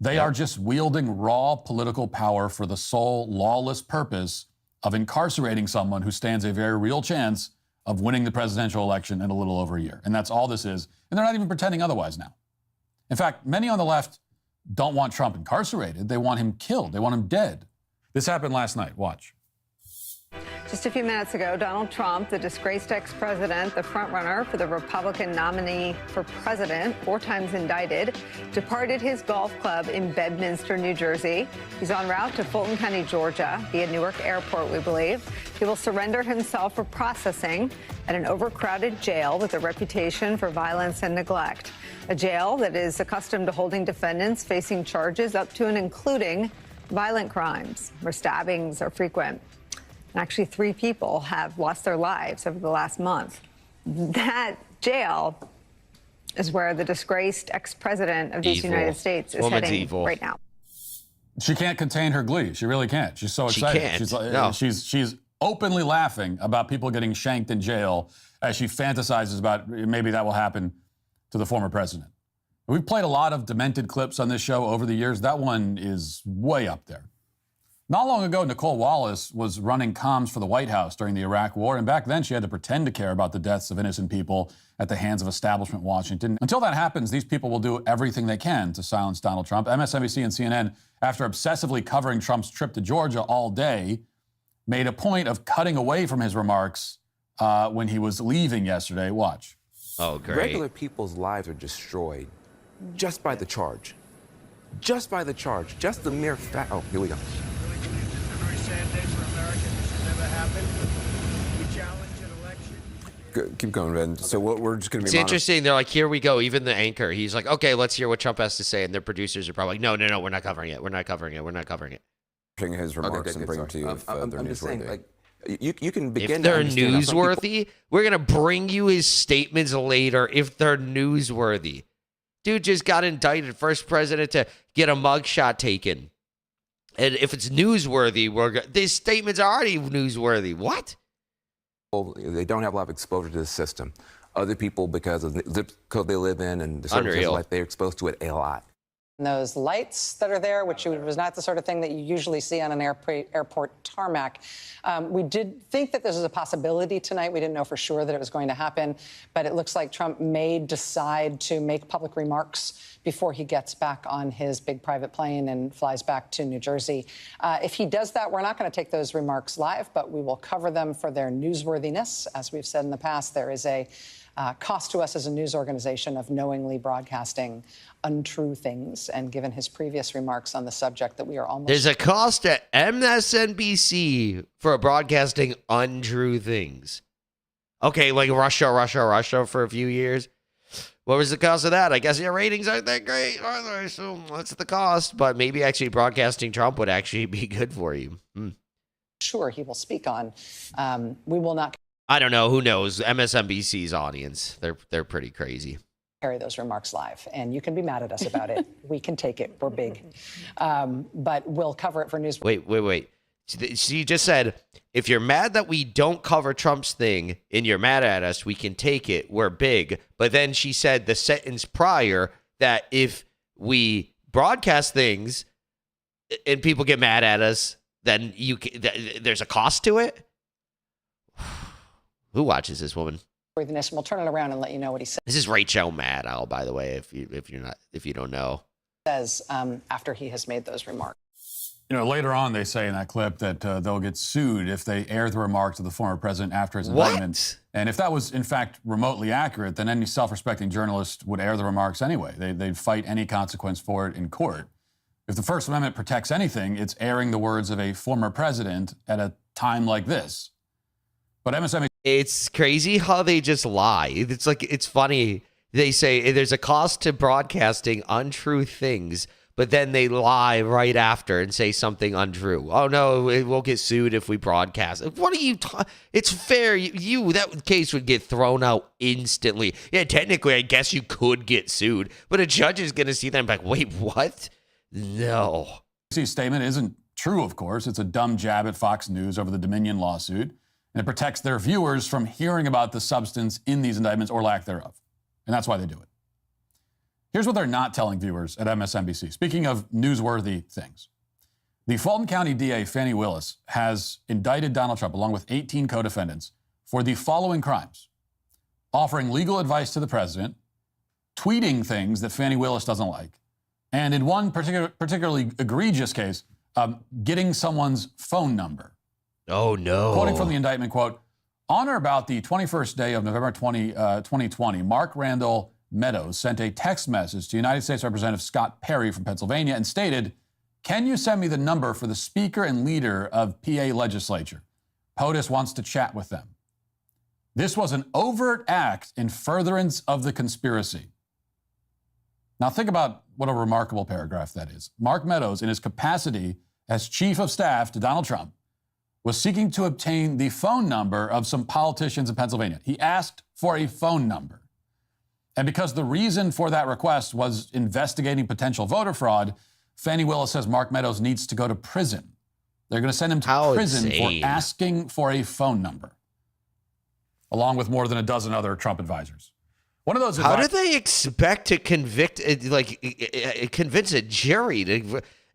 [SPEAKER 8] They are just wielding raw political power for the sole lawless purpose of incarcerating someone who stands a very real chance of winning the presidential election in a little over a year. And that's all this is. And they're not even pretending otherwise now. In fact, many on the left don't want Trump incarcerated. They want him killed. They want him dead. This happened last night. Watch.
[SPEAKER 9] Just a few minutes ago, Donald Trump, the disgraced ex-president, the frontrunner for the Republican nominee for president, 4 times indicted, departed his golf club in Bedminster, New Jersey. He's en route to Fulton County, Georgia, via Newark Airport, we believe. He will surrender himself for processing at an overcrowded jail with a reputation for violence and neglect. A jail that is accustomed to holding defendants facing charges up to and including violent crimes, where stabbings are frequent. Actually, 3 people have lost their lives over the last month. That jail is where the disgraced ex-president of the United States is heading right now.
[SPEAKER 8] She can't contain her glee. She really can't. She's so excited. She's openly laughing about people getting shanked in jail as she fantasizes about maybe that will happen to the former president. We've played a lot of demented clips on this show over the years. That one is way up there. Not long ago, Nicole Wallace was running comms for the White House during the Iraq War, and back then she had to pretend to care about the deaths of innocent people at the hands of establishment Washington. Until that happens, these people will do everything they can to silence Donald Trump. MSNBC and CNN, after obsessively covering Trump's trip to Georgia all day, made a point of cutting away from his remarks when he was leaving yesterday. Watch.
[SPEAKER 1] Oh, great.
[SPEAKER 10] Regular people's lives are destroyed just by the charge. Just by the charge. Just the mere fact. Oh, here we go.
[SPEAKER 23] Keep going, Ben. So we're just going to be...
[SPEAKER 1] It's interesting. They're like, here we go. Even the anchor, he's like, okay, let's hear what Trump has to say. And their producers are probably like, no, we're not covering it. We're not covering it. We're not covering it.
[SPEAKER 23] His remarks and bring them to you if they're
[SPEAKER 10] I'm just saying,
[SPEAKER 23] newsworthy.
[SPEAKER 10] like, you can begin
[SPEAKER 1] if they're
[SPEAKER 10] to understand
[SPEAKER 1] newsworthy, we're going to bring you his statements later if they're newsworthy. Dude just got indicted, first president to get a mugshot taken. And if it's newsworthy, these statements are already newsworthy. What?
[SPEAKER 10] They don't have a lot of exposure to the system. Other people, because of the zip code they live in and the circumstances like they're exposed to it a lot.
[SPEAKER 3] Those lights that are there, which was not the sort of thing that you usually see on an airport tarmac. We did think that this was a possibility tonight. We didn't know for sure that it was going to happen, but it looks like Trump may decide to make public remarks before he gets back on his big private plane and flies back to New Jersey. If he does that, we're not going to take those remarks live, but we will cover them for their newsworthiness. As we've said in the past, there is a cost to us as a news organization of knowingly broadcasting untrue things. And given his previous remarks on the subject, that we are almost...
[SPEAKER 1] There's a cost at MSNBC for broadcasting untrue things. Okay, like Russia for a few years. What was the cost of that? I guess your ratings aren't that great, are they? So what's the cost? But maybe actually broadcasting Trump would actually be good for you.
[SPEAKER 3] Sure, he will speak on. We will not...
[SPEAKER 1] I don't know. Who knows? MSNBC's audience, they're pretty crazy.
[SPEAKER 3] Carry those remarks live, and you can be mad at us about it. We can take it. We're big. But we'll cover it for news.
[SPEAKER 1] Wait. She just said, if you're mad that we don't cover Trump's thing and you're mad at us, we can take it. We're big. But then she said the sentence prior that if we broadcast things and people get mad at us, then there's a cost to it. Who watches this woman?
[SPEAKER 3] Worthiness, and we'll turn it around and let you know what he says.
[SPEAKER 1] This is Rachel Maddow, by the way, if you don't know.
[SPEAKER 3] Says after he has made those remarks.
[SPEAKER 8] You know, later on, they say in that clip that they'll get sued if they air the remarks of the former president after his indictment. And if that was, in fact, remotely accurate, then any self-respecting journalist would air the remarks anyway. They'd fight any consequence for it in court. If the First Amendment protects anything, it's airing the words of a former president at a time like this. But MSNBC...
[SPEAKER 1] It's crazy how they just lie. It's like, it's funny. They say there's a cost to broadcasting untrue things, but then they lie right after and say something untrue. Oh, no, we'll get sued if we broadcast. What are you It's fair. That case would get thrown out instantly. Yeah, technically, I guess you could get sued, but a judge is going to see them like, wait, what? No.
[SPEAKER 8] MSNBC's statement isn't true, of course. It's a dumb jab at Fox News over the Dominion lawsuit. And it protects their viewers from hearing about the substance in these indictments or lack thereof. And that's why they do it. Here's what they're not telling viewers at MSNBC. Speaking of newsworthy things, the Fulton County DA, Fani Willis, has indicted Donald Trump along with 18 co-defendants for the following crimes: offering legal advice to the president, tweeting things that Fani Willis doesn't like, and in one particularly egregious case, getting someone's phone number.
[SPEAKER 1] Oh, no.
[SPEAKER 8] Quoting from the indictment, quote, on or about the 21st day of November 2020, Mark Randall Meadows sent a text message to United States Representative Scott Perry from Pennsylvania and stated, can you send me the number for the Speaker and leader of PA legislature? POTUS wants to chat with them. This was an overt act in furtherance of the conspiracy. Now think about what a remarkable paragraph that is. Mark Meadows, in his capacity as chief of staff to Donald Trump, was seeking to obtain the phone number of some politicians in Pennsylvania. He asked for a phone number. And because the reason for that request was investigating potential voter fraud, Fani Willis says Mark Meadows needs to go to prison. They're going to send him to prison for asking for a phone number, along with more than a dozen other Trump advisors. One of those.
[SPEAKER 1] How do they expect to convince a jury?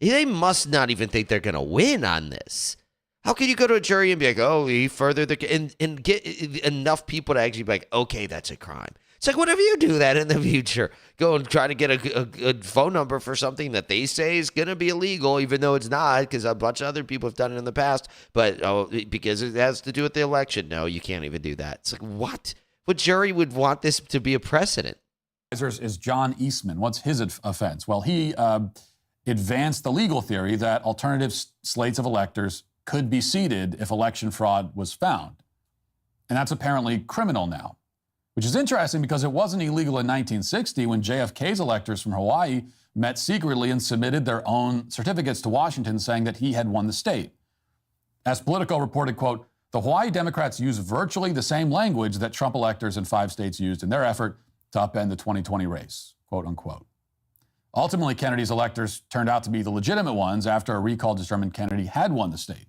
[SPEAKER 1] They must not even think they're going to win on this. How can you go to a jury and be like, oh, he furthered and get enough people to actually be like, okay, that's a crime. It's like, whenever you do that in the future, go and try to get a phone number for something that they say is going to be illegal, even though it's not, because a bunch of other people have done it in the past, but because it has to do with the election. No, you can't even do that. It's like, what? What jury would want this to be a precedent?
[SPEAKER 8] Is John Eastman. What's his offense? Well, he advanced the legal theory that alternative slates of electors could be seated if election fraud was found. And that's apparently criminal now, which is interesting because it wasn't illegal in 1960 when JFK's electors from Hawaii met secretly and submitted their own certificates to Washington saying that he had won the state. As Politico reported, quote, the Hawaii Democrats use virtually the same language that Trump electors in 5 states used in their effort to upend the 2020 race, quote unquote. Ultimately, Kennedy's electors turned out to be the legitimate ones after a recall determined Kennedy had won the state.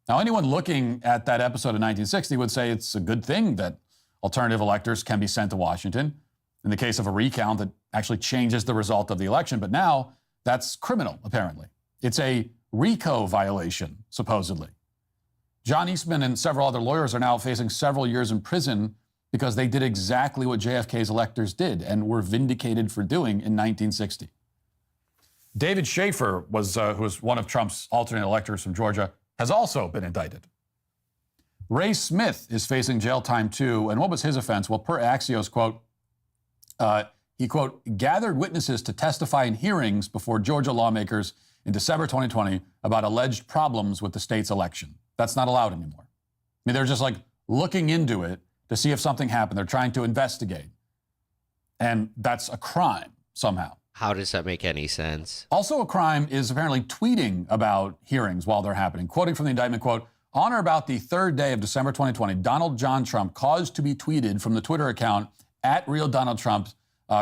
[SPEAKER 8] Now, anyone looking at that episode of 1960 would say it's a good thing that alternative electors can be sent to Washington. in the case of a recount that actually changes the result of the election. But now that's criminal, apparently. It's a RICO violation, supposedly. John Eastman and several other lawyers are now facing several years in prison because they did exactly what JFK's electors did and were vindicated for doing in 1960. David Schaefer, who was one of Trump's alternate electors from Georgia, has also been indicted. Ray Smith is facing jail time too, and what was his offense? Well, per Axios, quote, he, quote, gathered witnesses to testify in hearings before Georgia lawmakers in December 2020 about alleged problems with the state's election. That's not allowed anymore. I mean, they're just like looking into it to see if something happened. They're trying to investigate. And that's a crime somehow.
[SPEAKER 1] How does that make any sense?
[SPEAKER 8] Also a crime is apparently tweeting about hearings while they're happening. Quoting from the indictment, quote, on or about the third day of December 2020, Donald John Trump caused to be tweeted from the Twitter account at Real Donald Trump,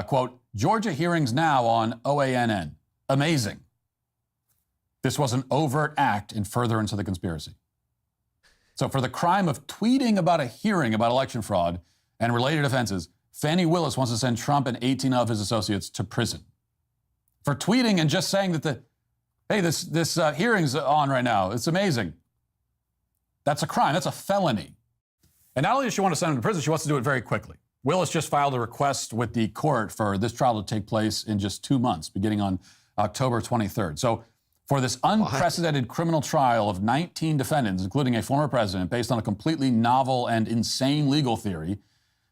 [SPEAKER 8] quote, Georgia hearings now on OANN. Amazing. This was an overt act in furtherance of the conspiracy. So for the crime of tweeting about a hearing about election fraud and related offenses, Fani Willis wants to send Trump and 18 of his associates to prison. For tweeting and just saying that this hearing's on right now. It's amazing. That's a crime. That's a felony. And not only does she want to send him to prison, she wants to do it very quickly. Willis just filed a request with the court for this trial to take place in just 2 months, beginning on October 23rd. So for this unprecedented criminal trial of 19 defendants, including a former president, based on a completely novel and insane legal theory,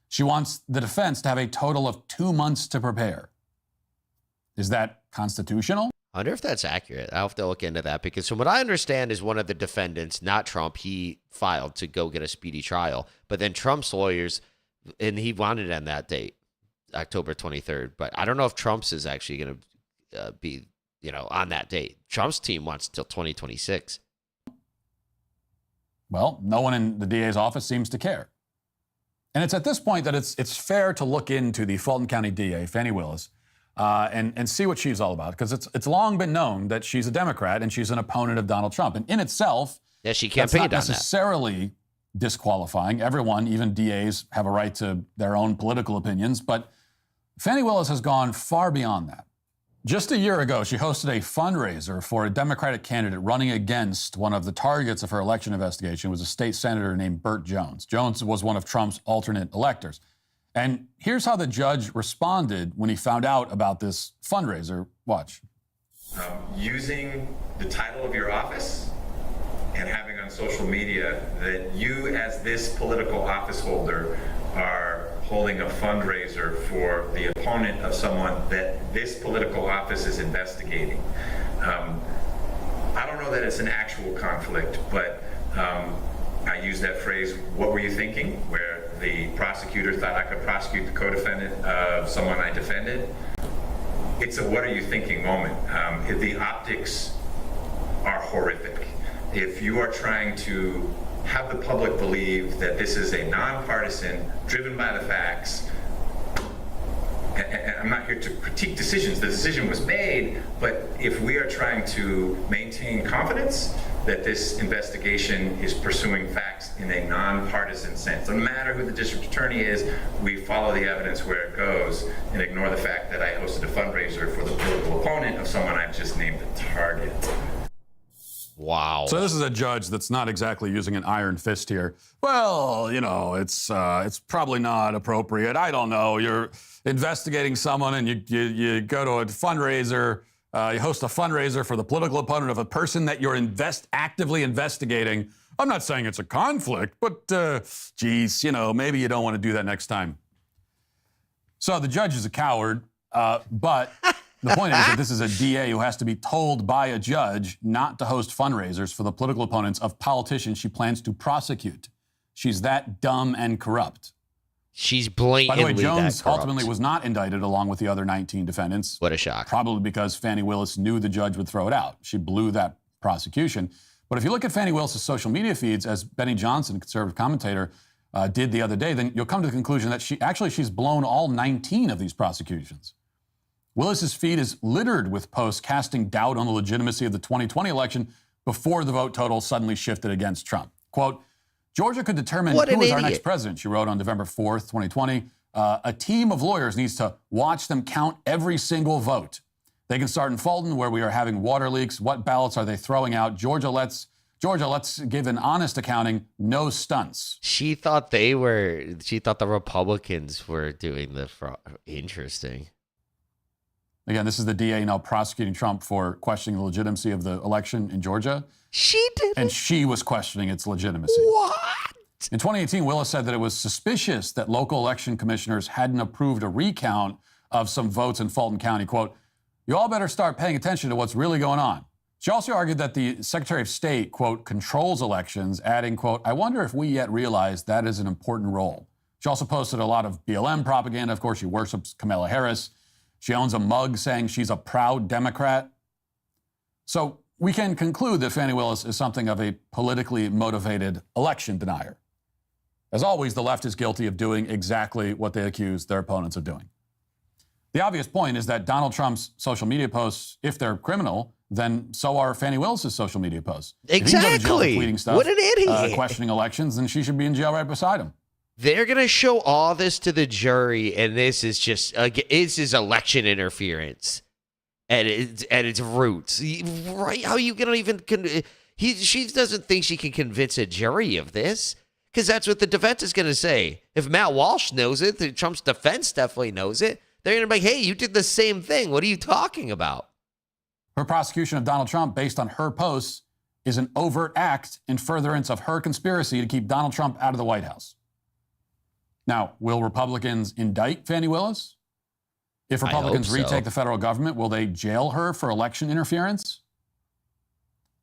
[SPEAKER 8] she wants the defense to have a total of 2 months to prepare. Is that constitutional?
[SPEAKER 1] I wonder if that's accurate. I'll have to look into that because from what I understand is one of the defendants, not Trump, he filed to go get a speedy trial. But then Trump's lawyers, and he wanted it on that date, October 23rd. But I don't know if Trump's is actually going to be, on that date. Trump's team wants till 2026.
[SPEAKER 8] Well, no one in the DA's office seems to care. And it's at this point that it's fair to look into the Fulton County DA, Fani Willis, and see what she's all about, because it's long been known that she's a Democrat and she's an opponent of Donald Trump. And in itself,
[SPEAKER 1] she
[SPEAKER 8] that's
[SPEAKER 1] campaigned
[SPEAKER 8] not
[SPEAKER 1] on that.
[SPEAKER 8] necessarily disqualifying. Everyone, even DAs, have a right to their own political opinions. But Fani Willis has gone far beyond that. Just a year ago, she hosted a fundraiser for a Democratic candidate running against one of the targets of her election investigation, was a state senator named Burt Jones. Jones was one of Trump's alternate electors. And here's how the judge responded when he found out about this fundraiser. Watch.
[SPEAKER 4] Using the title of your office and having on social media that you, as this political office holder, are holding a fundraiser for the opponent of someone that this political office is investigating. I don't know that it's an actual conflict, but I use that phrase, what were you thinking? Where the prosecutor thought I could prosecute the co-defendant of someone I defended. It's a what are you thinking moment. The optics are horrific. If you are trying to have the public believe that this is a nonpartisan, driven by the facts, and I'm not here to critique decisions, the decision was made, but if we are trying to maintain confidence that this investigation is pursuing facts in a nonpartisan sense, no matter who the district attorney is, we follow the evidence where it goes and ignore the fact that I hosted a fundraiser for the political opponent of someone I've just named a target.
[SPEAKER 1] Wow.
[SPEAKER 8] So this is a judge that's not exactly using an iron fist here. Well, it's probably not appropriate. I don't know. You're investigating someone and you go to a fundraiser, you host a fundraiser for the political opponent of a person that you're actively investigating. I'm not saying it's a conflict, but maybe you don't want to do that next time. So the judge is a coward, but the point is that this is a DA who has to be told by a judge not to host fundraisers for the political opponents of politicians she plans to prosecute. She's that dumb and corrupt.
[SPEAKER 1] She's blatantly
[SPEAKER 8] By the way, Jones
[SPEAKER 1] that corrupt.
[SPEAKER 8] ultimately was not indicted along with the other 19 defendants.
[SPEAKER 1] What a shock.
[SPEAKER 8] Probably because Fani Willis knew the judge would throw it out. She blew that prosecution. But if you look at Fani Willis' social media feeds, as Benny Johnson, conservative commentator, did the other day, then you'll come to the conclusion that she's blown all 19 of these prosecutions. Willis's feed is littered with posts casting doubt on the legitimacy of the 2020 election before the vote total suddenly shifted against Trump. Quote, Georgia could determine who is our next president, she wrote on November 4th, 2020. A team of lawyers needs to watch them count every single vote. They can start in Fulton, where we are having water leaks. What ballots are they throwing out? Georgia, let's give an honest accounting, no stunts.
[SPEAKER 1] She thought the Republicans were doing the fraud. Interesting.
[SPEAKER 8] Again, this is the DA now prosecuting Trump for questioning the legitimacy of the election in Georgia.
[SPEAKER 1] She did.
[SPEAKER 8] And she was questioning its legitimacy.
[SPEAKER 1] What?
[SPEAKER 8] In 2018, Willis said that it was suspicious that local election commissioners hadn't approved a recount of some votes in Fulton County. Quote, "You all better start paying attention to what's really going on." She also argued that the Secretary of State, quote, "controls elections," adding, quote, "I wonder if we yet realize that is an important role." She also posted a lot of BLM propaganda. Of course, she worships Kamala Harris. She owns a mug saying she's a proud Democrat. So we can conclude that Fani Willis is something of a politically motivated election denier. As always, the left is guilty of doing exactly what they accuse their opponents of doing. The obvious point is that Donald Trump's social media posts, if they're criminal, then so are Fani Willis's social media posts.
[SPEAKER 1] Exactly.
[SPEAKER 8] If he can go to jail for tweeting stuff,
[SPEAKER 1] What an idiot.
[SPEAKER 8] questioning elections, then she should be in jail right beside him.
[SPEAKER 1] They're going to show all this to the jury, and this is just this is election interference at its roots. Right? How are you going to even she doesn't think she can convince a jury of this, because that's what the defense is going to say. If Matt Walsh knows it, Trump's defense definitely knows it. They're going to be like, "Hey, you did the same thing. What are you talking about?"
[SPEAKER 8] Her prosecution of Donald Trump based on her posts is an overt act in furtherance of her conspiracy to keep Donald Trump out of the White House. Now, will Republicans indict Fani Willis? If Republicans retake the federal government, will they jail her for election interference?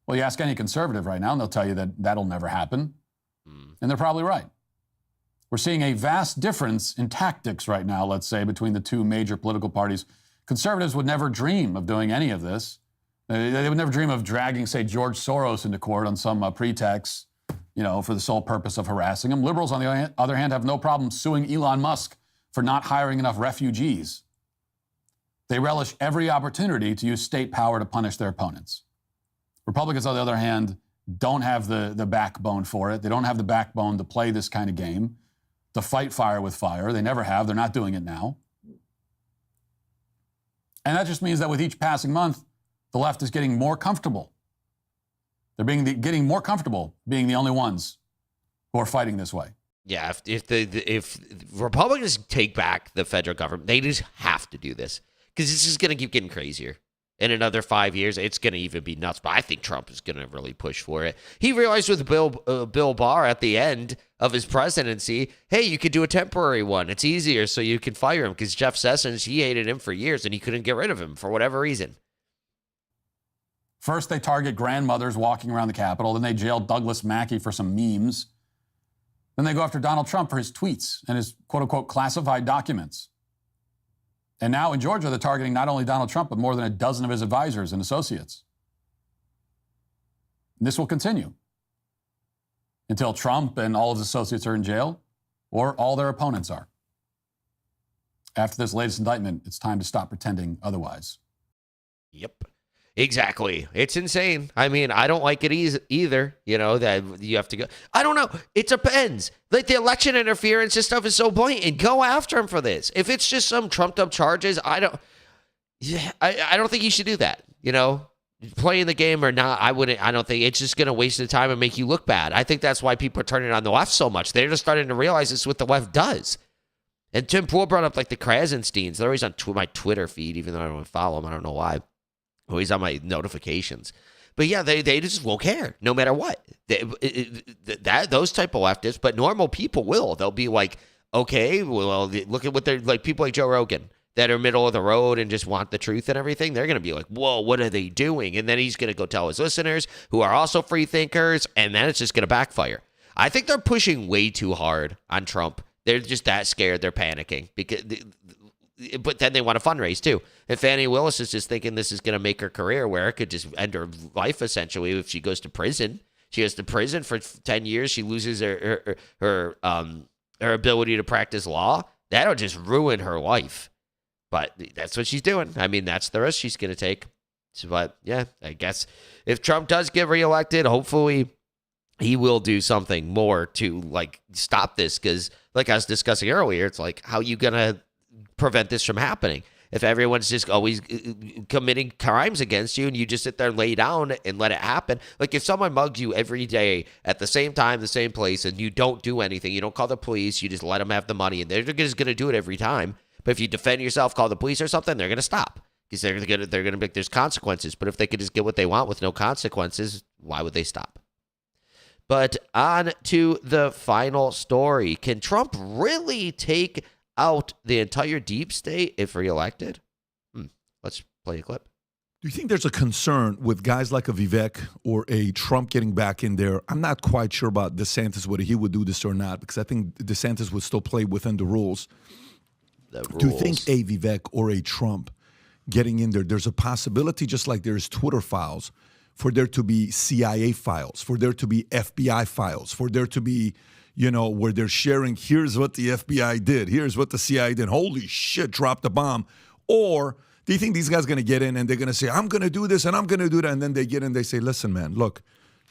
[SPEAKER 8] Well, you ask any conservative right now, and they'll tell you that that'll never happen. And they're probably right. We're seeing a vast difference in tactics right now, let's say, between the two major political parties. Conservatives would never dream of doing any of this. They would never dream of dragging, say, George Soros into court on some pretext, for the sole purpose of harassing him. Liberals, on the other hand, have no problem suing Elon Musk for not hiring enough refugees. They relish every opportunity to use state power to punish their opponents. Republicans, on the other hand, don't have the backbone for it. They don't have the backbone to play this kind of game, to fight fire with fire. They never have. They're not doing it now. And that just means that with each passing month, the left is getting more comfortable. They're getting more comfortable being the only ones who are fighting this way.
[SPEAKER 1] Yeah, if Republicans take back the federal government, they just have to do this, because this is going to keep getting crazier. In another 5 years, it's going to even be nuts. But I think Trump is going to really push for it. He realized with Bill Barr at the end of his presidency, hey, you could do a temporary one. It's easier, so you can fire him, because Jeff Sessions, he hated him for years, and he couldn't get rid of him for whatever reason.
[SPEAKER 8] First, they target grandmothers walking around the Capitol. Then they jail Douglas Mackey for some memes. Then they go after Donald Trump for his tweets and his quote-unquote classified documents. And now in Georgia, they're targeting not only Donald Trump, but more than a dozen of his advisors and associates. And this will continue until Trump and all of his associates are in jail, or all their opponents are. After this latest indictment, it's time to stop pretending otherwise.
[SPEAKER 1] Yep. Exactly. It's insane. I mean, I don't like it either, that you have to go. I don't know. It depends. Like, the election interference and stuff is so blatant. Go after him for this. If it's just some trumped up charges, I don't think you should do that. Playing the game or not, I don't think it's just going to waste the time and make you look bad. I think that's why people are turning on the left so much. They're just starting to realize this is what the left does. And Tim Pool brought up, like, the Krasensteins. They're always on my Twitter feed, even though I don't follow them. I don't know why. Always on my notifications. But yeah, they just won't care no matter what. Those type of leftists, but normal people will. They'll be like, okay, well, look at what they're like. People like Joe Rogan that are middle of the road and just want the truth and everything. They're going to be like, whoa, what are they doing? And then he's going to go tell his listeners who are also free thinkers, and then it's just going to backfire. I think they're pushing way too hard on Trump. They're just that scared. They're panicking but then they want to fundraise too. And Fani Willis is just thinking this is going to make her career, where it could just end her life essentially if she goes to prison. She goes to prison for 10 years. She loses her ability to practice law. That'll just ruin her life. But that's what she's doing. I mean, that's the risk she's going to take. But yeah, I guess if Trump does get reelected, hopefully he will do something more to like stop this, because like I was discussing earlier, it's like, how you gonna prevent this from happening if everyone's just always committing crimes against you and you just sit there, lay down and let it happen? Like if someone mugs you every day at the same time, the same place, and you don't do anything, you don't call the police, you just let them have the money, and they're just gonna do it every time. But if you defend yourself, call the police or something, they're gonna stop, because they're gonna be, there's consequences. But if they could just get what they want with no consequences, why would they stop? But on to the final story. Can Trump really take out the entire deep state if reelected? Let's play a clip.
[SPEAKER 5] Do you think there's a concern with guys like a Vivek or a Trump getting back in there? I'm not quite sure about DeSantis, whether he would do this or not, because I think DeSantis would still play within the rules. Do you think a Vivek or a Trump getting in there, there's a possibility, just like there's Twitter files, for there to be CIA files, for there to be FBI files, for there to be, where they're sharing, here's what the FBI did, here's what the CIA did, holy shit, dropped the bomb? Or do you think these guys are going to get in and they're going to say, I'm going to do this and I'm going to do that, and then they get in, they say, listen, man, look,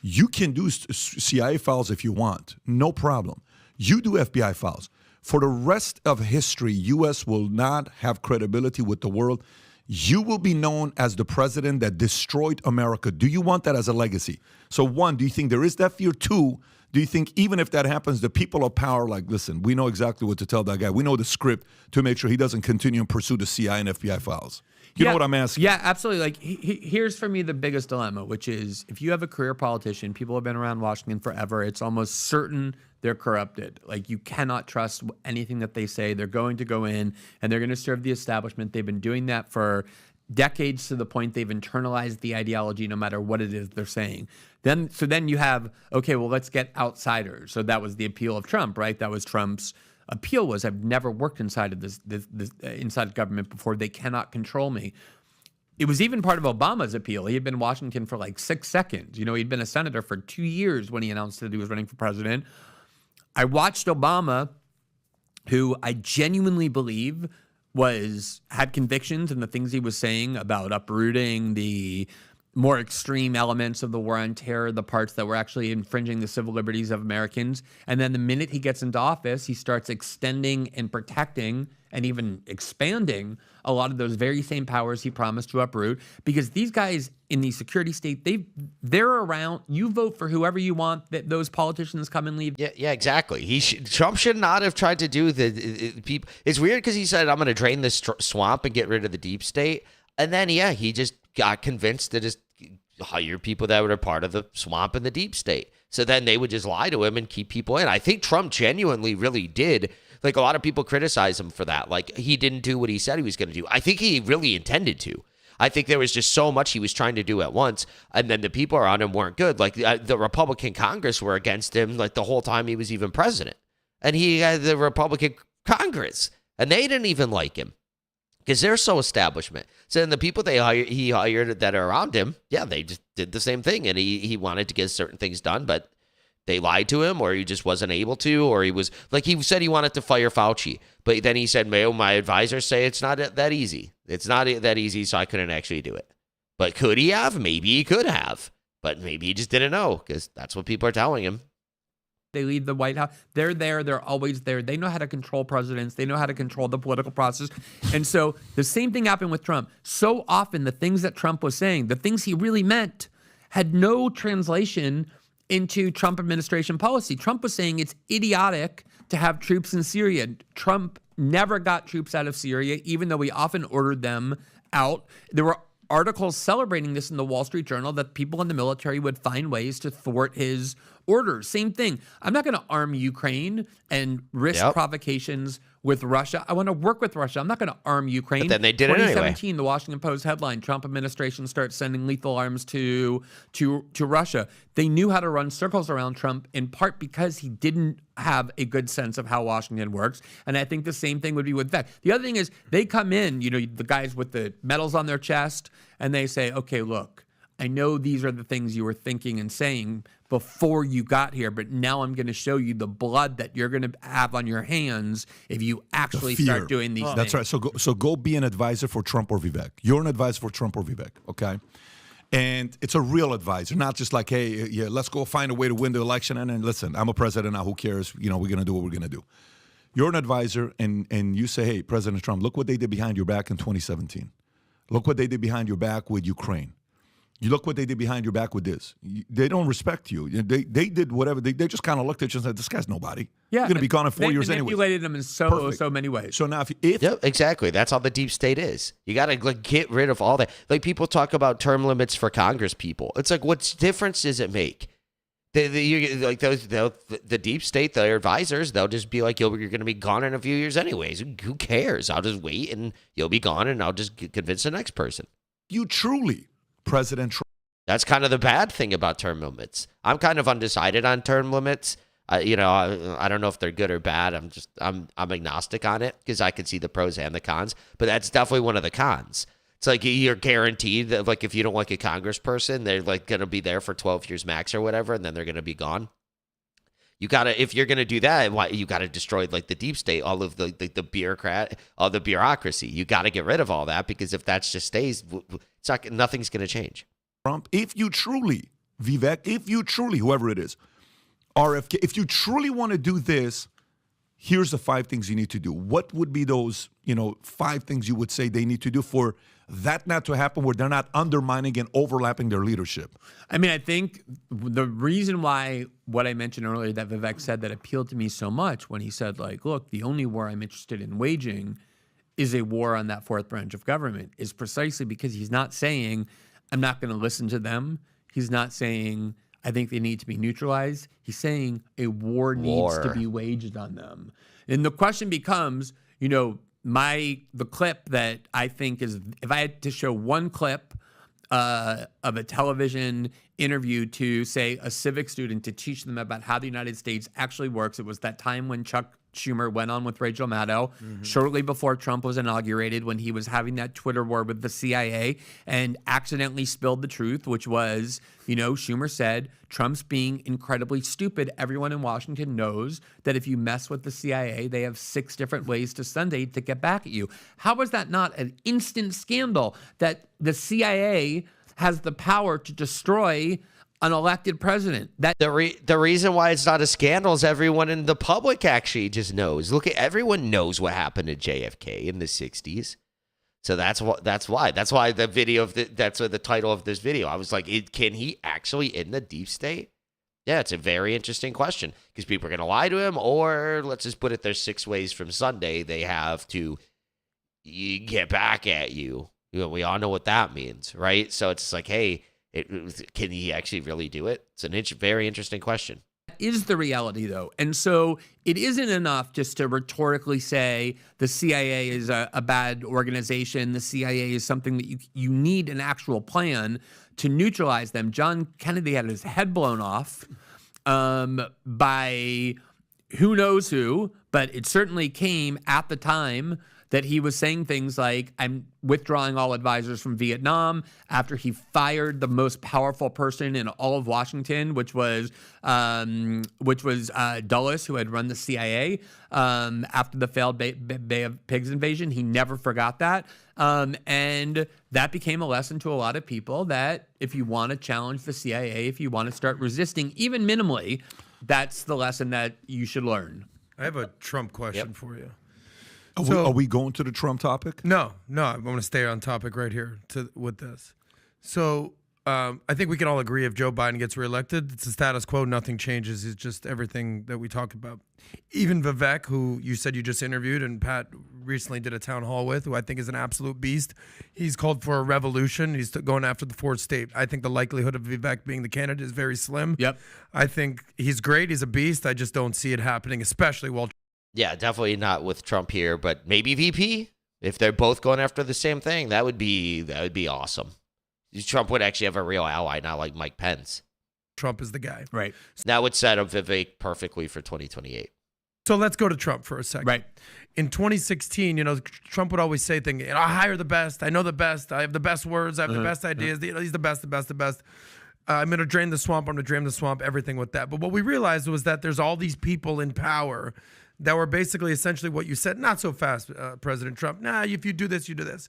[SPEAKER 5] you can do CIA files if you want, no problem. You do FBI files. For the rest of history, U.S. will not have credibility with the world. You will be known as the president that destroyed America. Do you want that as a legacy? So one, do you think there is that fear? Two, do you think even if that happens, the people of power, like, listen, we know exactly what to tell that guy. We know the script to make sure he doesn't continue and pursue the CIA and FBI files. You know what I'm asking?
[SPEAKER 6] Yeah, absolutely. Like, here's for me the biggest dilemma, which is if you have a career politician, people have been around Washington forever, it's almost certain they're corrupted. Like, you cannot trust anything that they say. They're going to go in and they're going to serve the establishment. They've been doing that for decades, to the point they've internalized the ideology no matter what it is they're saying. Then you have, okay, well, let's get outsiders. So that was the appeal of Trump, right? That was Trump's appeal, was I've never worked inside of this inside government before. They cannot control me. It was even part of Obama's appeal. He had been in Washington for like 6 seconds. He'd been a senator for 2 years when he announced that he was running for president. I watched Obama, who I genuinely believe had convictions in the things he was saying about uprooting the more extreme elements of the war on terror, the parts that were actually infringing the civil liberties of Americans. And then the minute he gets into office, he starts extending and protecting and even expanding a lot of those very same powers he promised to uproot, because these guys in the security state, they're around. You vote for whoever you want. That those politicians come and leave.
[SPEAKER 1] Yeah, exactly. Trump should not have tried to do the people. It's weird because he said, I'm going to drain this swamp and get rid of the deep state. And then, he just got convinced to just hire people that were a part of the swamp and the deep state. So then they would just lie to him and keep people in. I think Trump genuinely really did. Like, a lot of people criticize him for that. Like, he didn't do what he said he was going to do. I think he really intended to. I think there was just so much he was trying to do at once, and then the people around him weren't good. Like, the Republican Congress were against him, like, the whole time he was even president. And he had the Republican Congress, and they didn't even like him because they're so establishment. So then the people he hired that are around him, they just did the same thing, and he wanted to get certain things done, but they lied to him, or he just wasn't able to, or he was, like, he said he wanted to fire Fauci, but then he said, my advisors say it's not that easy. It's not that easy, so I couldn't actually do it. But could he have? Maybe he could have, but maybe he just didn't know, because that's what people are telling him.
[SPEAKER 6] They leave the White House. They're there. They're always there. They know how to control presidents. They know how to control the political process. And so the same thing happened with Trump. So often the things that Trump was saying, the things he really meant, had no translation into Trump administration policy. Trump was saying it's idiotic to have troops in Syria. Trump never got troops out of Syria, even though he often ordered them out. There were articles celebrating this in the Wall Street Journal, that people in the military would find ways to thwart his orders. Same thing. I'm not going to arm Ukraine and risk provocations with Russia. I want to work with Russia. I'm not going to arm Ukraine.
[SPEAKER 1] But then they did it anyway.
[SPEAKER 6] 2017, the Washington Post headline, Trump administration starts sending lethal arms to Russia. They knew how to run circles around Trump, in part because he didn't have a good sense of how Washington works. And I think the same thing would be with Vivek. The other thing is, they come in, the guys with the medals on their chest, and they say, okay, look, I know these are the things you were thinking and saying before you got here, but now I'm going to show you the blood that you're going to have on your hands if you actually start doing these things.
[SPEAKER 5] That's right. So go be an advisor for Trump or Vivek. You're an advisor for Trump or Vivek, okay? And it's a real advisor, not just like, hey, yeah, let's go find a way to win the election. And then listen, I'm a president now. Who cares? We're going to do what we're going to do. You're an advisor, and you say, hey, President Trump, look what they did behind your back in 2017. Look what they did behind your back with Ukraine. You look what they did behind your back with this. They don't respect you. They did whatever. They just kind of looked at you and said, this guy's nobody.
[SPEAKER 6] Yeah,
[SPEAKER 5] You're going to be gone in 4 years
[SPEAKER 6] They
[SPEAKER 5] anyway.
[SPEAKER 6] manipulated them in so many ways.
[SPEAKER 5] So now if
[SPEAKER 1] Yep, exactly. That's how the deep state is. You got to get rid of all that. Like people talk about term limits for Congress people. It's like, what difference does it make? The deep state, their advisors, they'll just be like, you're going to be gone in a few years anyways. Who cares? I'll just wait and you'll be gone and I'll just convince the next person.
[SPEAKER 5] You truly, President Trump.
[SPEAKER 1] That's kind of the bad thing about term limits. I'm kind of undecided on term limits. I don't know if they're good or bad. I'm agnostic on it because I can see the pros and the cons. But that's definitely one of the cons. It's like you're guaranteed that, like, if you don't like a congressperson, they're like going to be there for 12 years max or whatever, and then they're going to be gone. If you're going to do that, you got to destroy like the deep state, all of the bureaucracy. You got to get rid of all that because if that just stays, nothing's going to change.
[SPEAKER 5] Trump, if you truly, Vivek, whoever it is, RFK, if you truly want to do this, here's the 5 things you need to do. What would be those, 5 things you would say they need to do for that not to happen where they're not undermining and overlapping their leadership?
[SPEAKER 6] I mean, I think the reason why what I mentioned earlier that Vivek said that appealed to me so much when he said, like, look, the only war I'm interested in waging is a war on that 4th branch of government is precisely because he's not saying I'm not going to listen to them. He's not saying I think they need to be neutralized. He's saying a war needs to be waged on them. And the question becomes, the clip that I think is, if I had to show one clip of a television interview to, say, a civic student to teach them about how the United States actually works, it was that time when Chuck Schumer went on with Rachel Maddow shortly before Trump was inaugurated, when he was having that Twitter war with the CIA and accidentally spilled the truth, which was, Schumer said, Trump's being incredibly stupid. Everyone in Washington knows that if you mess with the CIA, they have 6 different ways to Sunday to get back at you. How is that not an instant scandal that the CIA has the power to destroy an elected president? That
[SPEAKER 1] the reason why it's not a scandal is everyone in the public actually just knows. Everyone knows what happened to JFK in the 60s. So that's why the video that's what the title of this video. I was like, can he actually in the deep state? Yeah, it's a very interesting question because people are going to lie to him, or let's just put it, there's 6 ways from Sunday they have to get back at you. We all know what that means, right? So it's like, hey, can he actually really do it? It's a very interesting question.
[SPEAKER 6] Is the reality, though. And so it isn't enough just to rhetorically say the CIA is a bad organization. The CIA is something that you need an actual plan to neutralize them. John Kennedy had his head blown off by who knows who, but it certainly came at the time that he was saying things like, I'm withdrawing all advisors from Vietnam, after he fired the most powerful person in all of Washington, which was Dulles, who had run the CIA after the failed Bay of Pigs invasion. He never forgot that. And that became a lesson to a lot of people that if you want to challenge the CIA, if you want to start resisting, even minimally, that's the lesson that you should learn.
[SPEAKER 11] I have a Trump question for you.
[SPEAKER 5] Are we going to the Trump topic?
[SPEAKER 11] No. I want to stay on topic right here with this. So I think we can all agree if Joe Biden gets reelected, it's the status quo. Nothing changes. It's just everything that we talked about. Even Vivek, who you said you just interviewed and Pat recently did a town hall with, who I think is an absolute beast. He's called for a revolution. He's going after the 4th state. I think the likelihood of Vivek being the candidate is very slim.
[SPEAKER 6] Yep.
[SPEAKER 11] I think he's great. He's a beast. I just don't see it happening, especially while...
[SPEAKER 1] Yeah, definitely not with Trump here, but maybe VP. If they're both going after the same thing, that would be awesome. Trump would actually have a real ally, not like Mike Pence.
[SPEAKER 11] Trump is the guy.
[SPEAKER 6] Right.
[SPEAKER 1] That would set up Vivek perfectly for 2028.
[SPEAKER 11] So let's go to Trump for a second.
[SPEAKER 6] Right.
[SPEAKER 11] In 2016, Trump would always say things, I hire the best, I know the best, I have the best words, I have the best ideas, he's the best. I'm going to drain the swamp, everything with that. But what we realized was that there's all these people in power that were basically essentially what you said, not so fast, President Trump. Nah, if you do this, you do this.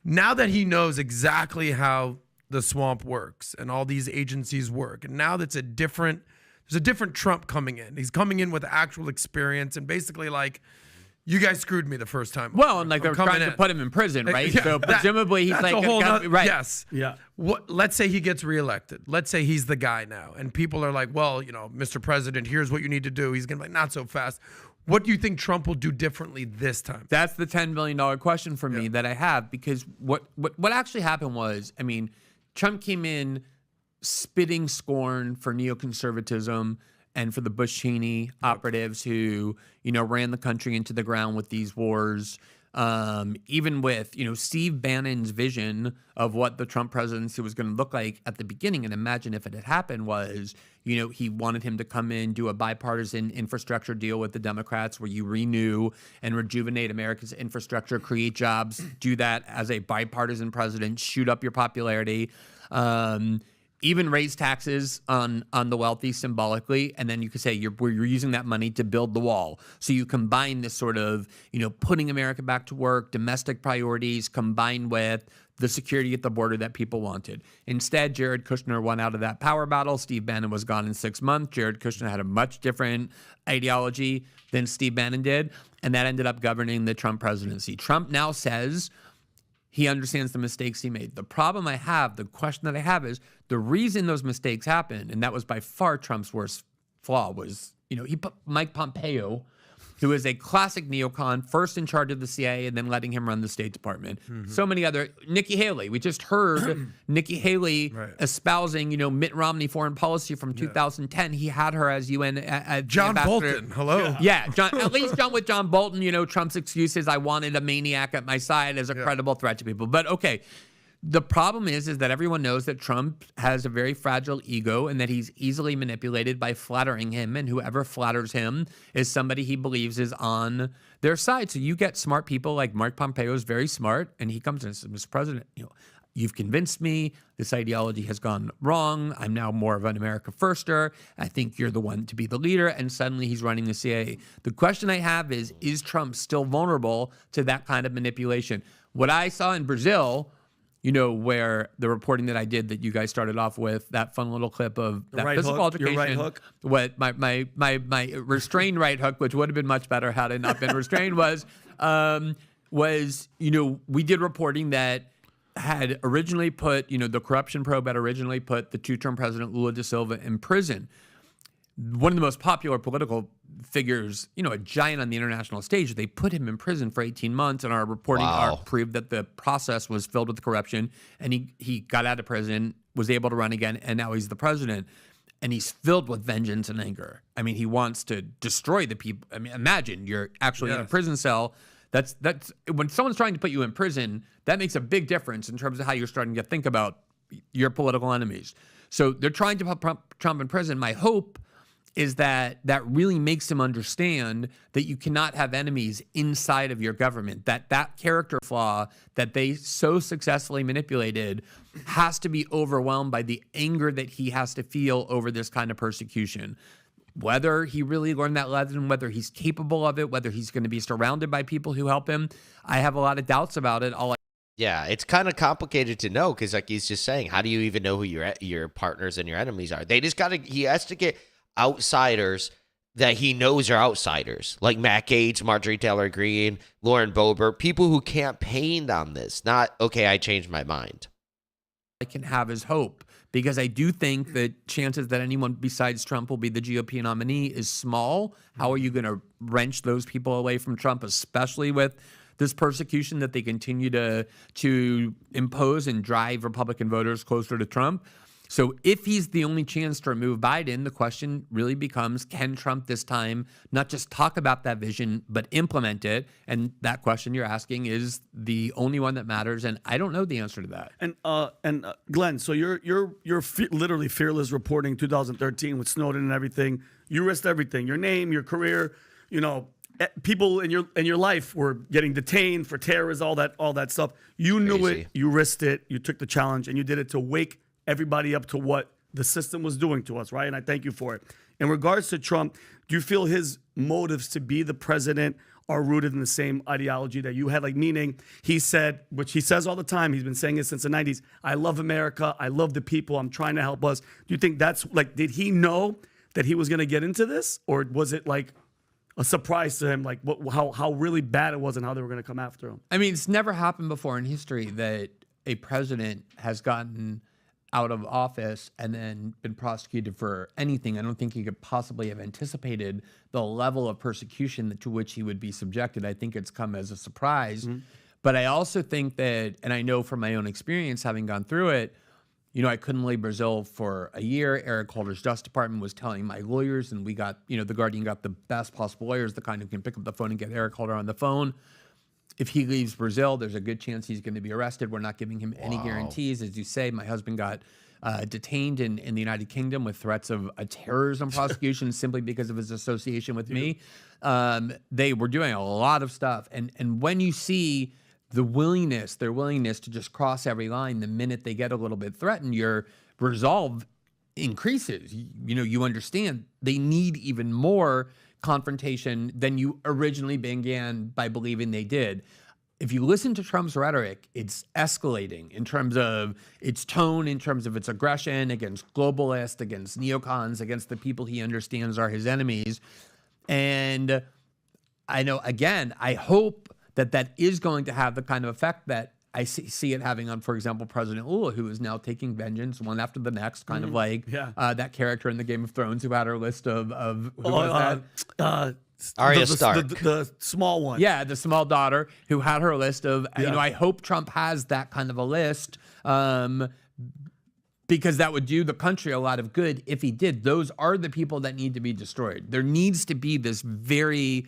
[SPEAKER 11] Now that he knows exactly how the swamp works and all these agencies work. And now there's a different Trump coming in. He's coming in with actual experience and basically like, you guys screwed me the first time.
[SPEAKER 6] Well, and like they're trying to put him in prison, right?
[SPEAKER 11] Yeah,
[SPEAKER 6] so presumably he's like, right?
[SPEAKER 11] Yes. Yeah. Let's say he gets reelected. Let's say he's the guy now, and people are like, well, Mr. President, here's what you need to do. He's gonna be like, not so fast. What do you think Trump will do differently this time?
[SPEAKER 6] That's the $10 million question for me that I have, because what actually happened was, I mean, Trump came in spitting scorn for neoconservatism and for the Bush-Cheney operatives who, ran the country into the ground with these wars. Even with, Steve Bannon's vision of what the Trump presidency was going to look like at the beginning, and imagine if it had happened, was, he wanted him to come in, do a bipartisan infrastructure deal with the Democrats where you renew and rejuvenate America's infrastructure, create jobs, do that as a bipartisan president, shoot up your popularity. Even raise taxes on the wealthy symbolically, and then you could say you're using that money to build the wall. So you combine this sort of, putting America back to work, domestic priorities, combined with the security at the border that people wanted. Instead, Jared Kushner won out of that power battle. Steve Bannon was gone in 6 months. Jared Kushner had a much different ideology than Steve Bannon did, and that ended up governing the Trump presidency. Trump now says he understands the mistakes he made. The problem I have, the question that I have is, the reason those mistakes happened, and that was by far Trump's worst flaw, was, he put Mike Pompeo, who is a classic neocon, first in charge of the CIA and then letting him run the State Department. So many other, Nikki Haley. We just heard Nikki Haley espousing, Mitt Romney foreign policy from 2010. He had her as UN
[SPEAKER 11] John
[SPEAKER 6] ambassador.
[SPEAKER 11] Bolton. Hello.
[SPEAKER 6] Yeah, at least with John Bolton, Trump's excuse is I wanted a maniac at my side as a credible threat to people. But okay. The problem is that everyone knows that Trump has a very fragile ego and that he's easily manipulated by flattering him, and whoever flatters him is somebody he believes is on their side. So you get smart people like Mark Pompeo is very smart, and he comes in and says, Mr. President, you've convinced me. This ideology has gone wrong. I'm now more of an America firster. I think you're the one to be the leader. And suddenly he's running the CIA. The question I have is Trump still vulnerable to that kind of manipulation? What I saw in Brazil, where the reporting that I did that you guys started off with, that fun little clip of that
[SPEAKER 14] right
[SPEAKER 6] physical
[SPEAKER 14] hook,
[SPEAKER 6] altercation.
[SPEAKER 14] your right hook.
[SPEAKER 6] What my restrained right hook, which would have been much better had it not been restrained, was we did reporting that had originally put, the corruption probe had originally put the two-term president Lula da Silva in prison. One of the most popular political figures, a giant on the international stage, they put him in prison for 18 months, and our reporting proved that the process was filled with corruption, and he got out of prison, was able to run again, and now he's the president. And he's filled with vengeance and anger. I mean, he wants to destroy the people. I mean, imagine you're actually in a prison cell. That's when someone's trying to put you in prison, that makes a big difference in terms of how you're starting to think about your political enemies. So they're trying to put Trump in prison. My hope is that really makes him understand that you cannot have enemies inside of your government, that character flaw that they so successfully manipulated has to be overwhelmed by the anger that he has to feel over this kind of persecution. Whether he really learned that lesson, whether he's capable of it, whether he's going to be surrounded by people who help him, I have a lot of doubts about it.
[SPEAKER 1] Yeah, it's kind of complicated to know because, like he's just saying, how do you even know who your partners and your enemies are? He has to get outsiders that he knows are outsiders, like Matt Gaetz, Marjorie Taylor Greene, Lauren Boebert, people who campaigned on this, not, okay, I changed my mind.
[SPEAKER 6] I can have his hope, because I do think that chances that anyone besides Trump will be the GOP nominee is small. How are you going to wrench those people away from Trump, especially with this persecution that they continue to impose and drive Republican voters closer to Trump? So if he's the only chance to remove Biden, the question really becomes, can Trump this time not just talk about that vision, but implement it? And that question you're asking is the only one that matters, and I don't know the answer to that.
[SPEAKER 14] And Glenn, so you're literally fearless reporting 2013 with Snowden and everything. You risked everything, your name, your career, people in your life were getting detained for terrorism, all that stuff. You knew it, you risked it, you took the challenge, and you did it to wake everybody up to what the system was doing to us, right? And I thank you for it. In regards to Trump, do you feel his motives to be the president are rooted in the same ideology that you had? Like, meaning he said, which he says all the time, he's been saying it since the 90s, I love America, I love the people, I'm trying to help us. Do you think that's like, did he know that he was going to get into this? Or was it like a surprise to him, like how really bad it was and how they were going to come after him?
[SPEAKER 6] I mean, it's never happened before in history that a president has gotten out of office and then been prosecuted for anything. I don't think he could possibly have anticipated the level of persecution to which he would be subjected. I think it's come as a surprise. But I also think that, and I know from my own experience, having gone through it, you know, I couldn't leave Brazil for a year. Eric Holder's Justice Department was telling my lawyers, and we got, you know, the Guardian got the best possible lawyers, the kind who can pick up the phone and get Eric Holder on the phone. If he leaves Brazil, there's a good chance he's going to be arrested. We're not giving him any guarantees. As you say, my husband got detained in the United Kingdom with threats of a terrorism prosecution simply because of his association with me. They were doing a lot of stuff. And when you see their willingness to just cross every line the minute they get a little bit threatened, your resolve increases. You know, you understand they need even more confrontation than you originally began by believing they did. If you listen to Trump's rhetoric, it's escalating in terms of its tone, in terms of its aggression against globalists, against neocons, against the people he understands are his enemies. And I know, again, I hope that is going to have the kind of effect that I see it having on, for example, President Lula, who is now taking vengeance one after the next, kind of like that character in the Game of Thrones who had her list of who was that?
[SPEAKER 1] Arya Stark.
[SPEAKER 14] The small one.
[SPEAKER 6] Yeah, the small daughter who had her list of, you know, I hope Trump has that kind of a list because that would do the country a lot of good if he did. Those are the people that need to be destroyed. There needs to be this very...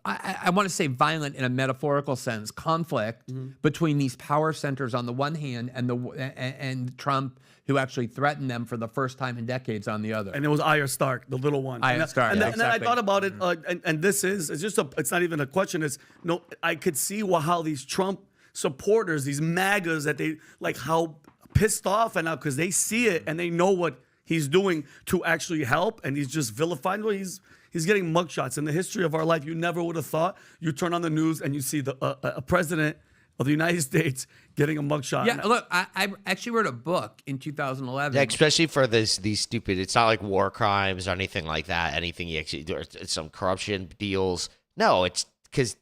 [SPEAKER 6] I want to say violent in a metaphorical sense, conflict between these power centers on the one hand and Trump, who actually threatened them for the first time in decades on the other.
[SPEAKER 14] And it was Arya Stark, the little one.
[SPEAKER 6] Arya Stark,
[SPEAKER 14] and,
[SPEAKER 6] yeah,
[SPEAKER 14] and then I
[SPEAKER 6] exactly.
[SPEAKER 14] thought about it, and this is, it's not even a question. It's no, I could see how these Trump supporters, these MAGAs, that they like how pissed off and because they see it and they know what he's doing to actually help, and he's just vilifying. Well, he's getting mugshots. In the history of our life, you never would have thought. You turn on the news and you see a president of the United States getting a mugshot.
[SPEAKER 6] Yeah, look, I actually wrote a book in 2011.
[SPEAKER 1] Yeah, especially for these stupid. It's not like war crimes or anything like that. Anything he actually, or some corruption deals. No, it's because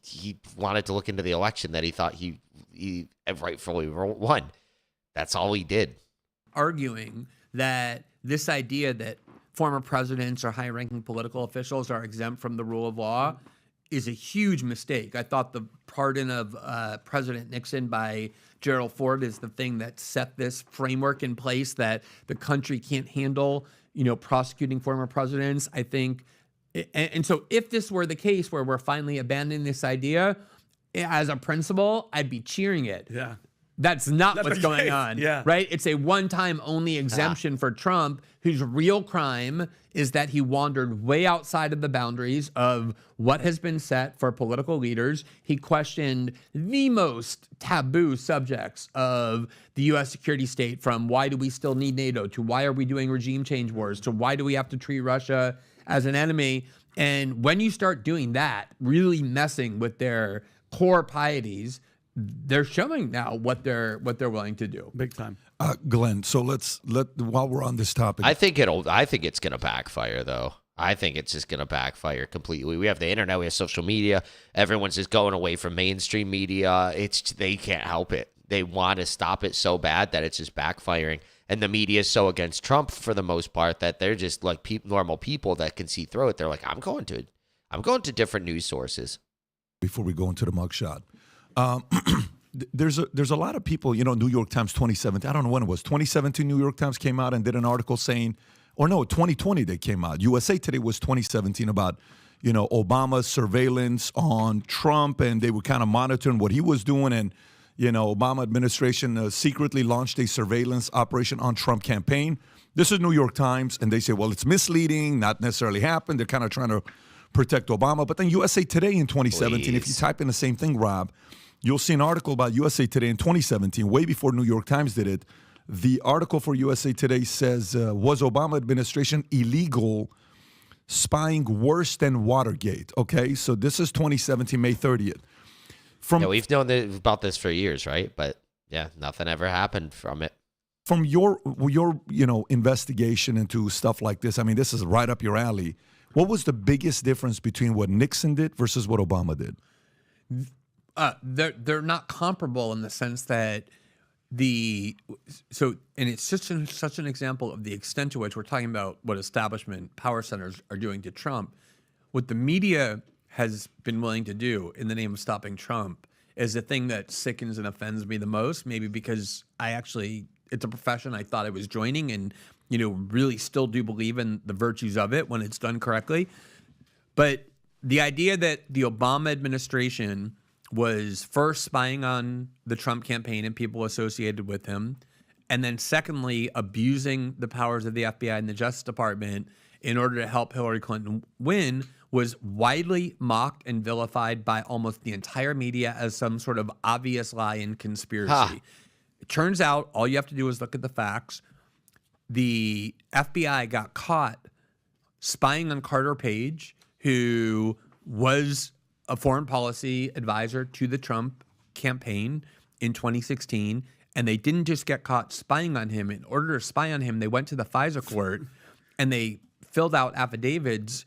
[SPEAKER 1] he wanted to look into the election that he thought he rightfully won. That's all he did.
[SPEAKER 6] Arguing that this idea that former presidents or high-ranking political officials are exempt from the rule of law is a huge mistake. I thought the pardon of President Nixon by Gerald Ford is the thing that set this framework in place that the country can't handle, you know, prosecuting former presidents. I think, and so if this were the case where we're finally abandoning this idea as a principle, I'd be cheering it.
[SPEAKER 14] Yeah.
[SPEAKER 6] That's not
[SPEAKER 14] That's
[SPEAKER 6] what's
[SPEAKER 14] the
[SPEAKER 6] going
[SPEAKER 14] case.
[SPEAKER 6] on,
[SPEAKER 14] Yeah.
[SPEAKER 6] right? It's a one-time only exemption for Trump, whose real crime is that he wandered way outside of the boundaries of what has been set for political leaders. He questioned the most taboo subjects of the U.S. security state, from why do we still need NATO, to why are we doing regime change wars, to why do we have to treat Russia as an enemy. And when you start doing that, really messing with their core pieties, they're showing now what they're willing to do.
[SPEAKER 14] Big time.
[SPEAKER 5] Glenn, so while we're on this topic,
[SPEAKER 1] I think it's gonna backfire though. I think it's just gonna backfire completely. We have the internet, we have social media. Everyone's just going away from mainstream media. They can't help it. They want to stop it so bad that it's just backfiring. And the media is so against Trump for the most part that they're just like normal people that can see through it. They're like, I'm going to different news sources.
[SPEAKER 5] Before we go into the mugshot. There's a lot of people, you know, New York Times 2017, I don't know when it was, 2017 New York Times came out and did an article saying, or no, 2020 they came out. USA Today was 2017 about, you know, Obama's surveillance on Trump, and they were kind of monitoring what he was doing, and, you know, Obama administration secretly launched a surveillance operation on Trump campaign. This is New York Times, and they say, well, it's misleading, not necessarily happened. They're kind of trying to protect Obama. But then USA Today in 2017, if you type in the same thing, Rob, you'll see an article about USA Today in 2017, way before New York Times did it. The article for USA Today says, was Obama administration illegal spying worse than Watergate? Okay, so this is 2017, May 30th.
[SPEAKER 1] Yeah, we've known about this for years, right? But yeah, nothing ever happened from it.
[SPEAKER 5] From your investigation into stuff like this, I mean, this is right up your alley. What was the biggest difference between what Nixon did versus what Obama did?
[SPEAKER 6] They're not comparable in the sense that and it's such an example of the extent to which we're talking about what establishment power centers are doing to Trump. What the media has been willing to do in the name of stopping Trump is the thing that sickens and offends me the most, maybe because it's a profession I thought I was joining and, really still do believe in the virtues of it when it's done correctly. But the idea that the Obama administration was first spying on the Trump campaign and people associated with him, and then secondly, abusing the powers of the FBI and the Justice Department in order to help Hillary Clinton win was widely mocked and vilified by almost the entire media as some sort of obvious lie and conspiracy. It turns out all you have to do is look at the facts. The FBI got caught spying on Carter Page, who was a foreign policy advisor to the Trump campaign in 2016. And they didn't just get caught spying on him. In order to spy on him, they went to the FISA court and they filled out affidavits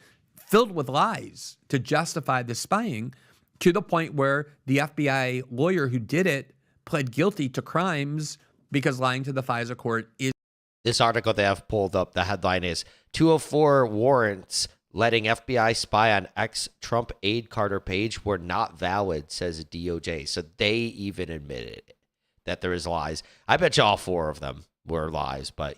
[SPEAKER 6] filled with lies to justify the spying, to the point where the FBI lawyer who did it pled guilty to crimes because lying to the FISA court is.
[SPEAKER 1] This article they have pulled up, the headline is 204 warrants letting FBI spy on ex-Trump aide Carter Page were not valid, says DOJ. So they even admitted that there is lies. I bet you all 4 of them were lies, but,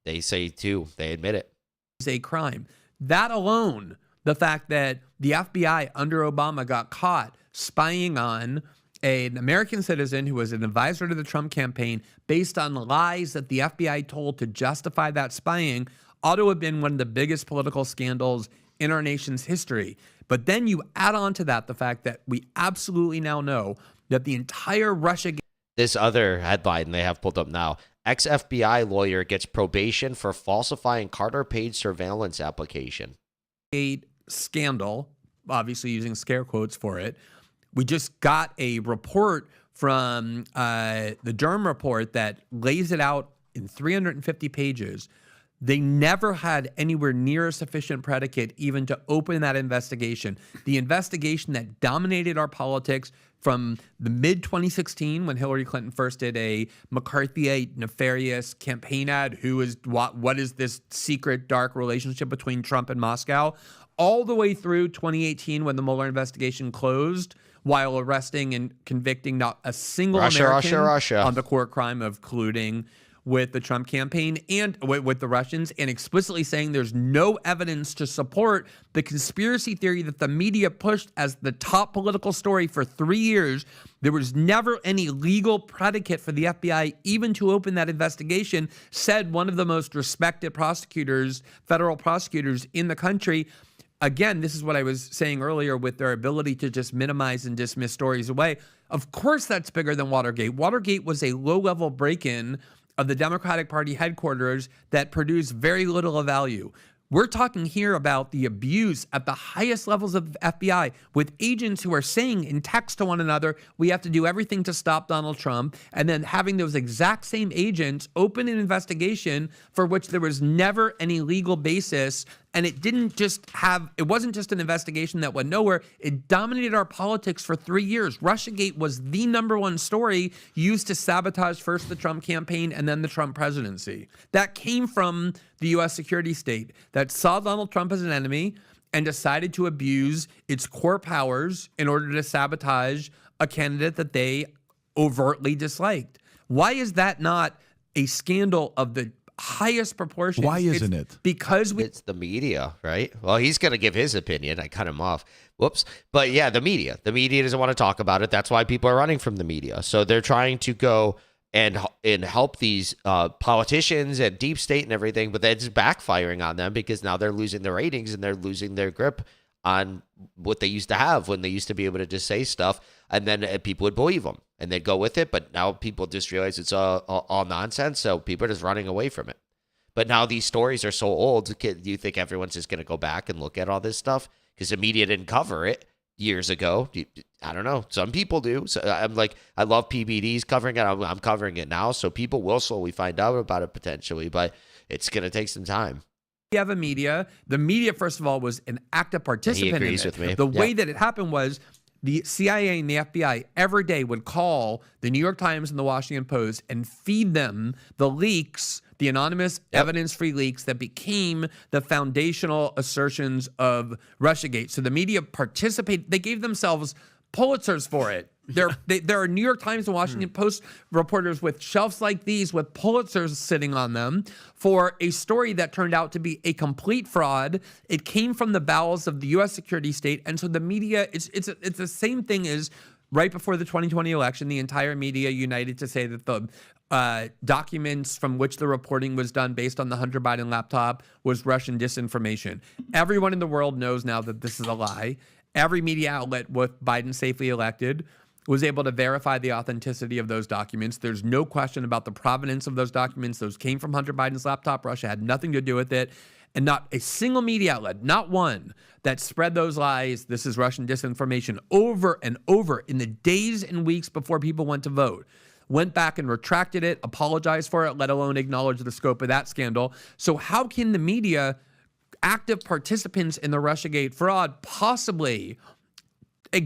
[SPEAKER 1] they say too. They admit it.
[SPEAKER 6] Is a crime. That alone, the fact that the FBI under Obama got caught spying on an American citizen who was an advisor to the Trump campaign based on lies that the FBI told to justify that spying ought to have been one of the biggest political scandals in our nation's history. But then you add on to that the fact that we absolutely now know that the entire Russia.
[SPEAKER 1] This other headline they have pulled up now. Ex-FBI lawyer gets probation for falsifying Carter Page surveillance application.
[SPEAKER 6] Scandal, obviously using scare quotes for it. We just got a report from the Durham report that lays it out in 350 pages. They never had anywhere near a sufficient predicate even to open that investigation. The investigation that dominated our politics from the mid-2016 when Hillary Clinton first did a McCarthyite nefarious campaign ad, what is this secret dark relationship between Trump and Moscow, all the way through 2018 when the Mueller investigation closed while arresting and convicting not a single American on the core crime of colluding with the Trump campaign and with the Russians, and explicitly saying there's no evidence to support the conspiracy theory that the media pushed as the top political story for 3 years. There was never any legal predicate for the FBI even to open that investigation, said one of the most respected prosecutors, federal prosecutors in the country. Again, this is what I was saying earlier with their ability to just minimize and dismiss stories away. Of course, that's bigger than Watergate. Watergate was a low-level break-in of the Democratic Party headquarters that produced very little of value. We're talking here about the abuse at the highest levels of FBI with agents who are saying in text to one another, we have to do everything to stop Donald Trump, and then having those exact same agents open an investigation for which there was never any legal basis. And it wasn't just an investigation that went nowhere. It dominated our politics for 3 years. Russiagate was the #1 story used to sabotage first the Trump campaign and then the Trump presidency. That came from the U.S. security state that saw Donald Trump as an enemy and decided to abuse its core powers in order to sabotage a candidate that they overtly disliked. Why is that not a scandal of the highest proportions?
[SPEAKER 5] Why isn't it?
[SPEAKER 6] Because
[SPEAKER 1] it's the media, right? Well, he's going to give his opinion. I cut him off. Whoops. But yeah, the media doesn't want to talk about it. That's why people are running from the media. So they're trying to go and help these politicians and deep state and everything, but that's backfiring on them because now they're losing their ratings and they're losing their grip on what they used to have when they used to be able to just say stuff, and then people would believe them and they'd go with it. But now people just realize it's all nonsense, so people are just running away from it. But now these stories are so old, do you think everyone's just going to go back and look at all this stuff? Because the media didn't cover it years ago. I don't know. Some people do. So I'm like, I love PBDs covering it. I'm covering it now, so people will slowly find out about it potentially, but it's going to take some time.
[SPEAKER 6] You have a media. The media, first of all, was an active participant.
[SPEAKER 1] He agrees
[SPEAKER 6] in it.
[SPEAKER 1] with me.
[SPEAKER 6] The way that it happened was the CIA and the FBI every day would call the New York Times and the Washington Post and feed them the leaks, the anonymous evidence-free leaks that became the foundational assertions of Russiagate. So the media participated. They gave themselves Pulitzers for it. There are New York Times and Washington Post reporters with shelves like these with Pulitzers sitting on them for a story that turned out to be a complete fraud. It came from the bowels of the U.S. security state. And so the media, it's the same thing as right before the 2020 election, the entire media united to say that the documents from which the reporting was done based on the Hunter Biden laptop was Russian disinformation. Everyone in the world knows now that this is a lie. Every media outlet with Biden safely elected was able to verify the authenticity of those documents. There's no question about the provenance of those documents. Those came from Hunter Biden's laptop. Russia had nothing to do with it. And not a single media outlet, not one, that spread those lies, this is Russian disinformation, over and over in the days and weeks before people went to vote, went back and retracted it, apologized for it, let alone acknowledge the scope of that scandal. So how can the media, active participants in the Russiagate fraud, possibly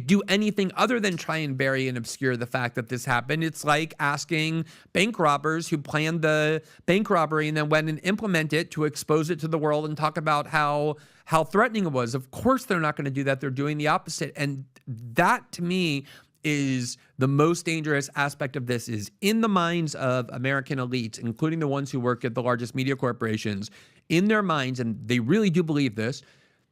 [SPEAKER 6] do anything other than try and bury and obscure the fact that this happened? It's like asking bank robbers who planned the bank robbery and then went and implement it to expose it to the world and talk about how threatening it was. Of course they're not going to do that. They're doing the opposite. And that, to me, is the most dangerous aspect of this, is in the minds of American elites, including the ones who work at the largest media corporations, in their minds, and they really do believe this,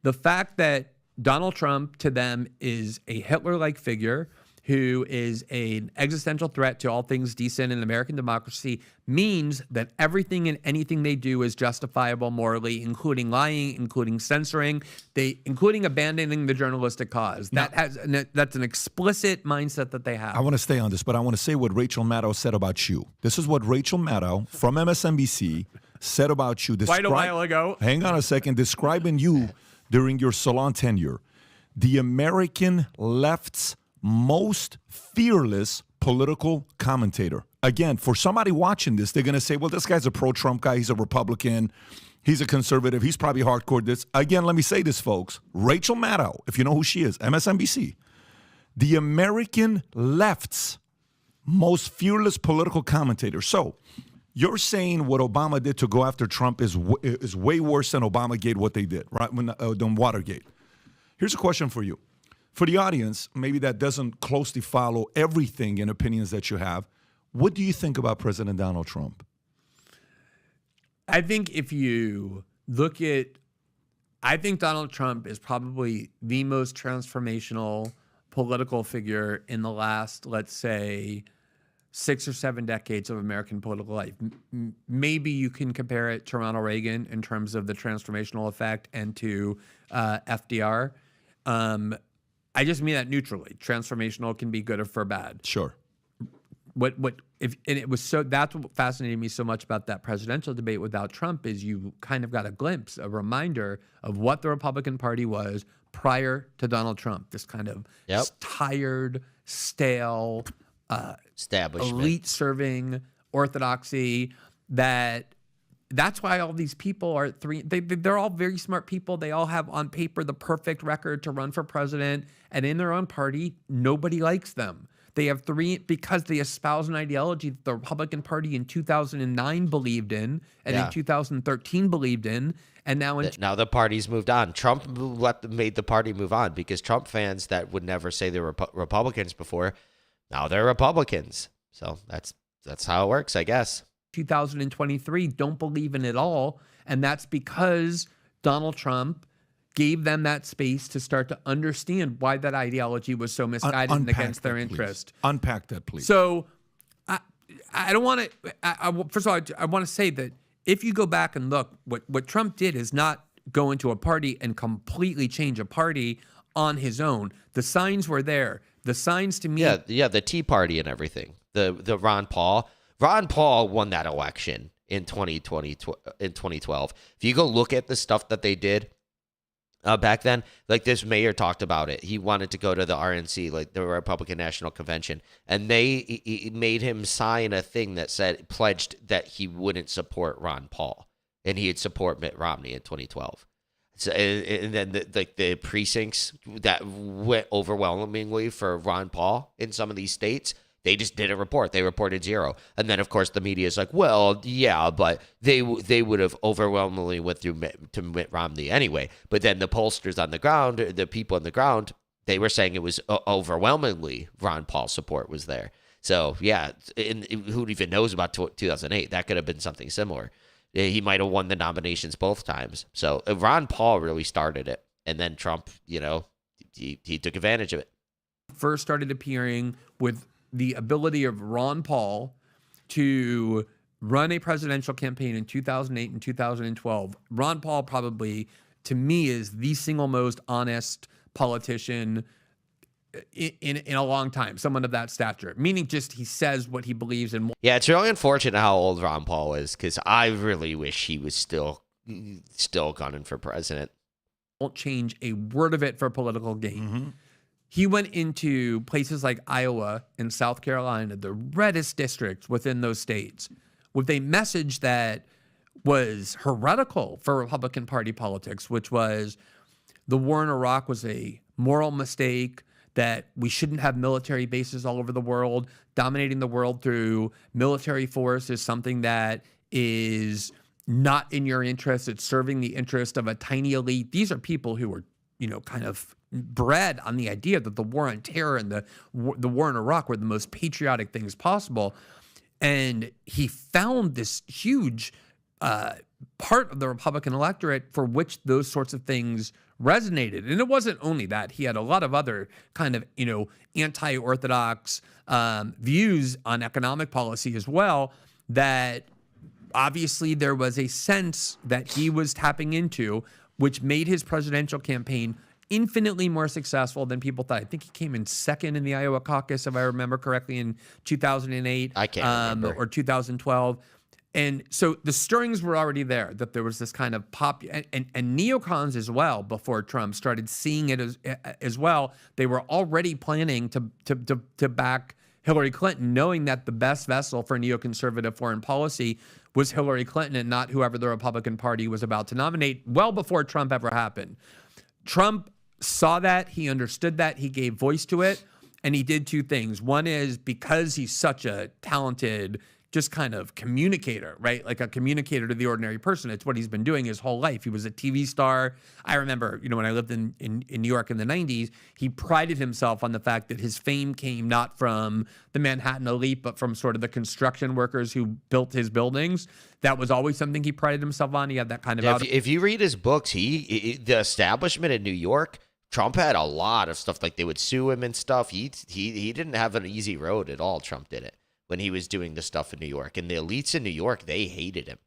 [SPEAKER 6] the fact that Donald Trump, to them, is a Hitler-like figure who is an existential threat to all things decent in American democracy means that everything and anything they do is justifiable morally, including lying, including censoring, including abandoning the journalistic cause. That's an explicit mindset that they have.
[SPEAKER 5] I want to stay on this, but I want to say what Rachel Maddow said about you. This is what Rachel Maddow from MSNBC said about you.
[SPEAKER 6] Quite a while ago.
[SPEAKER 5] Hang on a second. Describing you during your salon tenure. The American left's most fearless political commentator. Again, for somebody watching this, they're going to say, well, this guy's a pro-Trump guy. He's a Republican. He's a conservative. He's probably hardcore this. Again, let me say this, folks. Rachel Maddow, if you know who she is, MSNBC. The American left's most fearless political commentator. So you're saying what Obama did to go after Trump is way worse than Obamagate, what they did, right? Than Watergate. Here's a question for you. For the audience, maybe that doesn't closely follow everything and opinions that you have, what do you think about President Donald Trump?
[SPEAKER 6] I think if you look at, I think Donald Trump is probably the most transformational political figure in the last, let's say, 6 or 7 decades of American political life. Maybe you can compare it to Ronald Reagan in terms of the transformational effect and to FDR. I just mean that neutrally. Transformational can be good or for bad.
[SPEAKER 5] Sure.
[SPEAKER 6] That's what fascinated me so much about that presidential debate without Trump is you kind of got a glimpse, a reminder of what the Republican Party was prior to Donald Trump. This kind of tired, stale,
[SPEAKER 1] establishment,
[SPEAKER 6] elite-serving orthodoxy. That's why all these people are they're all very smart people. They all have on paper the perfect record to run for president, and in their own party, nobody likes them. They have because they espouse an ideology that the Republican Party in 2009 believed in, and in 2013 believed in, and now
[SPEAKER 1] now the party's moved on. Trump made the party move on because Trump fans that would never say they were Republicans before, now they're Republicans. So that's how it works, I guess.
[SPEAKER 6] 2023 don't believe in it all, and that's because Donald Trump gave them that space to start to understand why that ideology was so misguided and against their interest.
[SPEAKER 5] Unpack that, please.
[SPEAKER 6] So I don't want to, first of all, I want to say that if you go back and look, what Trump did is not go into a party and completely change a party on his own. The signs were there. The signs to me.
[SPEAKER 1] Yeah, the Tea Party and everything. The Ron Paul. Ron Paul won that election in 2012. If you go look at the stuff that they did back then, like this mayor talked about it. He wanted to go to the RNC, like the Republican National Convention, and he made him sign a thing that pledged that he wouldn't support Ron Paul, and he'd support Mitt Romney in 2012. So, and then the precincts that went overwhelmingly for Ron Paul in some of these states, they just didn't report. They reported 0. And then, of course, the media is like, well, yeah, but they would have overwhelmingly went through to Mitt Romney anyway. But then the pollsters on the ground, the people on the ground, they were saying it was overwhelmingly Ron Paul support was there. So, yeah, and who even knows about 2008? That could have been something similar. He might have won the nominations both times. So Ron Paul really started it. And then Trump, he took advantage of it.
[SPEAKER 6] First started appearing with the ability of Ron Paul to run a presidential campaign in 2008 and 2012. Ron Paul probably, to me, is the single most honest politician in a long time, someone of that stature, meaning just he says what he believes in.
[SPEAKER 1] Yeah, it's really unfortunate how old Ron Paul is, because I really wish he was still gunning for president.
[SPEAKER 6] Won't change a word of it for political gain. He went into places like Iowa and South Carolina, the reddest districts within those states, with a message that was heretical for Republican Party politics, which was the war in Iraq was a moral mistake, that we shouldn't have military bases all over the world. Dominating the world through military force is something that is not in your interest. It's serving the interest of a tiny elite. These are people who were, kind of bred on the idea that the war on terror and the war in Iraq were the most patriotic things possible. And he found this huge part of the Republican electorate for which those sorts of things resonated. And it wasn't only that. He had a lot of other kind of, anti-orthodox views on economic policy as well, that obviously there was a sense that he was tapping into, which made his presidential campaign infinitely more successful than people thought. I think he came in second in the Iowa caucus, if I remember correctly, in 2008.
[SPEAKER 1] I can't remember.
[SPEAKER 6] Or 2012. And so the stirrings were already there, that there was this kind of and neocons as well, before Trump started seeing it as well. They were already planning to back Hillary Clinton, knowing that the best vessel for neoconservative foreign policy was Hillary Clinton and not whoever the Republican Party was about to nominate, well before Trump ever happened. Trump saw that, he understood that, he gave voice to it, and he did two things. One is, because he's such a talented, just kind of communicator, right? Like a communicator to the ordinary person. It's what he's been doing his whole life. He was a TV star. I remember, when I lived in New York in the 90s, he prided himself on the fact that his fame came not from the Manhattan elite, but from sort of the construction workers who built his buildings. That was always something he prided himself on. He had that kind of...
[SPEAKER 1] If you read his books, the establishment in New York, Trump had a lot of stuff, like they would sue him and stuff. He didn't have an easy road at all. Trump did it when he was doing the stuff in New York. And the elites in New York, they hated him.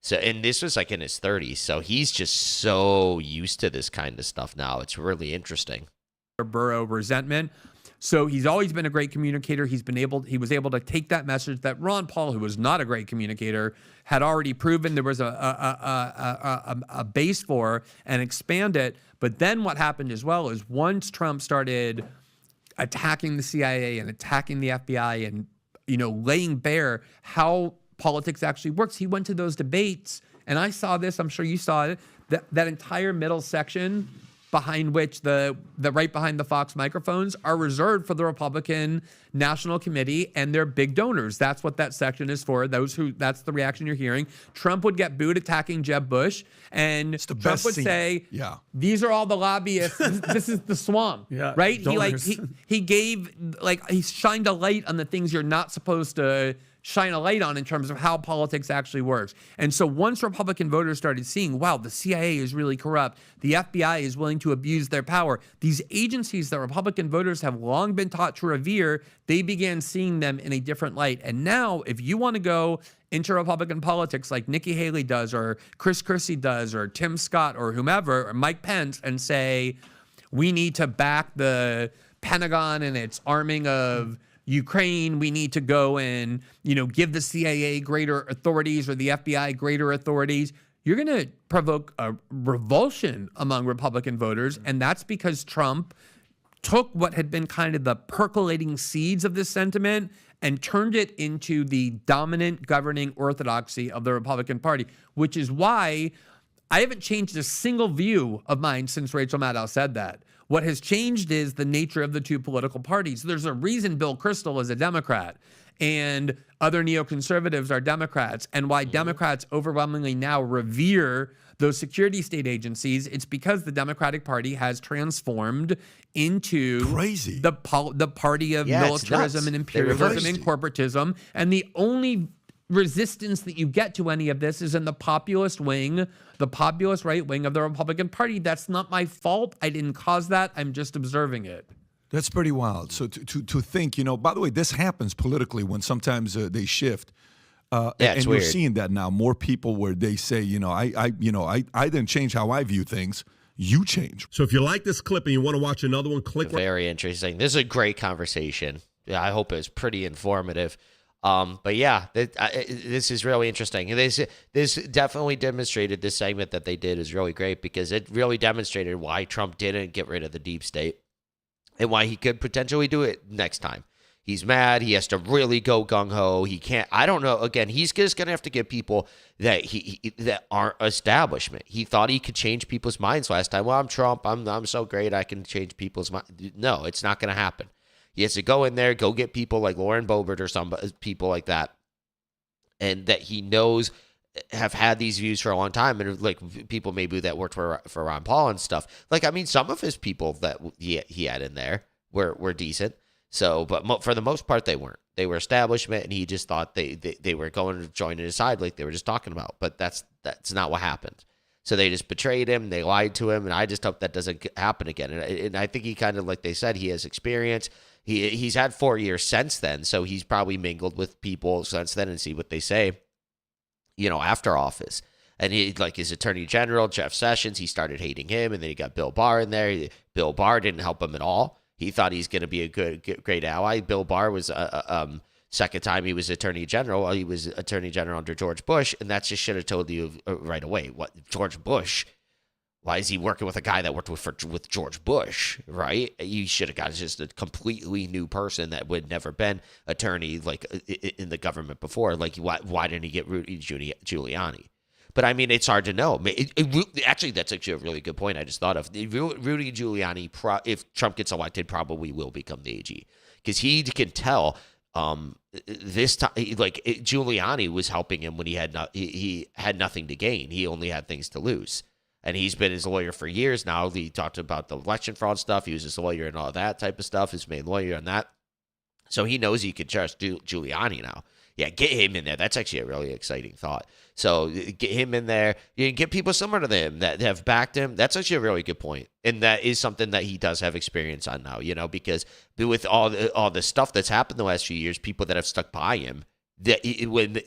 [SPEAKER 1] So, and this was like in his 30s. So he's just so used to this kind of stuff now. It's really interesting.
[SPEAKER 6] Borough resentment. So he's always been a great communicator. He was able to take that message that Ron Paul, who was not a great communicator, had already proven there was a base for, and expand it. But then what happened as well is, once Trump started attacking the CIA and attacking the FBI and laying bare how politics actually works, he went to those debates, and I saw this, I'm sure you saw it, that entire middle section behind which the right behind the Fox microphones are reserved for the Republican National Committee and their big donors. That's what that section is for. That's the reaction you're hearing. Trump would get booed attacking Jeb Bush, and Trump would say, these are all the lobbyists. This is the swamp, right?
[SPEAKER 14] Donors.
[SPEAKER 6] He shined a light on the things you're not supposed to shine a light on in terms of how politics actually works. And so once Republican voters started seeing, wow, the CIA is really corrupt, the FBI is willing to abuse their power, these agencies that Republican voters have long been taught to revere, they began seeing them in a different light. And now, if you want to go into Republican politics like Nikki Haley does, or Chris Christie does, or Tim Scott, or whomever, or Mike Pence, and say, we need to back the Pentagon and its arming of Ukraine, we need to go and, give the CIA greater authorities or the FBI greater authorities, you're going to provoke a revulsion among Republican voters. And that's because Trump took what had been kind of the percolating seeds of this sentiment and turned it into the dominant governing orthodoxy of the Republican Party, which is why I haven't changed a single view of mine since Rachel Maddow said that. What has changed is the nature of the two political parties. There's a reason Bill Kristol is a Democrat and other neoconservatives are Democrats, and why Democrats overwhelmingly now revere those security state agencies. It's because the Democratic Party has transformed into the party of militarism and imperialism and corporatism, and the only resistance that you get to any of this is in the populist wing, the populist right wing of the Republican Party. That's not my fault. I didn't cause that. I'm just observing it.
[SPEAKER 5] That's pretty wild. So to think, by the way, this happens politically when sometimes they shift. And you're
[SPEAKER 1] weird.
[SPEAKER 5] seeing that now. More people where they say, I didn't change how I view things. You change.
[SPEAKER 13] So if you like this clip and you want to watch another one, click.
[SPEAKER 1] Very interesting. This is a great conversation. Yeah, I hope it was pretty informative. But yeah, this is really interesting. This definitely demonstrated, this segment that they did is really great because it really demonstrated why Trump didn't get rid of the deep state and why he could potentially do it next time. He's mad. He has to really go gung-ho. He can't. I don't know. Again, he's just going to have to get people that that aren't establishment. He thought he could change people's minds last time. Well, I'm Trump. I'm so great. I can change people's minds. No, it's not going to happen. He has to go in there, go get people like Lauren Boebert or some people like that, and that he knows have had these views for a long time, and like people maybe that worked for Ron Paul and stuff. Like, I mean, some of his people that he had in there were decent. So, but for the most part, they weren't. They were establishment, and he just thought they were going to join his side, like they were just talking about. But that's not what happened. So they just betrayed him. They lied to him, and I just hope that doesn't happen again. And I think he kind of, like they said, he has experience. He's had 4 years since then, so he's probably mingled with people since then and see what they say, after office. And he, like his attorney general, Jeff Sessions, he started hating him, and then he got Bill Barr in there. Bill Barr didn't help him at all. He thought he's going to be a great ally. Bill Barr was second time he was attorney general. He was attorney general under George Bush, and that just should have told you right away. What, George Bush? Why is he working with a guy that worked with George Bush, right? You should have got just a completely new person that would never been attorney like in the government before. Like, why didn't he get Rudy Giuliani? But I mean, it's hard to know. Actually, that's actually a really good point I just thought of. Rudy Giuliani, if Trump gets elected, probably will become the AG because he can tell. This time, like Giuliani was helping him when he had nothing to gain. He only had things to lose. And he's been his lawyer for years now. He talked about the election fraud stuff. He was his lawyer and all that type of stuff, his main lawyer on that. So he knows he could trust Giuliani now. Yeah, get him in there. That's actually a really exciting thought. So get him in there. You can get people similar to him that have backed him. That's actually a really good point. And that is something that he does have experience on now, because with all the stuff that's happened the last few years, people that have stuck by him, that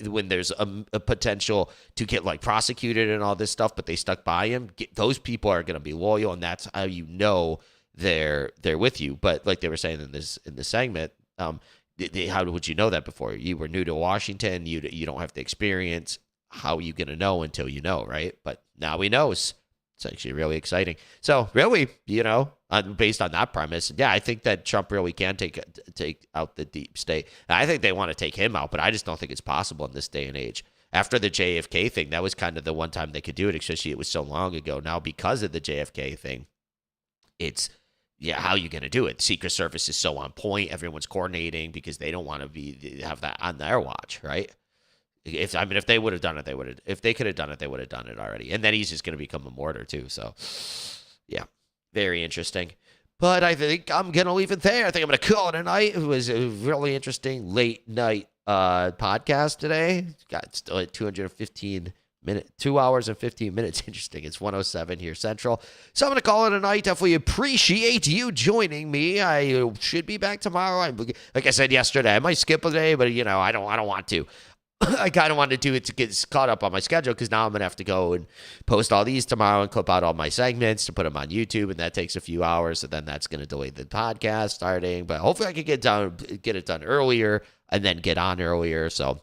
[SPEAKER 1] when there's a potential to get like prosecuted and all this stuff, but they stuck by him, those people are going to be loyal, and that's how they're with you. But like they were saying in this segment, how would you know that before? You were new to Washington. You don't have the experience. How are you going to know until you know, right? But now he knows. It's actually really exciting. So really, based on that premise, yeah, I think that Trump really can take out the deep state. And I think they want to take him out, but I just don't think it's possible in this day and age. After the JFK thing, that was kind of the one time they could do it, especially it was so long ago. Now, because of the JFK thing, it's, how are you going to do it? Secret Service is so on point. Everyone's coordinating because they don't want to have that on their watch, right? If they would have done it, if they could have done it, they would have done it already. And then he's just going to become a martyr too. So, yeah, very interesting. But I think I'm going to leave it there. I think I'm going to call it a night. It was a really interesting late night podcast today. Got still at 215 minutes, 2 hours and 15 minutes. Interesting. It's 1:07 here Central. So I'm going to call it a night. Definitely appreciate you joining me. I should be back tomorrow. Like I said yesterday, I might skip a day, but I don't want to. I kind of wanted to do it to get caught up on my schedule because now I'm going to have to go and post all these tomorrow and clip out all my segments to put them on YouTube, and that takes a few hours, so then that's going to delay the podcast starting. But hopefully I can get it done earlier and then get on earlier, so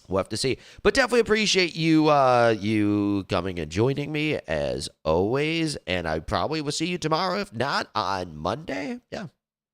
[SPEAKER 1] we'll have to see. But definitely appreciate you you coming and joining me as always, and I probably will see you tomorrow, if not on Monday. Yeah.